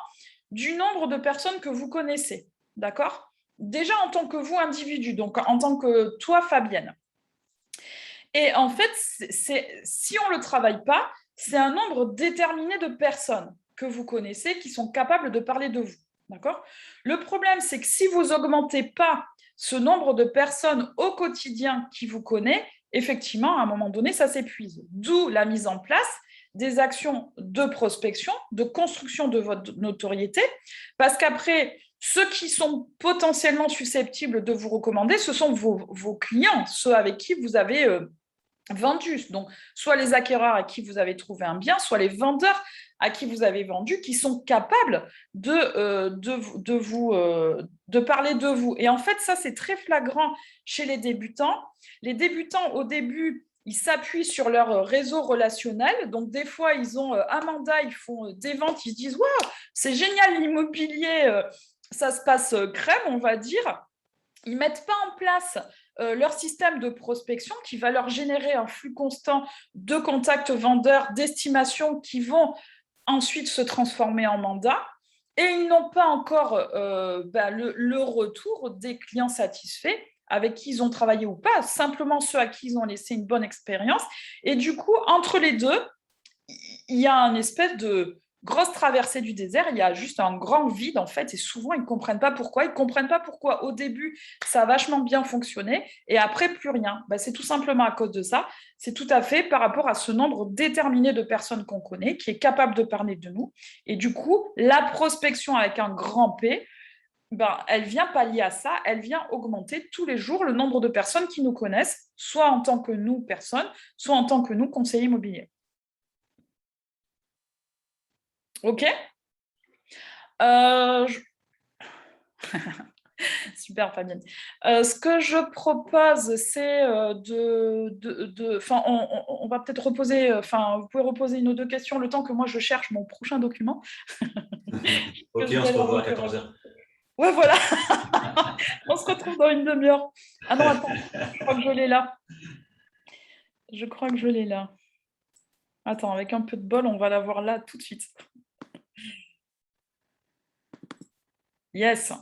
du nombre de personnes que vous connaissez, d'accord? Déjà en tant que vous, individu, donc en tant que toi, Fabienne. Et en fait, si on ne le travaille pas, c'est un nombre déterminé de personnes que vous connaissez qui sont capables de parler de vous. D'accord ? Le problème, c'est que si vous n'augmentez pas ce nombre de personnes au quotidien qui vous connaissent, effectivement, à un moment donné, ça s'épuise. D'où la mise en place des actions de prospection, de construction de votre notoriété, parce qu'après, ceux qui sont potentiellement susceptibles de vous recommander, ce sont vos clients, ceux avec qui vous avez vendu. Donc, soit les acquéreurs à qui vous avez trouvé un bien, soit les vendeurs à qui vous avez vendu, qui sont capables de parler de vous. Et en fait, ça, c'est très flagrant chez les débutants. Les débutants, au début, ils s'appuient sur leur réseau relationnel. Donc, des fois, ils ont un mandat, ils font des ventes, ils se disent « Waouh, c'est génial l'immobilier, ça se passe crème, on va dire ». Ils ne mettent pas en place leur système de prospection qui va leur générer un flux constant de contacts vendeurs, d'estimations qui vont ensuite se transformer en mandat. Et ils n'ont pas encore le retour des clients satisfaits avec qui ils ont travaillé ou pas, simplement ceux à qui ils ont laissé une bonne expérience. Et du coup, entre les deux, il y a une espèce de grosse traversée du désert, il y a juste un grand vide en fait, et souvent ils ne comprennent pas pourquoi. Ils ne comprennent pas pourquoi au début ça a vachement bien fonctionné et après plus rien. C'est tout simplement à cause de ça. C'est tout à fait par rapport à ce nombre déterminé de personnes qu'on connaît qui est capable de parler de nous. Et du coup, la prospection avec un grand P, elle vient pallier à ça, elle vient augmenter tous les jours le nombre de personnes qui nous connaissent, soit en tant que nous personnes, soit en tant que nous conseillers immobiliers. Ok. Super, Fabienne. Ce que je propose, c'est on va peut-être reposer, vous pouvez reposer une ou deux questions le temps que moi je cherche mon prochain document. Ok, on se revoit à 14h. Ouais, voilà. On se retrouve dans une demi-heure. Ah non, attends, je crois que je l'ai là. Attends, avec un peu de bol, on va l'avoir là tout de suite. Yes.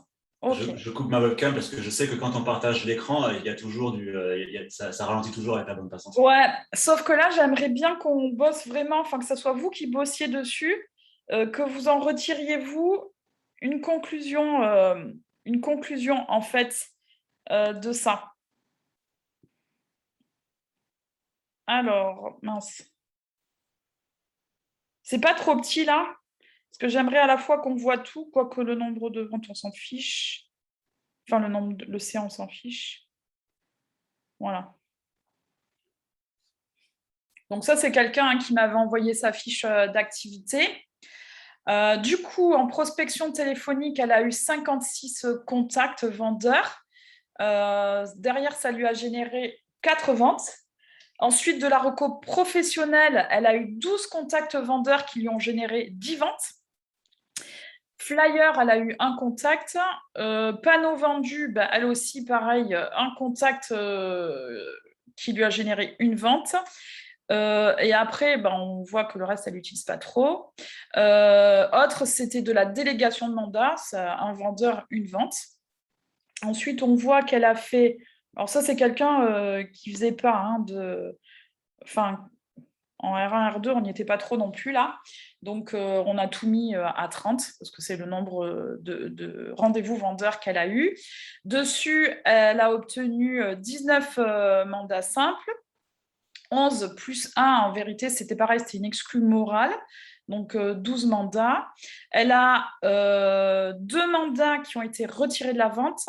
Okay. Je coupe ma webcam parce que je sais que quand on partage l'écran, il y a toujours ça ralentit toujours avec la bande passante. Ouais, sauf que là, j'aimerais bien qu'on bosse vraiment, que ce soit vous qui bossiez dessus, que vous en retiriez, vous, une conclusion en fait, de ça. Alors, mince. C'est pas trop petit, là? Parce que j'aimerais à la fois qu'on voit tout, quoique le nombre de ventes, on s'en fiche. Enfin, l'océan, on s'en fiche. Voilà. Donc ça, c'est quelqu'un qui m'avait envoyé sa fiche d'activité. Du coup, en prospection téléphonique, elle a eu 56 contacts vendeurs. Derrière, ça lui a généré 4 ventes. Ensuite, de la reco professionnelle, elle a eu 12 contacts vendeurs qui lui ont généré 10 ventes. Flyer, elle a eu un contact. Panneau vendu, elle aussi, pareil, un contact qui lui a généré une vente. Et après, on voit que le reste, elle n'utilise pas trop. Autre, c'était de la délégation de mandat, un vendeur, une vente. Ensuite, on voit qu'elle a fait... Alors ça, c'est quelqu'un qui ne faisait pas en R1, R2, on n'y était pas trop non plus là. Donc, on a tout mis à 30, parce que c'est le nombre de rendez-vous vendeurs qu'elle a eu. Dessus, elle a obtenu 19 mandats simples. 11 plus 1, en vérité, c'était pareil, c'était une exclue morale. Donc, 12 mandats. Elle a 2 mandats qui ont été retirés de la vente.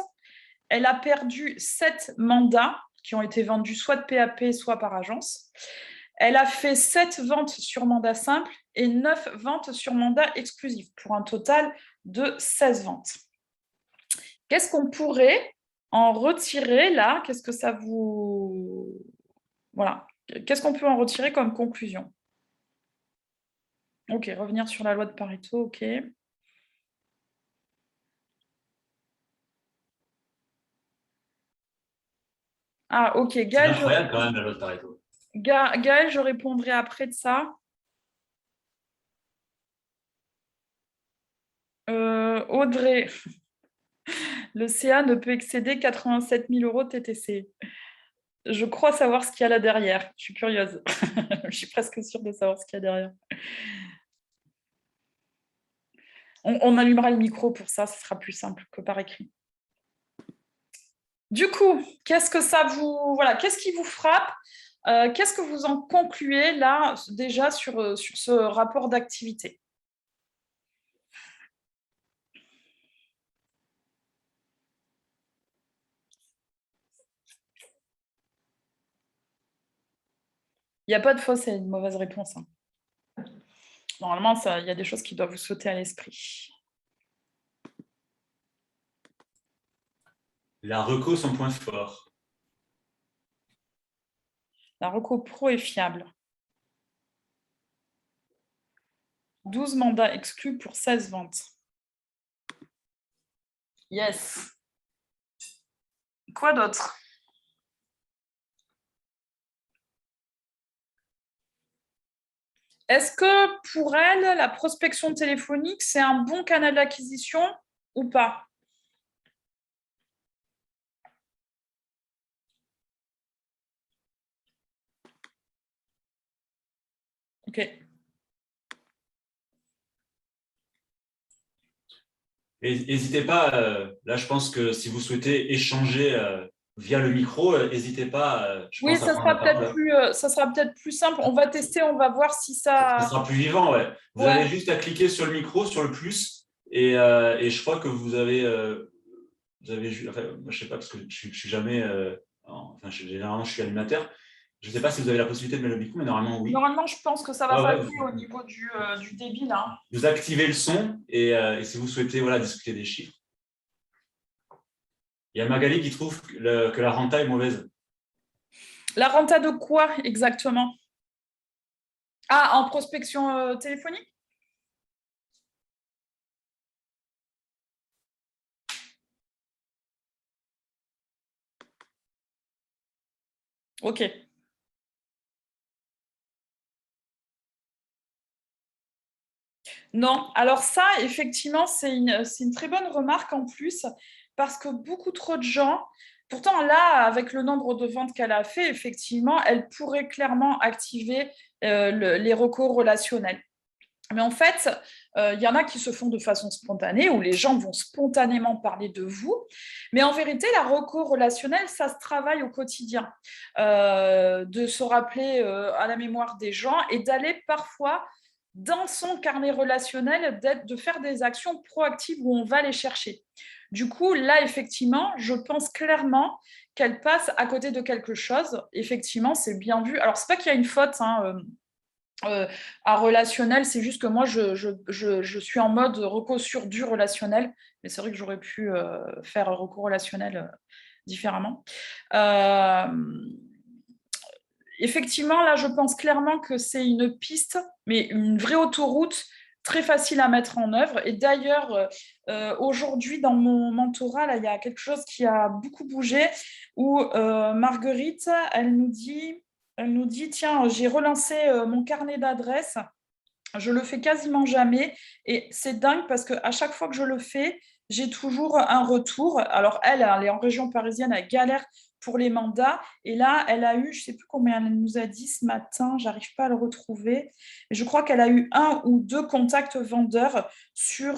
Elle a perdu 7 mandats qui ont été vendus soit de PAP, soit par agence. Elle a fait 7 ventes sur mandat simple et 9 ventes sur mandat exclusif, pour un total de 16 ventes. Qu'est-ce qu'on pourrait en retirer là? Qu'est-ce que ça vous... Voilà. Qu'est-ce qu'on peut en retirer comme conclusion? Ok, revenir sur la loi de Pareto, ok. Ah, ok, Gaël. C'est incroyable quand même la loi de Pareto. Gaël, je répondrai après de ça. Audrey, le CA ne peut excéder 87 000 € TTC. Je crois savoir ce qu'il y a là derrière. Je suis curieuse. Je suis presque sûre de savoir ce qu'il y a derrière. On allumera le micro pour ça, ce sera plus simple que par écrit. Du coup, qu'est-ce que ça vous... Voilà, qu'est-ce qui vous frappe Qu'est-ce que vous en concluez là déjà sur ce rapport d'activité? Il n'y a pas de fausse et de mauvaise réponse, hein. Normalement, il y a des choses qui doivent vous sauter à l'esprit. La reco, son point fort. La reco pro est fiable. 12 mandats exclus pour 16 ventes. Yes. Quoi d'autre? Est-ce que pour elle, la prospection téléphonique, c'est un bon canal d'acquisition ou pas? Ok. Et n'hésitez pas, là je pense que si vous souhaitez échanger via le micro, n'hésitez pas, je Oui, pense, à prendre la parole. ça sera peut-être plus simple. On va tester, on va voir si Ça ça... sera plus vivant, ouais. Vous Ouais. avez juste à cliquer sur le micro, sur le plus, et je crois que vous avez enfin, moi, je sais pas, parce que je suis jamais, enfin, généralement, je suis animateur. Je ne sais pas si vous avez la possibilité de mettre le micro, mais normalement, oui. Normalement, je pense que ça va Ouais, ouais, passer au niveau du débit, là. vous activez le son, et si vous souhaitez voilà, discuter des chiffres. Il y a Magali qui trouve que la renta est mauvaise. La renta de quoi exactement? Ah, en prospection téléphonique? Ok. Non, alors ça, effectivement, c'est une très bonne remarque en plus, parce que beaucoup trop de gens, pourtant là, avec le nombre de ventes qu'elle a fait, effectivement, elle pourrait clairement activer les recours relationnels. Mais en fait, il y en a qui se font de façon spontanée, où les gens vont spontanément parler de vous. Mais en vérité, la recours relationnel, ça se travaille au quotidien. De se rappeler à la mémoire des gens et d'aller parfois dans son carnet relationnel, de faire des actions proactives où on va les chercher. Du coup, là, effectivement, je pense clairement qu'elle passe à côté de quelque chose. Effectivement, c'est bien vu. Alors, c'est pas qu'il y a une faute, hein, à relationnel, c'est juste que moi, je suis en mode recours sur du relationnel, mais c'est vrai que j'aurais pu faire recours relationnel différemment. Euh, Effectivement, là, je pense clairement que c'est une piste, mais une vraie autoroute très facile à mettre en œuvre. Et d'ailleurs, aujourd'hui, dans mon mentorat, là, il y a quelque chose qui a beaucoup bougé, où Marguerite, elle nous dit, tiens, j'ai relancé mon carnet d'adresses, je le fais quasiment jamais, et c'est dingue parce qu'à chaque fois que je le fais, j'ai toujours un retour. Alors elle est en région parisienne, elle galère pour les mandats, et là, elle a eu, je ne sais plus combien elle nous a dit ce matin, j'arrive pas à le retrouver, mais je crois qu'elle a eu 1 ou 2 contacts vendeurs sur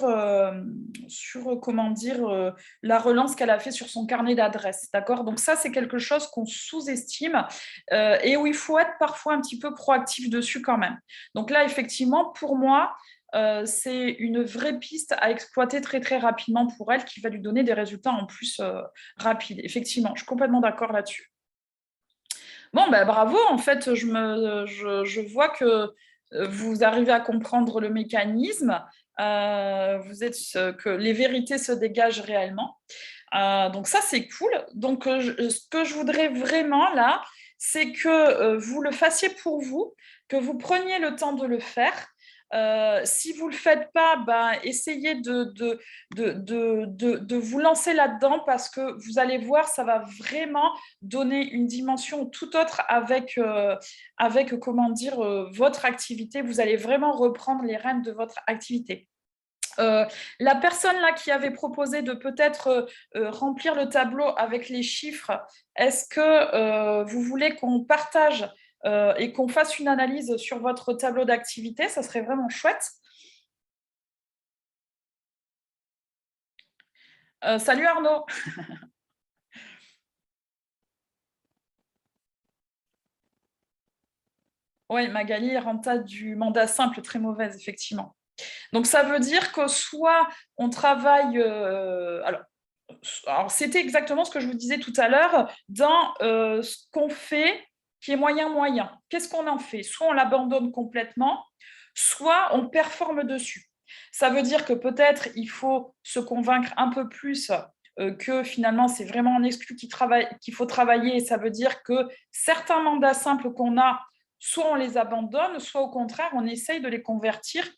comment dire, la relance qu'elle a fait sur son carnet d'adresses. D'accord? Donc ça, c'est quelque chose qu'on sous-estime et où il faut être parfois un petit peu proactif dessus quand même. Donc là, effectivement, pour moi, c'est une vraie piste à exploiter très très rapidement pour elle qui va lui donner des résultats en plus rapides. Effectivement, je suis complètement d'accord là-dessus. Bon, ben, bravo, en fait, je vois que vous arrivez à comprendre le mécanisme, que les vérités se dégagent réellement. Donc ça, c'est cool. Donc ce que je voudrais vraiment là, c'est que vous le fassiez pour vous, que vous preniez le temps de le faire. Si vous ne le faites pas, ben, essayez de vous lancer là-dedans parce que vous allez voir, ça va vraiment donner une dimension tout autre avec comment dire, votre activité. Vous allez vraiment reprendre les rênes de votre activité. La personne là qui avait proposé de peut-être remplir le tableau avec les chiffres, est-ce que vous voulez qu'on partage et qu'on fasse une analyse sur votre tableau d'activité? Ça serait vraiment chouette. Salut Arnaud. Oui, Magali est renta du mandat simple, très mauvaise, effectivement. Donc, ça veut dire que soit on travaille... alors, c'était exactement ce que je vous disais tout à l'heure, dans ce qu'on fait qui est moyen-moyen. Qu'est-ce qu'on en fait? Soit on l'abandonne complètement, soit on performe dessus. Ça veut dire que peut-être il faut se convaincre un peu plus que finalement c'est vraiment en exclu qu'il faut travailler. Et ça veut dire que certains mandats simples qu'on a, soit on les abandonne, soit au contraire on essaye de les convertir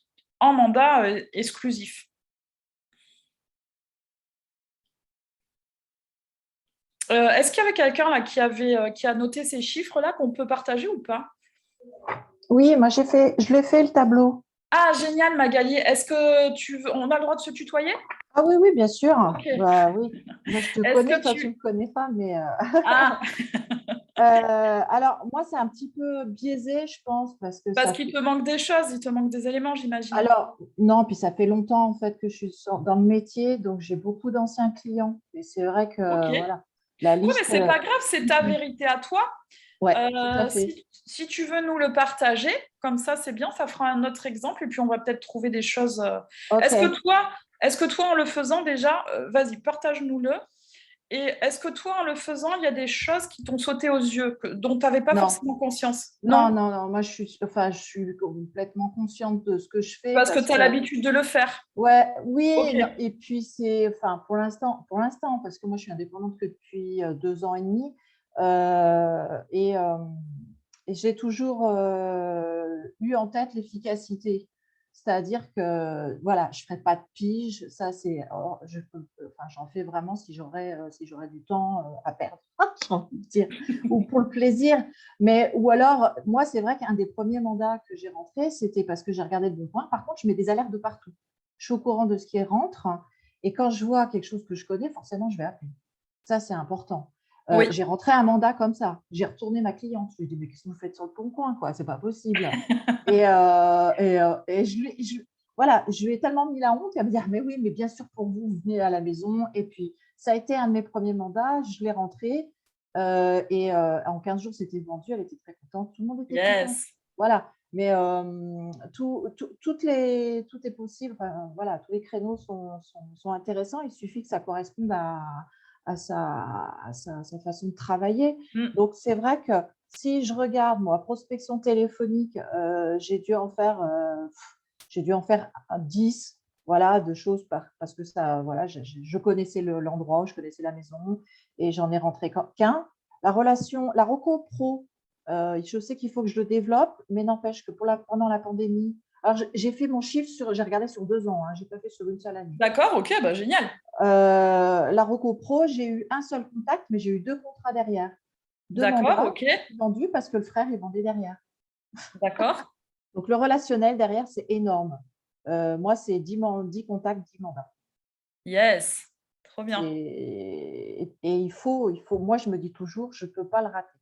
en mandats exclusifs. Est-ce qu'il y avait quelqu'un là qui a noté ces chiffres-là qu'on peut partager ou pas? Oui, moi je l'ai fait le tableau. Ah, génial, Magali. Est-ce que on a le droit de se tutoyer? Ah oui, oui, bien sûr. Ok. Bah oui. Moi, je te Est-ce connais, que toi, tu ne me connais pas, mais Ah, alors moi, c'est un petit peu biaisé, je pense, parce que parce ça qu'il fait. te manque des choses, il te manque des éléments, j'imagine. Alors, non, puis ça fait longtemps en fait que je suis dans le métier, donc j'ai beaucoup d'anciens clients. Et c'est vrai que Ok. voilà, la Oui, mais liste. c'est pas grave, c'est ta vérité à toi. Ouais, tout à fait. Si tu veux nous le partager, comme ça, c'est bien, ça fera un autre exemple et puis on va peut-être trouver des choses. Ok. Est-ce que toi, en le faisant déjà, vas-y, partage-nous-le. Et est-ce que toi, en le faisant, il y a des choses qui t'ont sauté aux yeux, dont tu n'avais pas Non, forcément conscience? non, Non? non, non. Moi, je suis complètement consciente de ce que je fais Parce que parce tu as que. l'habitude de le faire. Ouais, oui, Ok. non, et puis enfin, pour l'instant, parce que moi, je suis indépendante que depuis 2 ans et demi, et j'ai toujours eu en tête l'efficacité. C'est-à-dire que, voilà, je ne ferai pas de pige, ça, enfin, j'en fais vraiment si j'aurais du temps à perdre, j'ai envie de dire, ou pour le plaisir. Ou alors, moi, c'est vrai qu'un des premiers mandats que j'ai rentré, c'était parce que j'ai regardé le bon point. Par contre, je mets des alertes de partout. Je suis au courant de ce qui rentre. Et quand je vois quelque chose que je connais, forcément, je vais appeler. Ça, c'est important. Oui. J'ai rentré un mandat comme ça. J'ai retourné ma cliente. Je lui ai dit, mais qu'est-ce que vous faites sur le bon coin, quoi? C'est pas possible. Voilà, je lui ai tellement mis la honte. Elle me dit, ah, mais oui, mais bien sûr, pour vous, vous venez à la maison. Et puis, ça a été un de mes premiers mandats. Je l'ai rentré. En 15 jours, c'était vendu. Elle était très contente. Tout le monde était content. Yes. Voilà. Mais tout est possible. Enfin, voilà, tous les créneaux sont intéressants. Il suffit que ça corresponde à sa façon de travailler. Donc, c'est vrai que si je regarde, moi, prospection téléphonique, j'ai dû en faire 10, voilà, de choses parce que ça, voilà, je connaissais l'endroit, je connaissais la maison et j'en ai rentré qu'un. La reco pro, je sais qu'il faut que je le développe, mais n'empêche que pendant la pandémie, alors j'ai fait mon chiffre j'ai regardé sur 2 ans, je n'ai pas fait sur une seule année. D'accord, ok, bah, génial. La reco pro, j'ai eu un seul contact, mais j'ai eu 2 contrats derrière. 2 D'accord, mandats ok. vendus parce que le frère, il vendait derrière. D'accord. Donc, le relationnel derrière, c'est énorme. Moi, c'est 10 contacts, 10 mandats. Yes. Trop bien. Et moi, je me dis toujours, je ne peux pas le rater.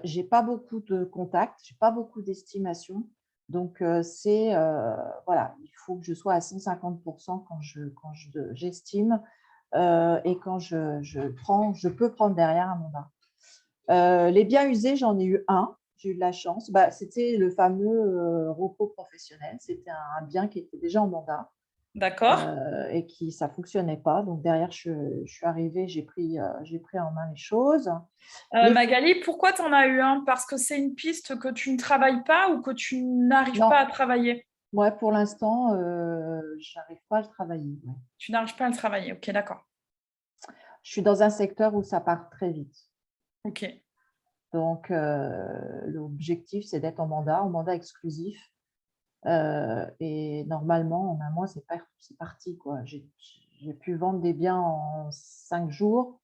Je n'ai pas beaucoup de contacts, je n'ai pas beaucoup d'estimation. Donc, voilà, il faut que je sois à 150% quand j'estime et quand je peux prendre derrière un mandat. Les biens usés, j'en ai eu un. J'ai eu de la chance. C'était le fameux repos professionnel. C'était un bien qui était déjà en mandat. D'accord. Et ça ne fonctionnait pas. Donc, derrière, je suis arrivée, j'ai pris en main les choses. Magali, pourquoi tu en as eu un? Parce que c'est une piste que tu ne travailles pas ou que tu n'arrives pas à travailler? Ouais, pour l'instant, je n'arrive pas à le travailler. Ouais. Tu n'arrives pas à le travailler, ok, d'accord. Je suis dans un secteur où ça part très vite. Ok. Donc, l'objectif, c'est d'être en mandat exclusif. Et normalement, en un mois, c'est parti, quoi. J'ai pu vendre des biens en 5 jours,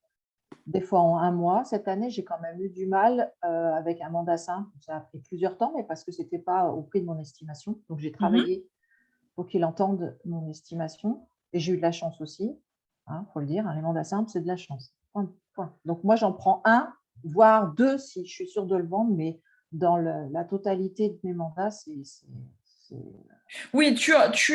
des fois en un mois. Cette année, j'ai quand même eu du mal avec un mandat simple. Ça a pris plusieurs temps, mais parce que ce n'était pas au prix de mon estimation. Donc, j'ai travaillé pour qu'il entende mon estimation. Et j'ai eu de la chance aussi, faut le dire. Les mandats simples, c'est de la chance. Point. Donc, moi, j'en prends un, voire 2 si je suis sûre de le vendre, mais dans la totalité de mes mandats, c'est… Oui, tu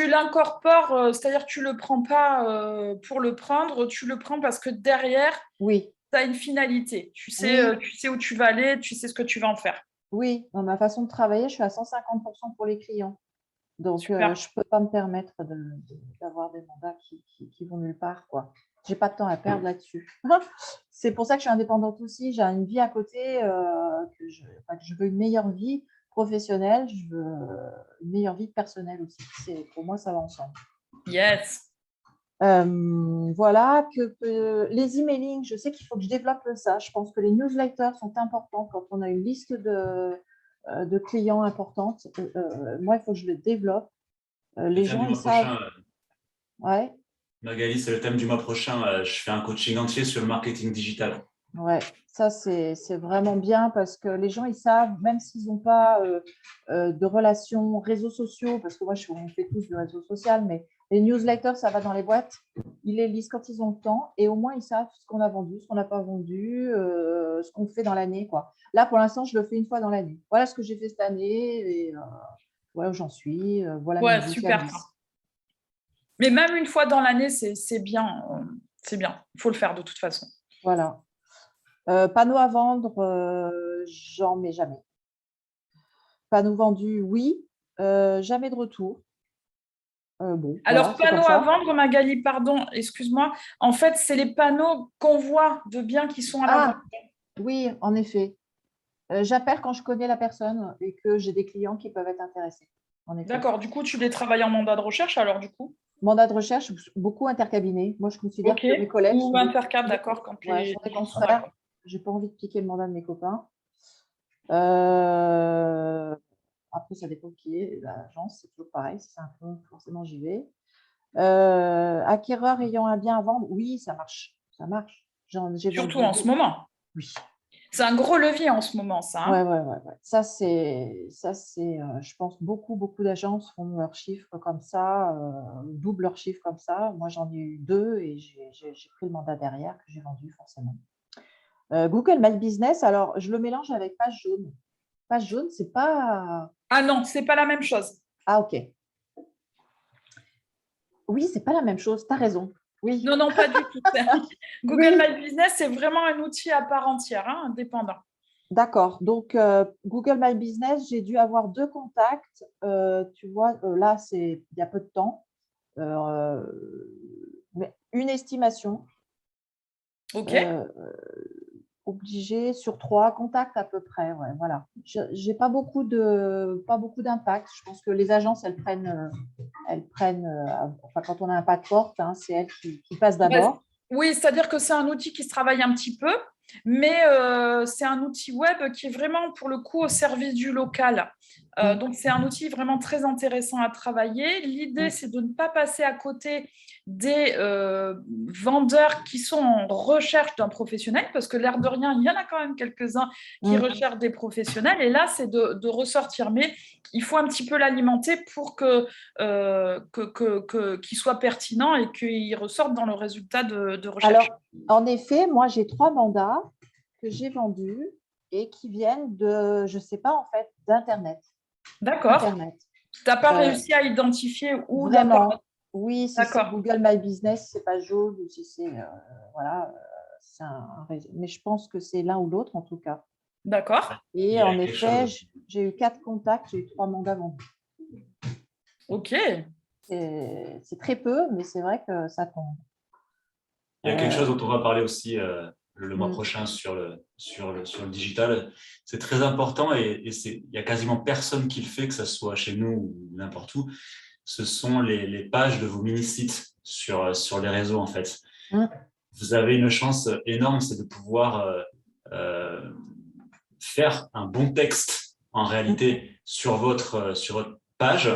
l'incorpores, c'est-à-dire que tu ne le prends pas pour le prendre, tu le prends parce que derrière, oui. tu as une finalité. Tu sais où tu vas aller, tu sais ce que tu vas en faire. Oui, dans ma façon de travailler, je suis à 150% pour les clients. Donc, je Super. ne peux pas me permettre d'avoir des mandats qui vont nulle part, quoi. Je n'ai pas de temps à perdre là-dessus. C'est pour ça que je suis indépendante aussi. J'ai une vie à côté, que je veux une meilleure vie professionnelle, je veux une meilleure vie personnelle aussi. Pour moi, ça va ensemble. Yes. Voilà, les emailing, je sais qu'il faut que je développe ça. Je pense que les newsletters sont importants quand on a une liste de clients importante. Moi, il faut que je le développe. Les gens, ils savent. Ouais. Magali, c'est le thème du mois prochain. Je fais un coaching entier sur le marketing digital. Ouais, ça, c'est vraiment bien parce que les gens, ils savent, même s'ils n'ont pas de relations réseaux sociaux, parce que moi, on fait tous du réseau social, mais les newsletters, ça va dans les boîtes. Ils les lisent quand ils ont le temps et au moins, ils savent ce qu'on a vendu, ce qu'on n'a pas vendu, ce qu'on fait dans l'année, quoi. Là, pour l'instant, je le fais une fois dans l'année. Voilà ce que j'ai fait cette année et voilà où j'en suis. Voilà mes Ouais, nouveaux super. services. Mais même une fois dans l'année, c'est bien. C'est bien. Il faut le faire de toute façon. Voilà. Panneaux à vendre, j'en mets jamais. Panneaux vendus, oui. Jamais de retour. Bon, Alors, voilà, c'est comme panneaux à ça. vendre, Magali, pardon, excuse-moi. En fait, c'est les panneaux qu'on voit de biens qui sont à la vente. Oui, en effet. J'appelle quand je connais la personne et que j'ai des clients qui peuvent être intéressés. En effet. D'accord, du coup, tu les travailles en mandat de recherche, alors du coup Mandat de recherche, beaucoup intercabinet. Moi, je considère Ok. que mes collègues Ou sont intercap, d'accord, quand sont les des gens sont confrères. d'accord. Je n'ai pas envie de piquer le mandat de mes copains. Après, ça dépend qui est l'agence, c'est toujours pareil. Si c'est un peu, forcément, j'y vais. Acquéreur ayant un bien à vendre, oui, ça marche. Ça marche. Surtout en ce moment. Oui. C'est un gros levier en ce moment, ça. Ouais. Ça, je pense, beaucoup d'agences font leur chiffre comme ça, doublent leur chiffre comme ça. Moi, j'en ai eu 2 et j'ai pris le mandat derrière que j'ai vendu forcément. Google My Business, alors, je le mélange avec Page Jaune. Page Jaune, c'est pas… Ah non, c'est pas la même chose. Ah, ok. Oui, c'est pas la même chose, tu as raison. Oui. Non, pas du tout. Google My Business, c'est vraiment un outil à part entière, indépendant. D'accord. Donc, Google My Business, j'ai dû avoir 2 contacts. Tu vois, là, il y a peu de temps. Mais une estimation. Ok. Obligé sur 3 contacts à peu près. Ouais, voilà. J'ai pas beaucoup d'impact. Je pense que les agences, elles prennent enfin, quand on a un pas de porte, c'est elles qui passent d'abord. Oui, c'est-à-dire que c'est un outil qui se travaille un petit peu, mais c'est un outil web qui est vraiment, pour le coup, au service du local. Donc, c'est un outil vraiment très intéressant à travailler. L'idée, c'est de ne pas passer à côté des vendeurs qui sont en recherche d'un professionnel, parce que l'air de rien, il y en a quand même quelques-uns qui recherchent des professionnels. Et là, c'est de ressortir. Mais il faut un petit peu l'alimenter pour qu'il soit pertinent et qu'il ressorte dans le résultat de recherche. Alors, en effet, moi, j'ai 3 mandats que j'ai vendus et qui viennent de, je ne sais pas, en fait, d'Internet. D'accord. Tu n'as pas réussi à identifier où vraiment. Oui, si c'est D'accord. Google My Business, c'est pas jaune, ou si c'est voilà, c'est un réseau. Mais je pense que c'est l'un ou l'autre en tout cas. D'accord. Et en effet, j'ai eu 4 contacts, j'ai eu 3 mandats vendus. Ok. C'est très peu, mais c'est vrai que ça tombe. Il y a quelque chose dont on va parler aussi le mois prochain sur le digital. C'est très important et il n'y a quasiment personne qui le fait, que ce soit chez nous ou n'importe où. Ce sont les pages de vos mini-sites sur les réseaux, en fait. Vous avez une chance énorme, c'est de pouvoir faire un bon texte, en réalité, sur votre page.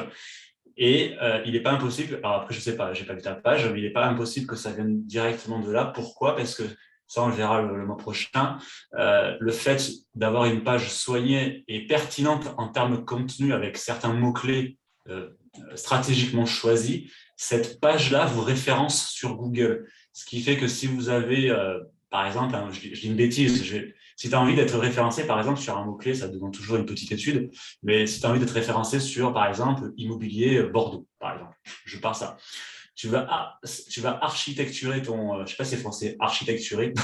Et il n'est pas impossible, alors après, je ne sais pas, je n'ai pas vu ta page, mais il n'est pas impossible que ça vienne directement de là. Pourquoi ? Parce que ça, on le verra le mois prochain. Le fait d'avoir une page soignée et pertinente en termes de contenu avec certains mots-clés stratégiquement choisis, cette page-là vous référence sur Google. Ce qui fait que si vous avez, par exemple, je dis une bêtise, si tu as envie d'être référencé, par exemple, sur un mot-clé, ça demande toujours une petite étude, mais si tu as envie d'être référencé sur, par exemple, immobilier Bordeaux, par exemple, je pars ça. Tu vas architecturer ton, je ne sais pas si c'est français, architecturer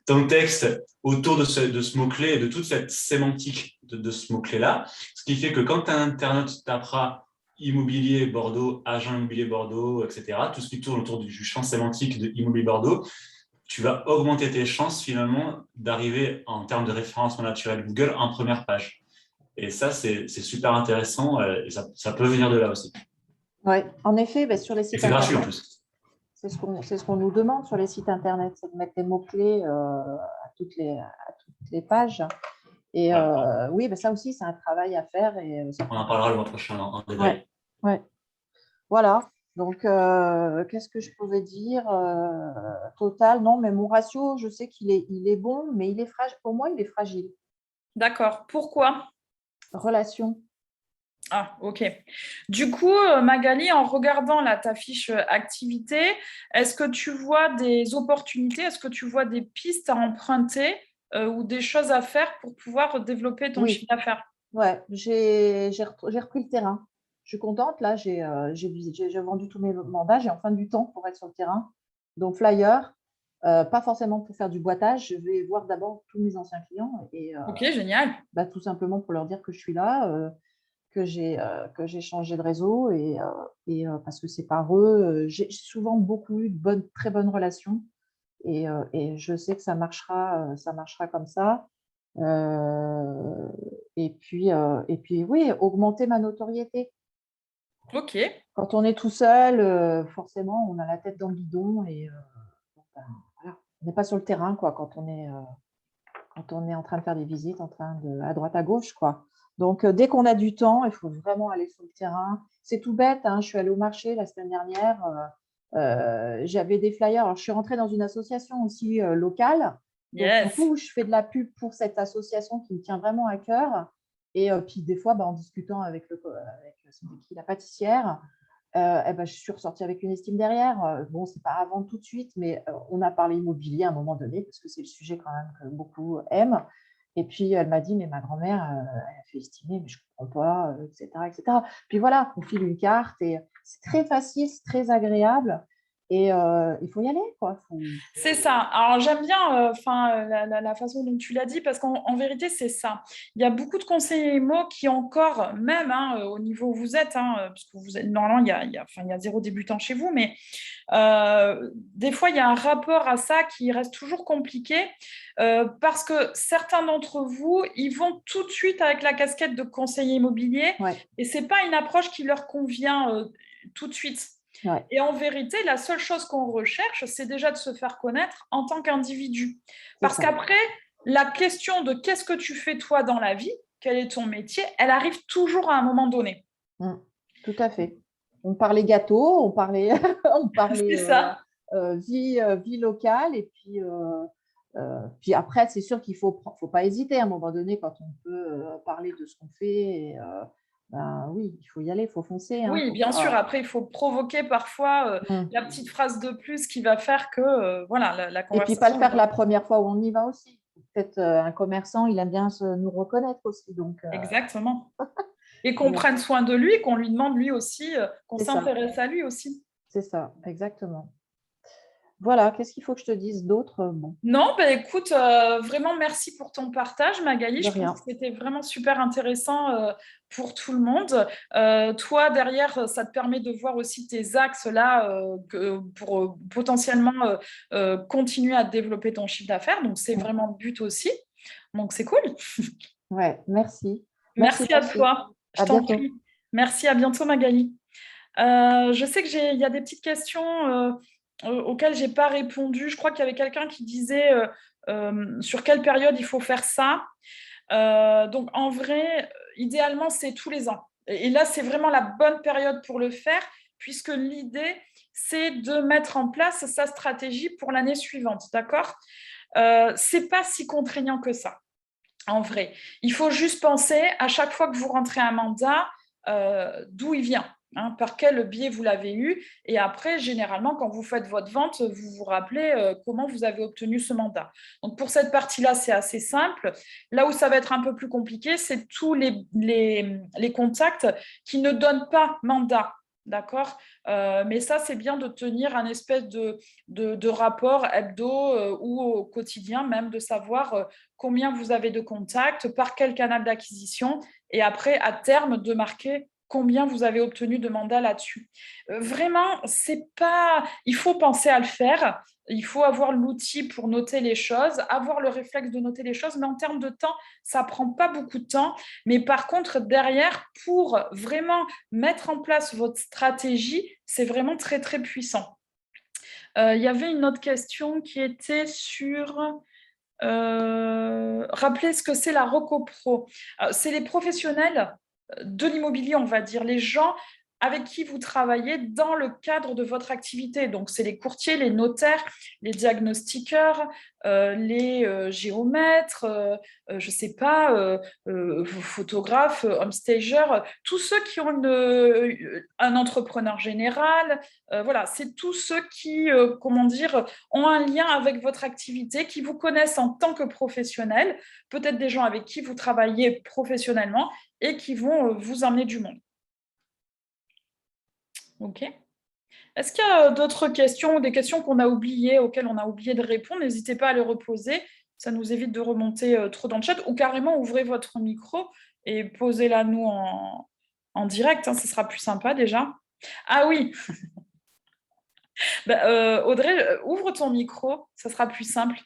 ton texte autour de ce mot-clé et de toute cette sémantique de ce mot-clé-là. Ce qui fait que quand un internaute tapera immobilier Bordeaux, agent immobilier Bordeaux, etc., tout ce qui tourne autour du champ sémantique de immobilier Bordeaux, tu vas augmenter tes chances finalement d'arriver en termes de référencement naturel Google en première page. Et ça, c'est super intéressant et ça peut venir de là aussi. Oui, en effet, sur les sites c'est gratuit en internet, plus. c'est ce qu'on nous demande sur les sites internet, c'est de mettre des mots-clés à toutes les pages. Et oui, ça aussi, c'est un travail à faire. Et on en parlera le mois prochain en détail. Ouais. Voilà. Donc, qu'est-ce que je pouvais dire total, non, mais mon ratio, je sais qu'il est bon, mais il est fragile. Pour moi, il est fragile. D'accord. Pourquoi? Relation. Ah, ok. Du coup, Magali, en regardant là, ta fiche activité, est-ce que tu vois des opportunités, est-ce que tu vois des pistes à emprunter ou des choses à faire pour pouvoir développer ton chiffre d'affaires? Ouais, j'ai repris le terrain. Je suis contente. Là, j'ai vendu tous mes mandats. J'ai enfin du temps pour être sur le terrain. Donc, flyer, pas forcément pour faire du boitage. Je vais voir d'abord tous mes anciens clients. Et, ok, génial. Tout simplement pour leur dire que je suis là, que j'ai changé de réseau. Et parce que c'est par eux. J'ai souvent beaucoup eu de très bonnes relations. Et je sais que ça marchera comme ça. Et puis, oui, augmenter ma notoriété. Ok. Quand on est tout seul, forcément, on a la tête dans le guidon et voilà. On n'est pas sur le terrain quoi, quand on est en train de faire des visites, à droite, à gauche, quoi. Donc, dès qu'on a du temps, il faut vraiment aller sur le terrain. C'est tout bête, hein, je suis allée au marché la semaine dernière, j'avais des flyers. Alors, je suis rentrée dans une association aussi locale. Donc, Yes. du coup, je fais de la pub pour cette association qui me tient vraiment à cœur. Et puis, des fois, en discutant avec la pâtissière, je suis ressortie avec une estime derrière. Bon, c'est pas à vendre tout de suite, mais on a parlé immobilier à un moment donné, parce que c'est le sujet quand même que beaucoup aiment. Et puis, elle m'a dit, mais ma grand-mère, elle a fait estimer, mais je ne comprends pas, etc., etc. Puis voilà, on file une carte et c'est très facile, c'est très agréable. Et il faut y aller, quoi. C'est ça. Alors, j'aime bien la façon dont tu l'as dit, parce qu'en vérité, c'est ça. Il y a beaucoup de conseillers IMO qui encore, même au niveau où vous êtes, parce que vous êtes, normalement, il y a zéro débutant chez vous, mais des fois, il y a un rapport à ça qui reste toujours compliqué, parce que certains d'entre vous, ils vont tout de suite avec la casquette de conseiller immobilier, et ce n'est pas une approche qui leur convient tout de suite. Ouais. Et en vérité, la seule chose qu'on recherche, c'est déjà de se faire connaître en tant qu'individu. Parce qu'après, la question de qu'est-ce que tu fais toi dans la vie, quel est ton métier, elle arrive toujours à un moment donné. Tout à fait. On parlait gâteau, on parlait vie locale, et puis après, c'est sûr qu'il faut pas hésiter à un moment donné quand on peut parler de ce qu'on fait. Et, oui, il faut y aller, il faut foncer. Oui, bien sûr. Après, il faut provoquer parfois la petite phrase de plus qui va faire que la conversation. Et puis pas le faire la première fois où on y va aussi. Peut-être un commerçant, il aime bien nous reconnaître aussi. Donc, exactement. Et qu'on prenne soin de lui, qu'on lui demande lui aussi, qu'on s'intéresse à lui aussi. C'est ça, exactement. Voilà, qu'est-ce qu'il faut que je te dise d'autre? Non, écoute, vraiment merci pour ton partage, Magali. Je pense que c'était vraiment super intéressant pour tout le monde. Toi, derrière, ça te permet de voir aussi tes axes là pour potentiellement continuer à développer ton chiffre d'affaires. Donc, c'est vraiment le but aussi. Donc, c'est cool. Ouais, merci. Merci à toi. Je t'en prie. Merci, à bientôt, Magali. Je sais qu'il y a des petites questions auxquelles je n'ai pas répondu. Je crois qu'il y avait quelqu'un qui disait sur quelle période il faut faire ça. Donc, en vrai, idéalement, c'est tous les ans. Et là, c'est vraiment la bonne période pour le faire, puisque l'idée, c'est de mettre en place sa stratégie pour l'année suivante. D'accord ? Ce n'est pas si contraignant que ça, en vrai. Il faut juste penser, à chaque fois que vous rentrez un mandat, d'où il vient. Par quel biais vous l'avez eu, et après, généralement, quand vous faites votre vente, vous vous rappelez comment vous avez obtenu ce mandat. Donc, pour cette partie-là, c'est assez simple. Là où ça va être un peu plus compliqué, c'est tous les contacts qui ne donnent pas mandat. D'accord. Mais ça, c'est bien de tenir un espèce de rapport hebdo ou au quotidien, même de savoir combien vous avez de contacts, par quel canal d'acquisition, et après, à terme, de marquer combien vous avez obtenu de mandats là-dessus. Vraiment, c'est pas... il faut penser à le faire. Il faut avoir l'outil pour noter les choses, avoir le réflexe de noter les choses, mais en termes de temps, ça prend pas beaucoup de temps. Mais par contre, derrière, pour vraiment mettre en place votre stratégie, c'est vraiment très, très puissant. Il y avait une autre question qui était sur... rappeler ce que c'est la RocoPro. C'est les professionnels de l'immobilier, on va dire, les gens avec qui vous travaillez dans le cadre de votre activité. Donc, c'est les courtiers, les notaires, les diagnostiqueurs, les géomètres, je ne sais pas, photographes, homestagers, tous ceux qui ont un entrepreneur général. Voilà, c'est tous ceux qui, comment dire, ont un lien avec votre activité, qui vous connaissent en tant que professionnel, peut-être des gens avec qui vous travaillez professionnellement et qui vont vous emmener du monde. OK. Est-ce qu'il y a d'autres questions ou des questions qu'on a oubliées, auxquelles on a oublié de répondre? N'hésitez pas à les reposer. Ça nous évite de remonter trop dans le chat, ou carrément ouvrez votre micro et posez-la nous en direct. Ce sera plus sympa déjà. Ah oui. Audrey, ouvre ton micro, ça sera plus simple,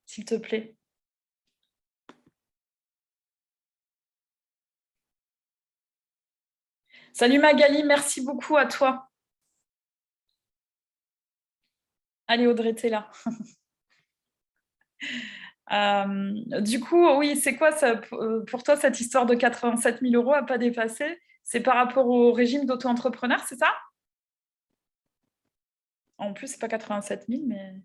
s'il te plaît. Salut Magali, merci beaucoup à toi. Allez Audrey, t'es là. Du coup, oui, c'est quoi ça, pour toi cette histoire de 87 000 € à pas dépasser? C'est par rapport au régime d'auto-entrepreneur, c'est ça? En plus, c'est pas 87 000, mais...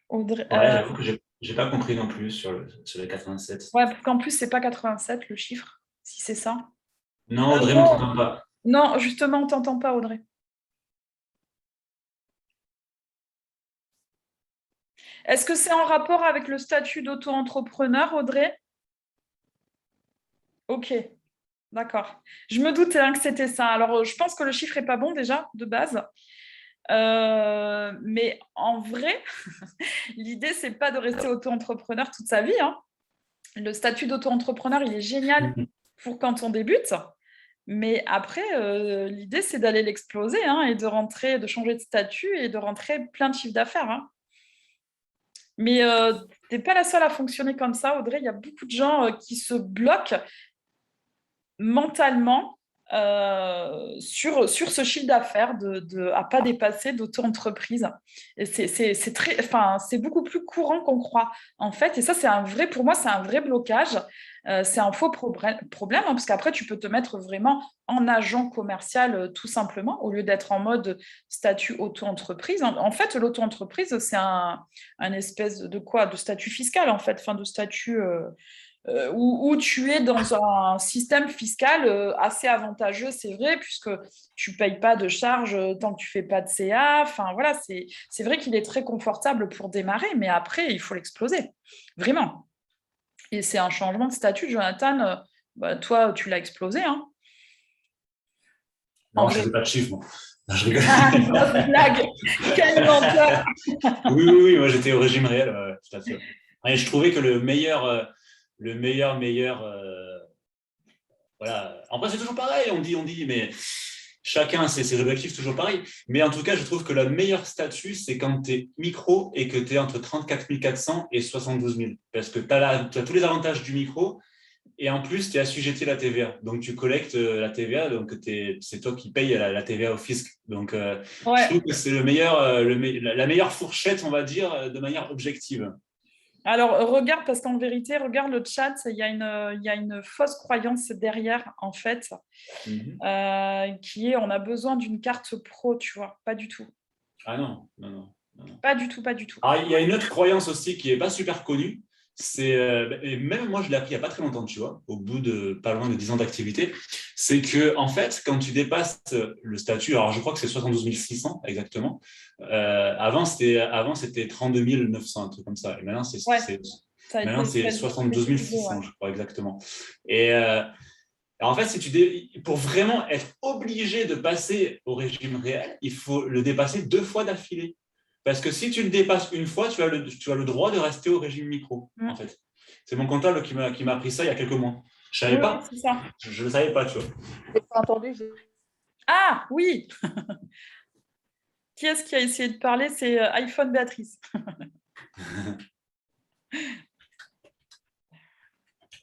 Audrey, Ouais, j'avoue que j'ai pas compris non plus sur les 87. ouais, parce qu'en plus, c'est pas 87 le chiffre, si c'est ça. Non, Audrey, on Non, t'entend pas. non, justement, on t'entend pas, Audrey. Est-ce que c'est en rapport avec le statut d'auto-entrepreneur, Audrey? Ok, d'accord. Je me doutais que c'était ça. Alors, je pense que le chiffre n'est pas bon déjà, de base. Mais en vrai, l'idée, c'est pas de rester auto-entrepreneur toute sa vie. Le statut d'auto-entrepreneur, il est génial pour quand on débute. Mais après, l'idée, c'est d'aller l'exploser et de rentrer, de changer de statut et de rentrer plein de chiffre d'affaires. Mais tu n'es pas la seule à fonctionner comme ça, Audrey. Il y a beaucoup de gens qui se bloquent mentalement sur ce chiffre d'affaires à pas dépasser d'auto-entreprise. Et c'est beaucoup plus courant qu'on croit, en fait. Et ça, pour moi, c'est un vrai blocage. C'est un faux problème, parce qu'après, tu peux te mettre vraiment en agent commercial tout simplement, au lieu d'être en mode statut auto-entreprise. En fait, l'auto-entreprise, c'est un espèce de quoi? De statut fiscal, en fait, de statut... où tu es dans un système fiscal assez avantageux, c'est vrai, puisque tu ne payes pas de charges tant que tu ne fais pas de CA. Enfin, voilà, c'est vrai qu'il est très confortable pour démarrer, mais après, il faut l'exploser, vraiment. Et c'est un changement de statut, Jonathan. Toi, tu l'as explosé. Non, je ne fais pas de chiffres, moi. Non, je rigole. Blague. Quel menteur. Oui, moi j'étais au régime réel, tout à fait. Et je trouvais que le meilleur, voilà. Après, c'est toujours pareil, on dit, mais chacun ses objectifs, toujours pareil. Mais en tout cas, je trouve que le meilleur statut, c'est quand tu es micro et que tu es entre 34 400 et 72 000. Parce que tu as tous les avantages du micro et en plus, tu es assujetti à la TVA. Donc, tu collectes la TVA, donc c'est toi qui payes la TVA au fisc. Donc, Ouais. je trouve que c'est la meilleure fourchette, on va dire, de manière objective. Alors, regarde, parce qu'en vérité, regarde le chat, il y a une fausse croyance derrière, en fait, qui est on a besoin d'une carte pro, tu vois, pas du tout. Ah non. Pas du tout, pas du tout. Alors, il y a une autre croyance aussi qui n'est pas super connue, et même moi je l'ai appris il n'y a pas très longtemps, tu vois, au bout de pas loin de 10 ans d'activité, c'est que en fait, quand tu dépasses le statut, alors je crois que c'est 72 600 exactement, avant c'était 32 900, un truc comme ça, et maintenant c'est 72 600, je crois exactement. Et Alors, en fait, pour vraiment être obligé de passer au régime réel, il faut le dépasser 2 fois d'affilée. Parce que si tu le dépasses une fois, tu as le droit de rester au régime micro, en fait. C'est mon comptable qui m'a appris ça il y a quelques mois. Je ne savais pas. C'est ça. Je ne le savais pas, tu vois. Je n'ai pas entendu. Ah, oui. Qui est-ce qui a essayé de parler? C'est iPhone Béatrice.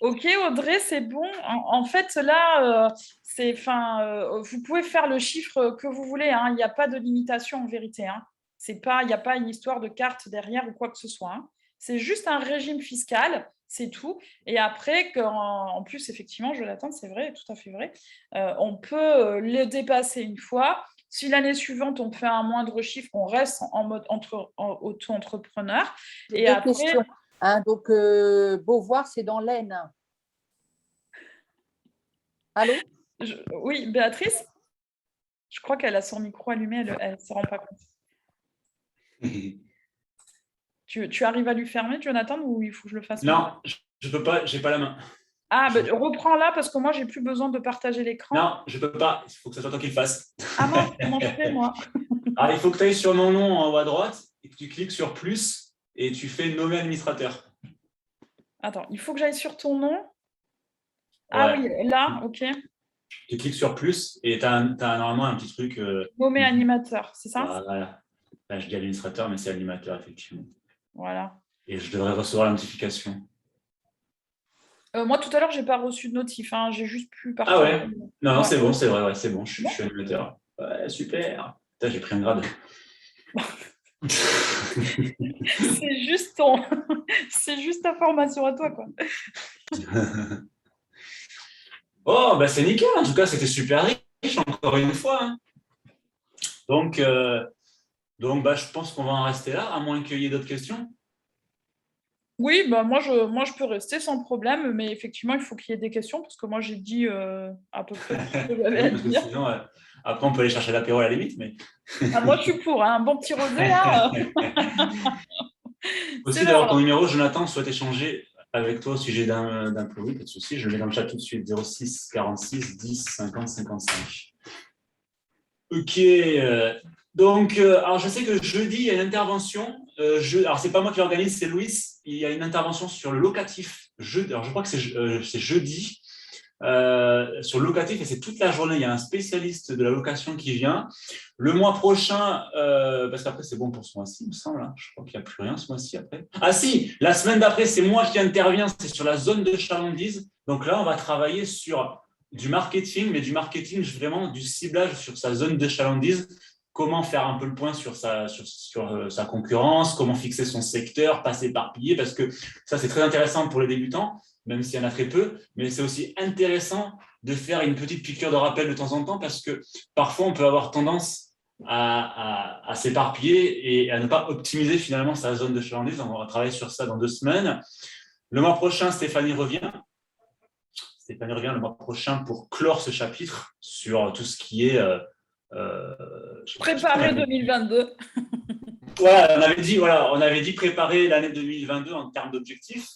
Ok, Audrey, c'est bon. En fait, là, vous pouvez faire le chiffre que vous voulez, hein. Il n'y a pas de limitation en vérité, hein. Il n'y a pas une histoire de carte derrière ou quoi que ce soit, hein. C'est juste un régime fiscal, c'est tout. Et après, en plus, effectivement, Jonathan, c'est vrai, tout à fait vrai, on peut le dépasser une fois. Si l'année suivante, on fait un moindre chiffre, on reste en mode auto-entrepreneur. Et après, questions. Donc, Beauvoir, c'est dans l'Aisne. Allô? Oui, Béatrice? Je crois qu'elle a son micro allumé, elle ne se rend pas compte. Tu arrives à lui fermer, Jonathan, ou il faut que je le fasse? Non, je ne peux pas, je n'ai pas la main. Ah, reprends-la parce que moi, je n'ai plus besoin de partager l'écran. Non, je ne peux pas, il faut que ce soit toi qui le fasses. Ah mince, comment je fais, moi? Alors, il faut que tu ailles sur mon nom en haut à droite et que tu cliques sur plus et tu fais nommer administrateur. Attends, il faut que j'aille sur ton nom. Ah oui, là, ok. Tu cliques sur plus et tu as normalement un petit truc. Nommer animateur, c'est ça? Voilà. Là, je dis administrateur, mais c'est animateur, effectivement. Voilà. Et je devrais recevoir la notification. Moi, tout à l'heure, je n'ai pas reçu de notif, hein. J'ai juste pu partager. Ah ouais? Non, c'est bon, c'est vrai, ouais, c'est bon, je suis animateur. Ouais, super. Putain, j'ai pris un grade. C'est juste ta formation à toi, quoi. Oh, bah c'est nickel, en tout cas, c'était super riche, encore une fois. Hein. Donc je pense qu'on va en rester là, à moins qu'il y ait d'autres questions. Oui, bah moi je peux rester sans problème, mais effectivement, il faut qu'il y ait des questions, parce que moi, j'ai dit à peu près ce que j'avais à dire. Sinon, après, on peut aller chercher l'apéro à la limite. Mais... moi, je suis pour, hein, un bon petit rosé, là. Aussi, d'ailleurs, ton numéro, Jonathan souhaite échanger avec toi au sujet d'un produit, pas de souci, je le mets dans le chat tout de suite, 06 46 10 50 55. Ok, donc, alors je sais que jeudi, il y a une intervention. Alors, c'est pas moi qui l'organise, c'est Louis. Il y a une intervention sur le locatif. Alors, je crois que c'est jeudi. Sur le locatif, et c'est toute la journée. Il y a un spécialiste de la location qui vient. Le mois prochain, parce qu'après, c'est bon pour ce mois-ci, il me semble. Hein. Je crois qu'il n'y a plus rien ce mois-ci après. Ah si, la semaine d'après, c'est moi qui interviens. C'est sur la zone de chalandise. Donc là, on va travailler sur du marketing, mais du marketing vraiment du ciblage sur sa zone de chalandise. Comment faire un peu le point sur sa concurrence, comment fixer son secteur, pas s'éparpiller, parce que ça, c'est très intéressant pour les débutants, même s'il y en a très peu, mais c'est aussi intéressant de faire une petite piqûre de rappel de temps en temps, parce que parfois, on peut avoir tendance à s'éparpiller et à ne pas optimiser finalement sa zone de chalandise. On va travailler sur ça dans 2 semaines. Le mois prochain, Stéphanie revient le mois prochain pour clore ce chapitre sur tout ce qui est... préparer 2022. on avait dit préparer l'année 2022 en termes d'objectifs.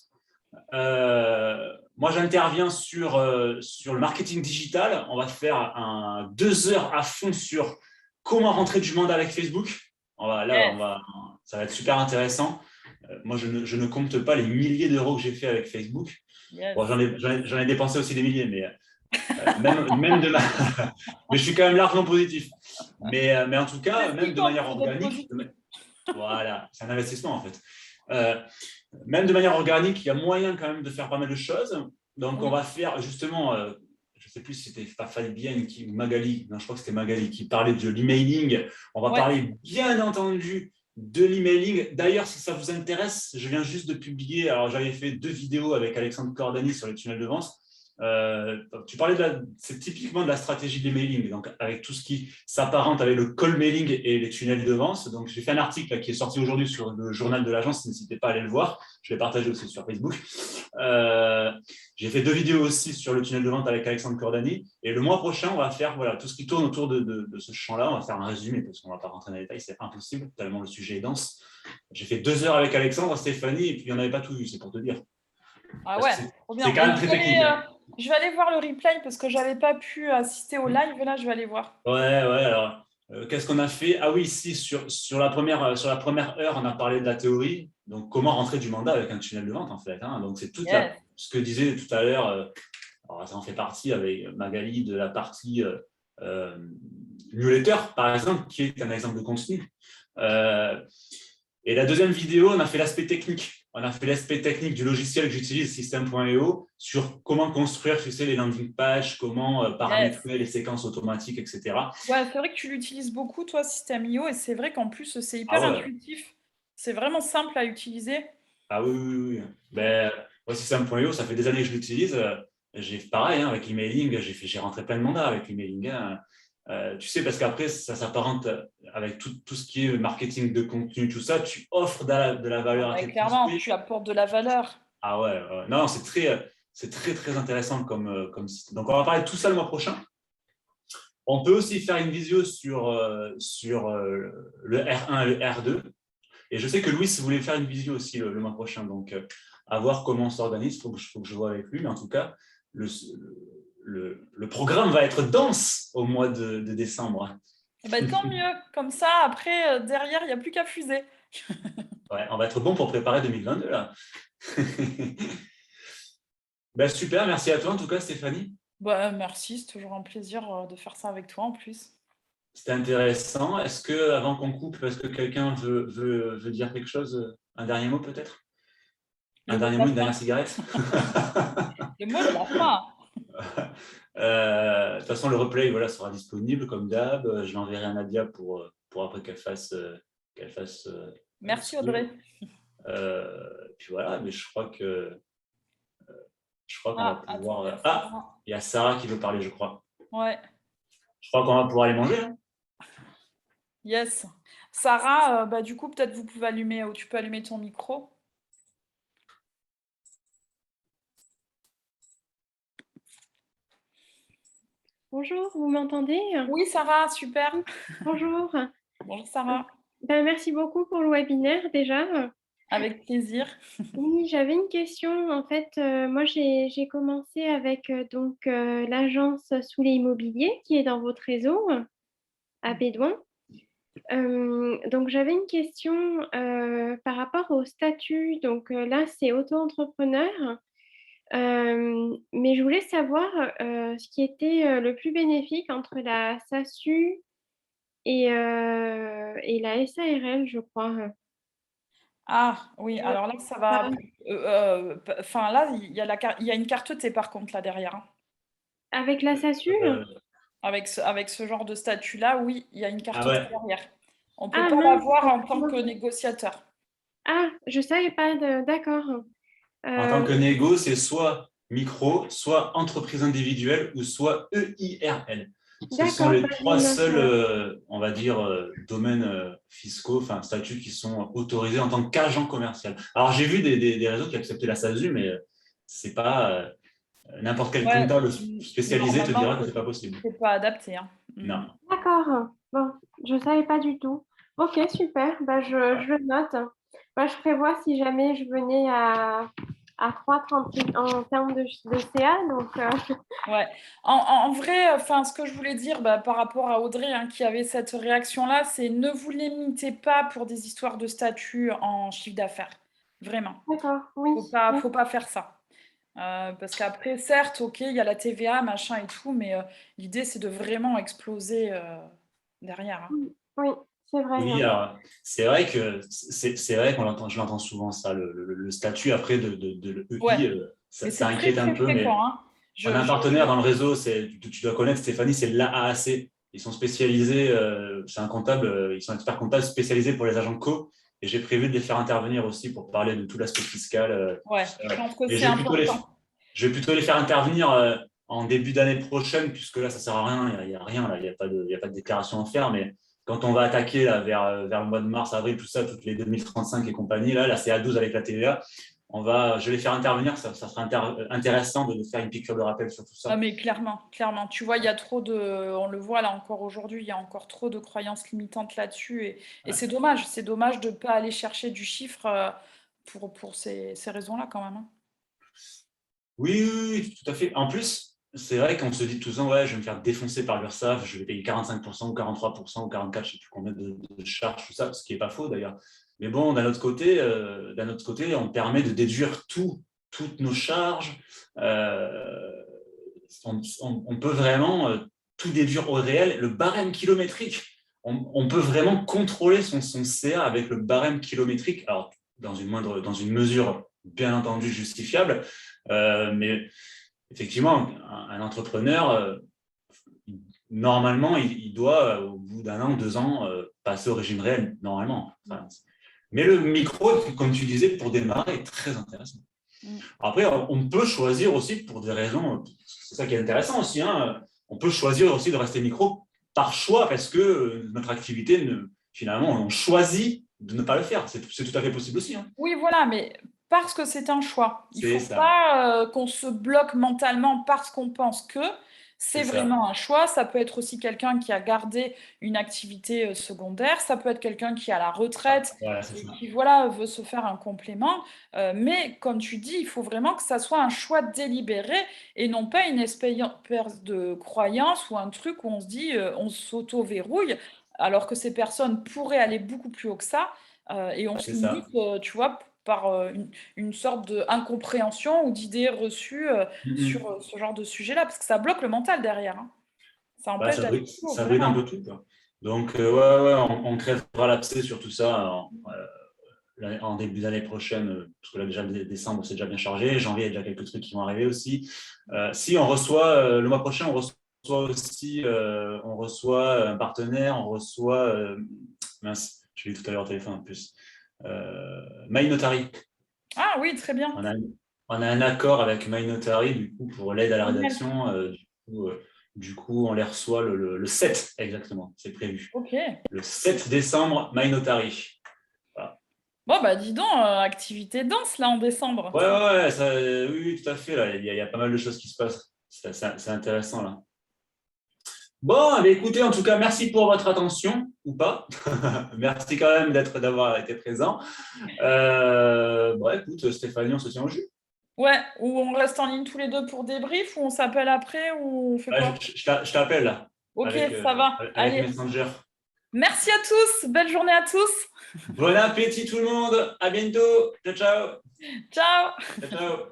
Moi, j'interviens sur le marketing digital. On va faire 2 heures à fond sur comment rentrer du mandat avec Facebook. Ça va être super intéressant. Moi, je ne compte pas les milliers d'euros que j'ai fait avec Facebook. Yes. Bon, j'en ai dépensé aussi des milliers, mais même de mais je suis quand même largement positif. Mais en tout cas, même de manière organique, voilà, c'est un investissement en fait. Même de manière organique, il y a moyen quand même de faire pas mal de choses. Donc, on va faire justement, je ne sais plus si c'était Fabienne ou Magali, non, je crois que c'était Magali qui parlait de l'emailing. On va parler bien entendu de l'emailing. D'ailleurs, si ça vous intéresse, je viens juste de publier, alors j'avais fait 2 vidéos avec Alexandre Cordani sur les tunnels de vente. Tu parlais c'est typiquement de la stratégie de l'emailing, donc avec tout ce qui s'apparente avec le call mailing et les tunnels de vente. Donc, j'ai fait un article là, qui est sorti aujourd'hui sur le journal de l'agence, n'hésitez pas à aller le voir. Je l'ai partagé aussi sur Facebook. J'ai fait 2 vidéos aussi sur le tunnel de vente avec Alexandre Cordani. Et le mois prochain, on va faire tout ce qui tourne autour de ce champ-là. On va faire un résumé parce qu'on ne va pas rentrer dans les détails, c'est impossible, tellement le sujet est dense. J'ai fait 2 heures avec Alexandre, Stéphanie, et puis on n'avait pas tout vu, c'est pour te dire. Ah ouais, c'est quand même très technique. Je vais aller voir le replay parce que j'avais pas pu assister au live. Là, je vais aller voir. Ouais, alors, qu'est-ce qu'on a fait? Ah oui, si, sur la première heure, on a parlé de la théorie, donc comment rentrer du mandat avec un tunnel de vente, en fait, hein. Donc, c'est Yes. ce que disait tout à l'heure, alors ça en fait partie avec Magali de la partie newsletter, par exemple, qui est un exemple de contenu. Et la deuxième vidéo, on a fait l'aspect technique. On a fait l'aspect technique du logiciel que j'utilise, System.io, sur comment construire, tu sais, les landing pages, comment paramétrer les séquences automatiques, etc. Ouais, c'est vrai que tu l'utilises beaucoup, toi, System.io, et c'est vrai qu'en plus, c'est hyper Ah ouais. intuitif. C'est vraiment simple à utiliser. Ah oui. Ben, moi, System.io, ça fait des années que je l'utilise. J'ai pareil, hein, avec l'emailing, j'ai rentré plein de mandats avec l'emailing, hein. Tu sais, parce qu'après, ça s'apparente avec tout ce qui est marketing de contenu, tout ça, tu offres de la valeur à Ouais, tes clairement, prospects. tu apportes de la valeur. Ah ouais. Non, c'est très intéressant comme système. Donc, on va parler de tout ça le mois prochain. On peut aussi faire une visio sur le R1 et le R2. Et je sais que Louis voulait faire une visio aussi le mois prochain. Donc, à voir comment on s'organise. Il faut que je vois avec lui. Mais en tout cas, le programme va être dense au mois de décembre. Eh ben, tant mieux. Comme ça, après, derrière, il n'y a plus qu'à fuser. Ouais, on va être bon pour préparer 2022 là. Ben, super, merci à toi en tout cas, Stéphanie. Bah, merci, c'est toujours un plaisir de faire ça avec toi en plus. C'était intéressant. Est-ce que, avant qu'on coupe, est-ce que quelqu'un veut dire quelque chose? Un dernier mot peut-être? Le Un mot de dernier la mot, une fin. dernière cigarette? Le mot de la fin. De toute façon, le replay voilà, sera disponible comme d'hab. Je l'enverrai à Nadia pour après qu'elle fasse le Merci suivre. Audrey. Puis voilà, mais je crois qu'on va pouvoir. Attends, Ah, il y a Sarah qui veut parler, je crois. ouais. Je crois qu'on va pouvoir aller manger. Hein. Yes. Sarah, bah, du coup, peut-être vous pouvez allumer, ou tu peux allumer ton micro. Bonjour, vous m'entendez? Oui, Sarah, super. Bonjour. Bonjour Sarah. Ben, merci beaucoup pour le webinaire déjà. Avec plaisir. Oui, j'avais une question. En fait, moi, j'ai commencé avec l'agence Soulet Immobilier qui est dans votre réseau à Bédouin. Donc, j'avais une question par rapport au statut. Donc, là, c'est auto-entrepreneur. Mais je voulais savoir ce qui était le plus bénéfique entre la SASU et la SARL, je crois. Ah oui, alors là, ça va. Enfin, là, il y a une carte T par contre là derrière, hein. Avec la SASU? Avec ce genre de statut-là, oui, il y a une carte T Ouais. derrière. On ne peut Ah pas mince. l'avoir en tant que négociateur. Ah, je savais pas. D'accord. En tant que négo, c'est soit micro, soit entreprise individuelle ou soit EIRL. Ce sont les trois seuls, on va dire, domaines fiscaux, enfin statuts qui sont autorisés en tant qu'agent commercial. Alors j'ai vu des réseaux qui acceptaient la SASU, mais c'est pas n'importe quel Ouais, comptable spécialisé te dira que c'est pas possible. C'est pas adapté, hein. Non. D'accord. Bon, je savais pas du tout. Ok, super. Bah, je le note. Bah, je prévois si jamais je venais à croître en termes de CA. Donc, Ouais. En vrai, enfin, ce que je voulais dire bah, par rapport à Audrey hein, qui avait cette réaction-là, c'est ne vous limitez pas pour des histoires de statut en chiffre d'affaires. Vraiment. d'accord, oui. Faut pas faire ça. Parce qu'après, certes, ok, il y a la TVA, machin et tout, mais l'idée, c'est de vraiment exploser derrière, hein. Oui, c'est vrai. Oui, alors c'est vrai que je l'entends souvent ça, le statut après de l'EI, Ouais. Mais ça c'est très, inquiète un très peu, mais fréquent, hein. on a un partenaire dans le réseau, tu dois connaître Stéphanie, c'est l'AAC. Ils sont spécialisés, c'est un comptable, ils sont experts comptables spécialisés pour les agents de co. Et j'ai prévu de les faire intervenir aussi pour parler de tout l'aspect fiscal. Ouais, je pense que Et c'est important. je vais plutôt les faire intervenir en début d'année prochaine, puisque là, ça ne sert à rien, il n'y a rien, là, il n'y a pas de déclaration à faire. Mais quand on va attaquer là, vers le mois de mars, avril, tout ça, toutes les 2035 et compagnie, là c'est A12 avec la TVA. Je vais les faire intervenir, ça sera intéressant de faire une piqûre de rappel sur tout ça. Ah, mais clairement. Tu vois, il y a trop on le voit là encore aujourd'hui, il y a encore trop de croyances limitantes là-dessus. Et c'est dommage de ne pas aller chercher du chiffre pour ces raisons-là quand même, hein. Oui, oui, oui, tout à fait. En plus, c'est vrai qu'on se dit tout le temps, ouais, je vais me faire défoncer par l'URSSAF, je vais payer 45% ou 43% ou 44%, je ne sais plus combien de charges, tout ça, ce qui n'est pas faux d'ailleurs. Mais bon, d'un autre côté, on permet de déduire toutes nos charges. On peut vraiment tout déduire au réel. Le barème kilométrique, on peut vraiment contrôler son CA avec le barème kilométrique. Alors, dans une mesure bien entendu justifiable, mais effectivement, un entrepreneur, normalement, il doit, au bout d'un an, 2 ans, passer au régime réel, normalement. Enfin, mais le micro, comme tu disais, pour démarrer, est très intéressant. Après, on peut choisir aussi pour des raisons, c'est ça qui est intéressant aussi, hein, on peut choisir aussi de rester micro par choix parce que notre activité, finalement, on choisit de ne pas le faire. C'est tout à fait possible aussi. Hein. Oui, voilà, mais parce que c'est un choix. Il ne C'est faut ça. pas qu'on se bloque mentalement parce qu'on pense que c'est C'est ça. vraiment un choix. Ça peut être aussi quelqu'un qui a gardé une activité secondaire. Ça peut être quelqu'un qui est à la retraite Voilà, c'est et ça. qui voilà, veut se faire un complément. Mais comme tu dis, il faut vraiment que ça soit un choix délibéré et non pas une espèce de croyance ou un truc où on se dit on s'auto-verrouille alors que ces personnes pourraient aller beaucoup plus haut que ça. Et on se C'est ça. limite, tu vois, par une sorte d'incompréhension ou d'idées reçues sur ce genre de sujet-là, parce que ça bloque le mental derrière. Hein. Ça Bah, empêche ça d'être bride, chaud, ça bride un peu vraiment. tout, quoi. Donc, ouais, ouais, on crèvera l'abcès sur tout ça en début d'année prochaine, parce que là, déjà, décembre, c'est déjà bien chargé. Janvier, il y a déjà quelques trucs qui vont arriver aussi. Si on reçoit, le mois prochain, on reçoit aussi on reçoit un partenaire, on reçoit, mince, je l'ai dit tout à l'heure au téléphone en plus, MyNotary. Ah oui, très bien. On a un accord avec MyNotary du coup, pour l'aide à la Génial. rédaction. Du coup, on les reçoit le 7 exactement, c'est prévu. Ok. Le 7 décembre, MyNotary. Voilà. Bon, bah dis donc, activité danse là en décembre. Ouais, ouais, ouais, oui, oui, tout à fait. Là. Il y a pas mal de choses qui se passent. C'est intéressant là. Bon, eh bien, écoutez, en tout cas, merci pour votre attention, ou pas. Merci quand même d'avoir été présent. Bon, écoute, Stéphanie, on se tient au jus. Ouais, ou on reste en ligne tous les deux pour débrief, ou on s'appelle après, ou on fait Ouais, quoi? je t'appelle là, Ok, ça va. avec Allez. Messenger. Merci à tous. Belle journée à tous. Bon appétit tout le monde. À bientôt. Ciao, ciao. Ciao. Ciao, ciao.